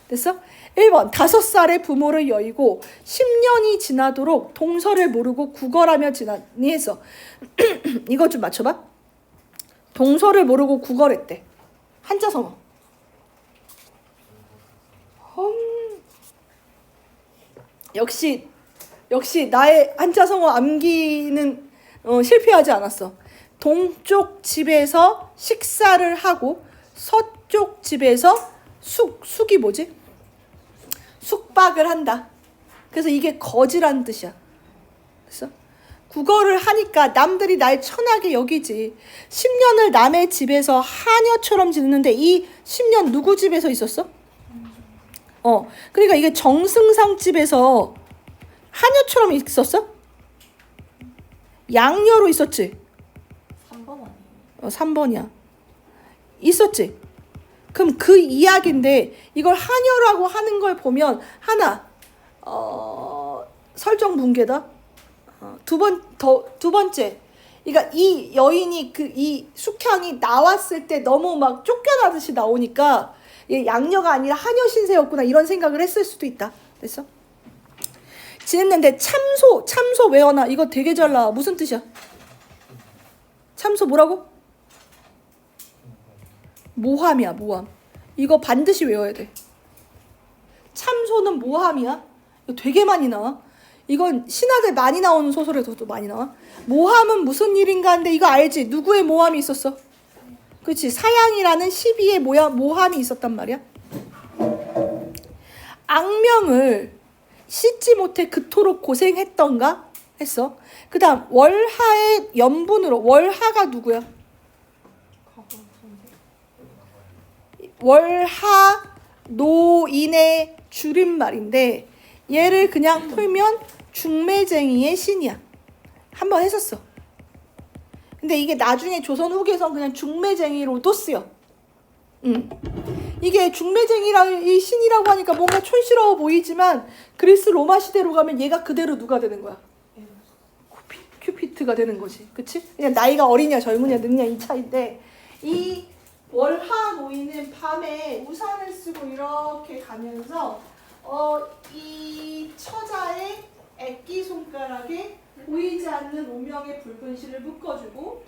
됐어? 1번 5살에 부모를 여의고 10년이 지나도록 동서를 모르고 구걸하며 지나니 해서 이거 좀 맞춰봐. 동서를 모르고 구걸했대. 한자성어. 역시 나의 한자성어 암기는 실패하지 않았어. 동쪽 집에서 식사를 하고 서쪽 집에서 숙이 뭐지? 숙박을 한다. 그래서 이게 거지라는 뜻이야. 그래서 국어를 하니까 남들이 날 천하게 여기지. 10년을 남의 집에서 하녀처럼 지냈는데 이 10년 누구 집에서 있었어? 그러니까 이게 정승상 집에서 하녀처럼 있었어? 양녀로 있었지? 3번 아니에요? 3번이야. 있었지? 그럼 그 이야기인데 이걸 하녀라고 하는 걸 보면 하나 설정 붕괴다. 두 번째, 그러니까 이 여인이 이 숙향이 나왔을 때 너무 막 쫓겨나듯이 나오니까 얘 양녀가 아니라 하녀 신세였구나 이런 생각을 했을 수도 있다. 됐어? 지냈는데 참소 외워놔. 이거 되게 잘 나와. 무슨 뜻이야? 참소 뭐라고? 모함이야, 모함. 이거 반드시 외워야 돼. 참소는 모함이야. 이거 되게 많이 나와. 이건 신하들 많이 나오는 소설에서도 많이 나와. 모함은 무슨 일인가 하는데 이거 알지? 누구의 모함이 있었어? 그렇지. 사양이라는 시비의 모함이 있었단 말이야. 악명을 씻지 못해 그토록 고생했던가 했어. 그 다음 월하의 연분으로. 월하가 누구야? 월하 노인의 줄임말인데 얘를 그냥 풀면 중매쟁이의 신이야. 한번 했었어. 근데 이게 나중에 조선 후기에선 그냥 중매쟁이로도 쓰여. 이게 중매쟁이라는 이 신이라고 하니까 뭔가 촌스러워 보이지만 그리스 로마 시대로 가면 얘가 그대로 누가 되는 거야? 큐피트가 되는 거지. 그치? 그냥 나이가 어리냐 젊으냐 늙냐 이 차인데 이 월하 노인은 밤에 우산을 쓰고 이렇게 가면서 이 처자의 애기 손가락에 보이지 않는 운명의 붉은 실을 묶어주고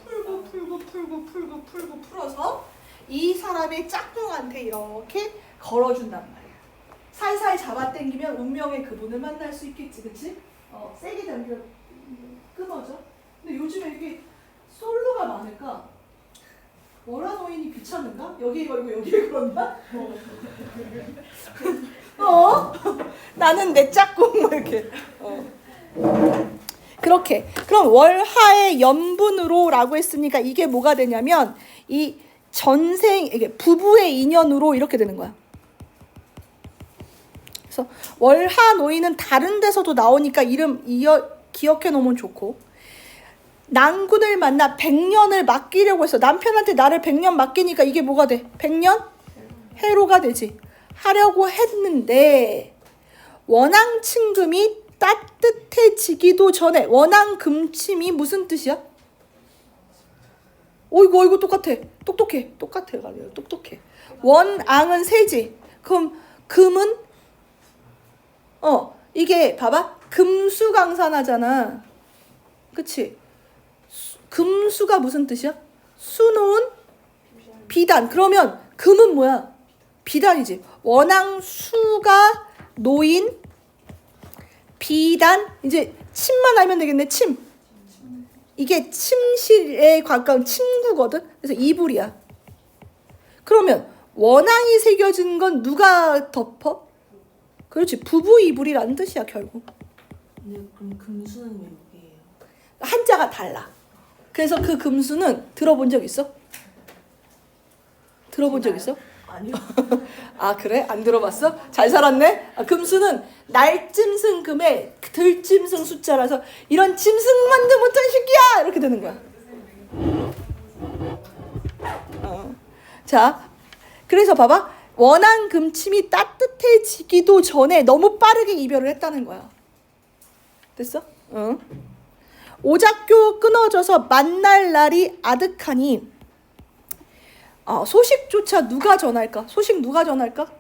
풀어서 이 사람의 짝꿍한테 이렇게 걸어준단 말이야. 살살 잡아당기면 운명의 그분을 만날 수 있겠지, 그치? 세게 당기면 끊어져. 근데 요즘에 이렇게 솔로가 많을까? 월하 노인이 귀찮은가? 여기에 걸고 여기에 걸었나? 나는 내 짝꿍 뭐 이렇게. 그렇게. 그럼 월하의 연분으로라고 했으니까 이게 뭐가 되냐면 이 이게 부부의 인연으로 이렇게 되는 거야. 그래서 월하 노인은 다른 데서도 나오니까 이름 기억해 놓으면 좋고, 난군을 만나 100년을 맡기려고 했어. 남편한테 나를 100년 맡기니까 이게 뭐가 돼? 100년? 해로가 되지. 하려고 했는데 원앙 층금이 따뜻해지기도 전에. 원앙 금침이 무슨 뜻이야? 어이구 똑같아. 똑똑해. 원앙은 세지. 그럼 금은 이게 봐봐. 금수강산하잖아. 그치? 금수가 무슨 뜻이야? 수놓은 비단. 그러면 금은 뭐야? 비단이지. 원앙 수가 놓인 비단. 이제 침만 알면 되겠네. 침. 이게 침실에 가까운 침구거든. 그래서 이불이야. 그러면 원앙이 새겨진 건 누가 덮어? 그렇지. 부부 이불이라는 뜻이야 결국. 근데 그럼 금수는 왜 여기예요? 한자가 달라. 그래서 그 금수는 들어본 적 있어? 들어본 적 있어? 아니요. 아 그래? 안 들어봤어? 잘 살았네? 금수는 날짐승 금에 들짐승 숫자라서 이런 짐승만도 못한 새끼야! 이렇게 되는 거야. 자, 그래서 봐봐. 원한 금침이 따뜻해지기도 전에 너무 빠르게 이별을 했다는 거야. 됐어? 응. 오작교 끊어져서 만날 날이 아득하니 소식조차 누가 전할까? 소식 누가 전할까?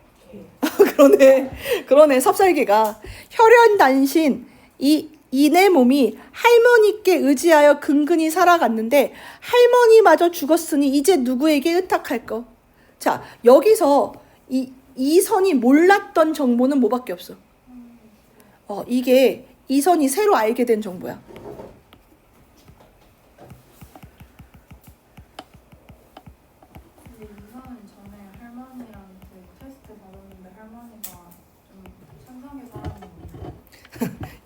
그러네 삽살개가 혈연단신 이내 몸이 할머니께 의지하여 근근히 살아갔는데 할머니마저 죽었으니 이제 누구에게 의탁할까? 자, 여기서 이선이 몰랐던 정보는 뭐밖에 없어. 이게 이선이 새로 알게 된 정보야. 근데 이사는 전에 할머니한테 테스트 받았는데 할머니가 좀 천상의 사람이에요.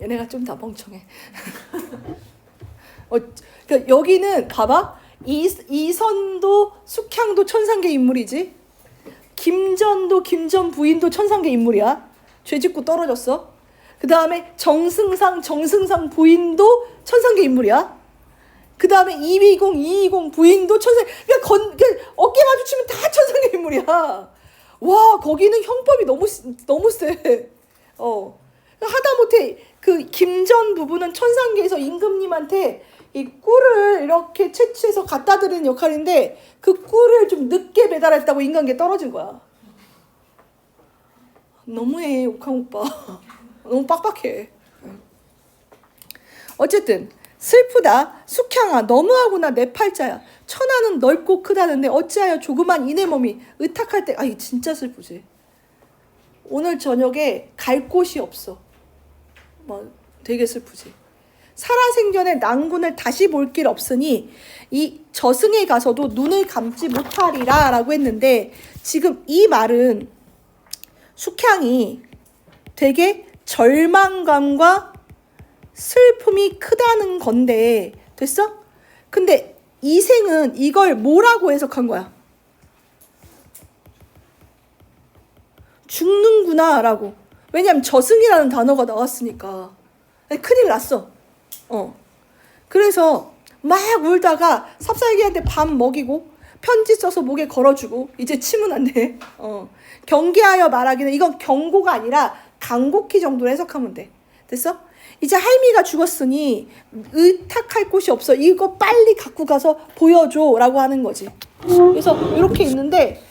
얘네가 좀 다 멍청해. 그러니까 여기는 봐봐. 이선도 숙향도 천상계 인물이지. 김전도 김전 부인도 천상계 인물이야. 죄 짓고 떨어졌어. 그 다음에 정승상 부인도 천상계 인물이야. 그 다음에 이희공 부인도 천상. 그러니까 어깨 마주치면 다 천상계 인물이야. 와, 거기는 형법이 너무 세. 하다못해 그 김전 부부는 천상계에서 임금님한테 이 꿀을 이렇게 채취해서 갖다 드리는 역할인데 그 꿀을 좀 늦게 배달했다고 인간계 떨어진 거야. 너무해, 옥황 오빠. 너무 빡빡해. 어쨌든 슬프다. 숙향아, 너무하구나. 내 팔자야. 천하는 넓고 크다는데 어찌하여 조그만 이내 몸이 의탁할 때. 이거 진짜 슬프지. 오늘 저녁에 갈 곳이 없어. 되게 슬프지. 살아생전에 낭군을 다시 볼 길 없으니 이 저승에 가서도 눈을 감지 못하리라 라고 했는데, 지금 이 말은 숙향이 되게 절망감과 슬픔이 크다는 건데, 됐어? 근데 이생은 이걸 뭐라고 해석한 거야? 죽는구나 라고. 왜냐면 저승이라는 단어가 나왔으니까. 큰일 났어. 그래서 막 울다가 삽살개한테 밥 먹이고 편지 써서 목에 걸어주고 이제 치면 안 돼. 경계하여 말하기는, 이건 경고가 아니라 간곡히 정도로 해석하면 돼. 됐어? 이제 할미가 죽었으니 의탁할 곳이 없어. 이거 빨리 갖고 가서 보여줘 라고 하는 거지. 그래서 이렇게 있는데,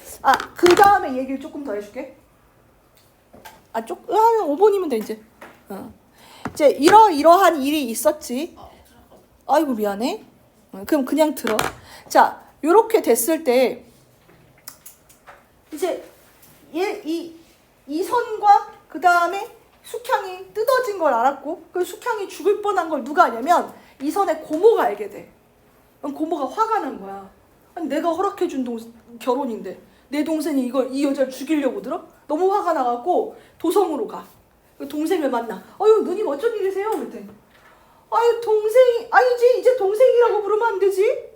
그 다음에 얘기를 조금 더 해줄게. 5번이면 돼 이제. 이제 이러한 일이 있었지. 아이고 미안해. 그럼 그냥 들어. 자, 요렇게 됐을 때 이제 이선과 그 다음에 숙향이 뜯어진 걸 알았고, 그 숙향이 죽을 뻔한 걸 누가 아냐면 이선의 고모가 알게 돼. 그럼 고모가 화가 난 거야. 아니, 내가 허락해준 결혼인데 내 동생이 이 여자를 죽이려고 들어? 너무 화가 나갖고 도성으로 가. 동생을 만나. 누님 어쩐 일이세요? 그랬더니 동생이 아니지, 이제 동생이라고 부르면 안 되지.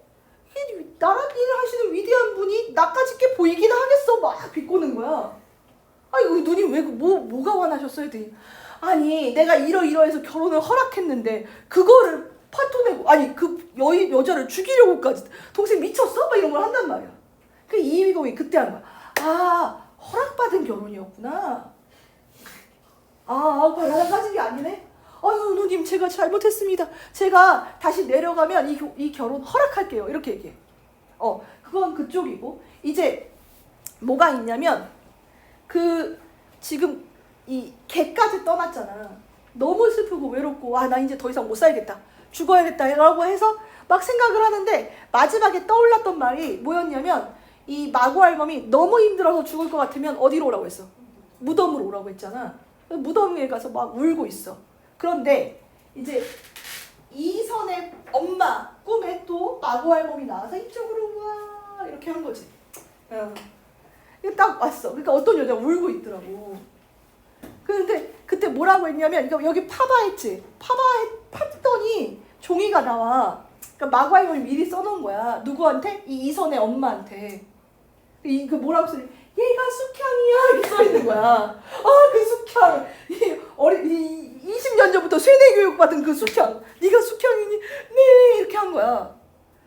나라 일을 하시는 위대한 분이 나까지 꽤 보이긴 하겠어. 막 비꼬는 거야. 누님 왜 뭐가 화나셨어요? 했더니 아니, 내가 이러해서 결혼을 허락했는데 그거를 파토내고 그 여자를 죽이려고까지. 동생 미쳤어? 막 이런 걸 한단 말이야. 그 이희공이 그때 하는 거야. 허락받은 결혼이었구나. 바라다 가진 게 아니네. 누님 제가 잘못했습니다. 제가 다시 내려가면 이 결혼 허락할게요. 이렇게 얘기해. 그건 그쪽이고, 이제 뭐가 있냐면 지금 이 개까지 떠났잖아. 너무 슬프고 외롭고 나 이제 더 이상 못 살겠다. 죽어야겠다 라고 해서 막 생각을 하는데 마지막에 떠올랐던 말이 뭐였냐면, 이 마구 할멈이 너무 힘들어서 죽을 것 같으면 어디로 오라고 했어? 무덤으로 오라고 했잖아. 무덤 위에 가서 막 울고 있어. 그런데 이제 이선의 엄마 꿈에 또 마구 할멈이 나와서 이쪽으로 와 이렇게 한 거지. 딱 왔어. 그러니까 어떤 여자가 울고 있더라고. 근데 그때 뭐라고 했냐면, 여기 파바했지. 팠더니 종이가 나와. 그러니까 마구 할멈이 미리 써놓은 거야. 누구한테? 이 이선의 엄마한테. 그 뭐라고 써? 얘가 숙향이야 이렇게 써 있는 거야. 그 숙향. 20년 전부터 세뇌 교육 받은 그 숙향. 네가 숙향이니? 네, 이렇게 한 거야.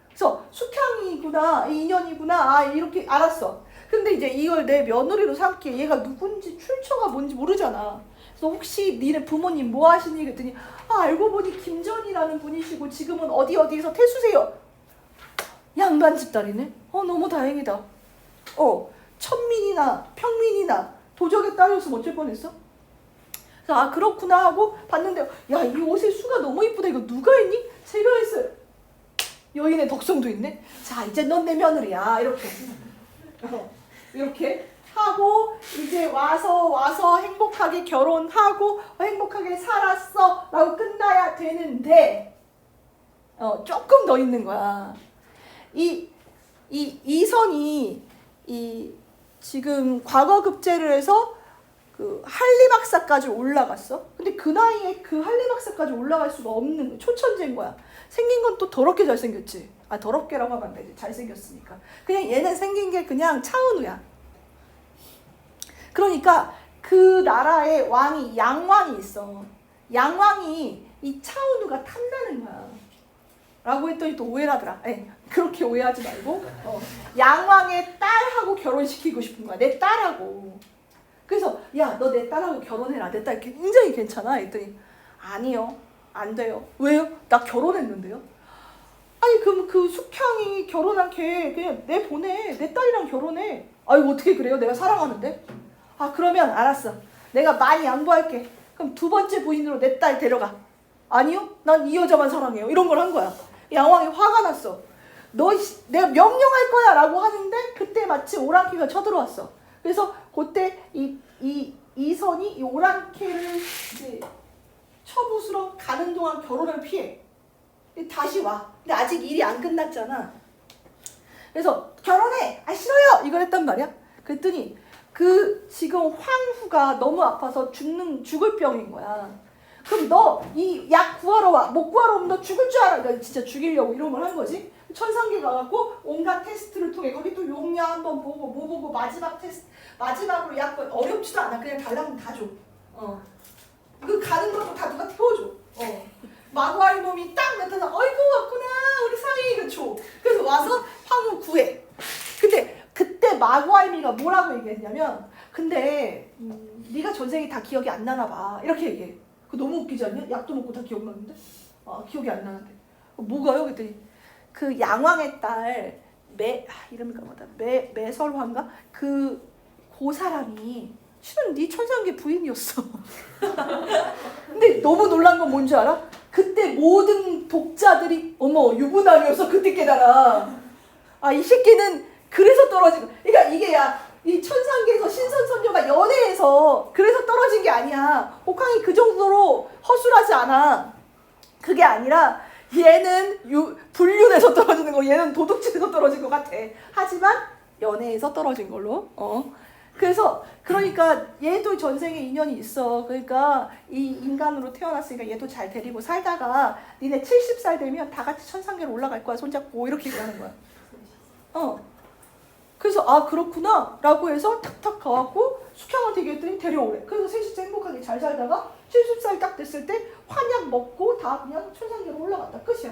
그래서 숙향이구나, 이 인연이구나. 이렇게 알았어. 근데 이제 이걸 내 며느리로 삼기에 얘가 누군지 출처가 뭔지 모르잖아. 그래서 혹시 니네 부모님 뭐 하시니? 그랬더니 알고 보니 김전이라는 분이시고 지금은 어디에서 태수세요. 양반 집딸이네. 너무 다행이다. 천민이나 평민이나 도적의 딸이었으면 어쩔 뻔했어? 그래서 그렇구나 하고 봤는데 야, 이 옷의 수가 너무 이쁘다. 이거 누가 했니? 제가 했어요. 여인의 덕성도 있네. 자, 이제 넌 내 며느리야. 이렇게 하고 이제 와서 행복하게 결혼하고 행복하게 살았어 라고 끝나야 되는데 조금 더 있는 거야. 이선이 지금 과거급제를 해서 그 한리박사까지 올라갔어. 근데 그 나이에 그 한리박사까지 올라갈 수가 없는 거야. 초천재인 거야. 생긴 건 또 더럽게 잘생겼지. 더럽게라고 하면 안 되지. 잘생겼으니까. 그냥 얘는 생긴 게 그냥 차은우야. 그러니까 그 나라에 왕이 양왕이 있어. 양왕이 이 차은우가 탐나는 거야. 라고 했더니 또 오해를 하더라. 그렇게 오해하지 말고 양왕의 딸하고 결혼시키고 싶은 거야. 내 딸하고. 그래서 야, 너 내 딸하고 결혼해라. 내 딸 굉장히 괜찮아. 했더니 아니요. 안 돼요. 왜요? 나 결혼했는데요. 아니 그럼 그 숙향이 결혼한 걔 그냥 내보내. 내 딸이랑 결혼해. 어떻게 그래요? 내가 사랑하는데. 그러면 알았어. 내가 많이 양보할게. 그럼 두 번째 부인으로 내 딸 데려가. 아니요? 난 이 여자만 사랑해요. 이런 걸 한 거야. 양왕이 화가 났어. 내가 명령할 거야 라고 하는데 그때 마침 오랑캐가 쳐들어왔어. 그래서 그때 이선이 이 오랑캐를 이제 쳐부수러 가는 동안 결혼을 피해. 다시 와. 근데 아직 일이 안 끝났잖아. 그래서 결혼해! 싫어요! 이걸 했단 말이야. 그랬더니 지금 황후가 너무 아파서 죽을 병인 거야. 그럼 너 이 약 구하러 와. 못 구하러 오면 너 죽을 줄 알아. 그러니까 진짜 죽이려고 이런 걸 한 거지. 천상계 가갖고 온갖 테스트를 통해 거기 또 용량 한번 보고 뭐 보고 마지막으로 약 어렵지도 않아. 그냥 달라면 다 줘. 그 가는 것도 다 누가 태워줘. 마구할 놈이 딱 나타나. 어이구 왔구나 우리 상이 이거 줘. 그래서 와서 황후 구해. 근데 그때 마구알미가 뭐라고 얘기했냐면 근데 네가 전생이 다 기억이 안 나나 봐. 이렇게 얘기해. 그거 너무 웃기지 않냐? 약도 먹고 다 기억나는데? 기억이 안 나는데. 뭐가요? 그랬더니 그 양왕의 딸 이름이 까먹었다. 매설화인가? 그 사람이 실은 네 천상계 부인이었어. 근데 너무 놀란 건 뭔지 알아? 그때 모든 독자들이 유부남이어서 그때 깨달아. 이 새끼는 그래서 떨어진 거야. 그러니까 이게 이 천상계에서 신선선녀가 연애해서 그래서 떨어진 게 아니야. 옥황이 그 정도로 허술하지 않아. 그게 아니라 얘는 불륜에서 떨어지는 거, 얘는 도둑질에서 떨어진 것 같아. 하지만 연애에서 떨어진 걸로. 그러니까 얘도 전생에 인연이 있어. 그러니까 이 인간으로 태어났으니까 얘도 잘 데리고 살다가 니네 70살 되면 다 같이 천상계로 올라갈 거야. 손잡고 이렇게 얘기하는 거야. 그래서 그렇구나 라고 해서 탁탁 가갖고 숙향한테 얘기했더니 데려오래. 그래서 셋이 행복하게 잘 살다가 70살 딱 됐을 때 환약 먹고 다 그냥 천상계로 올라갔다. 끝이야.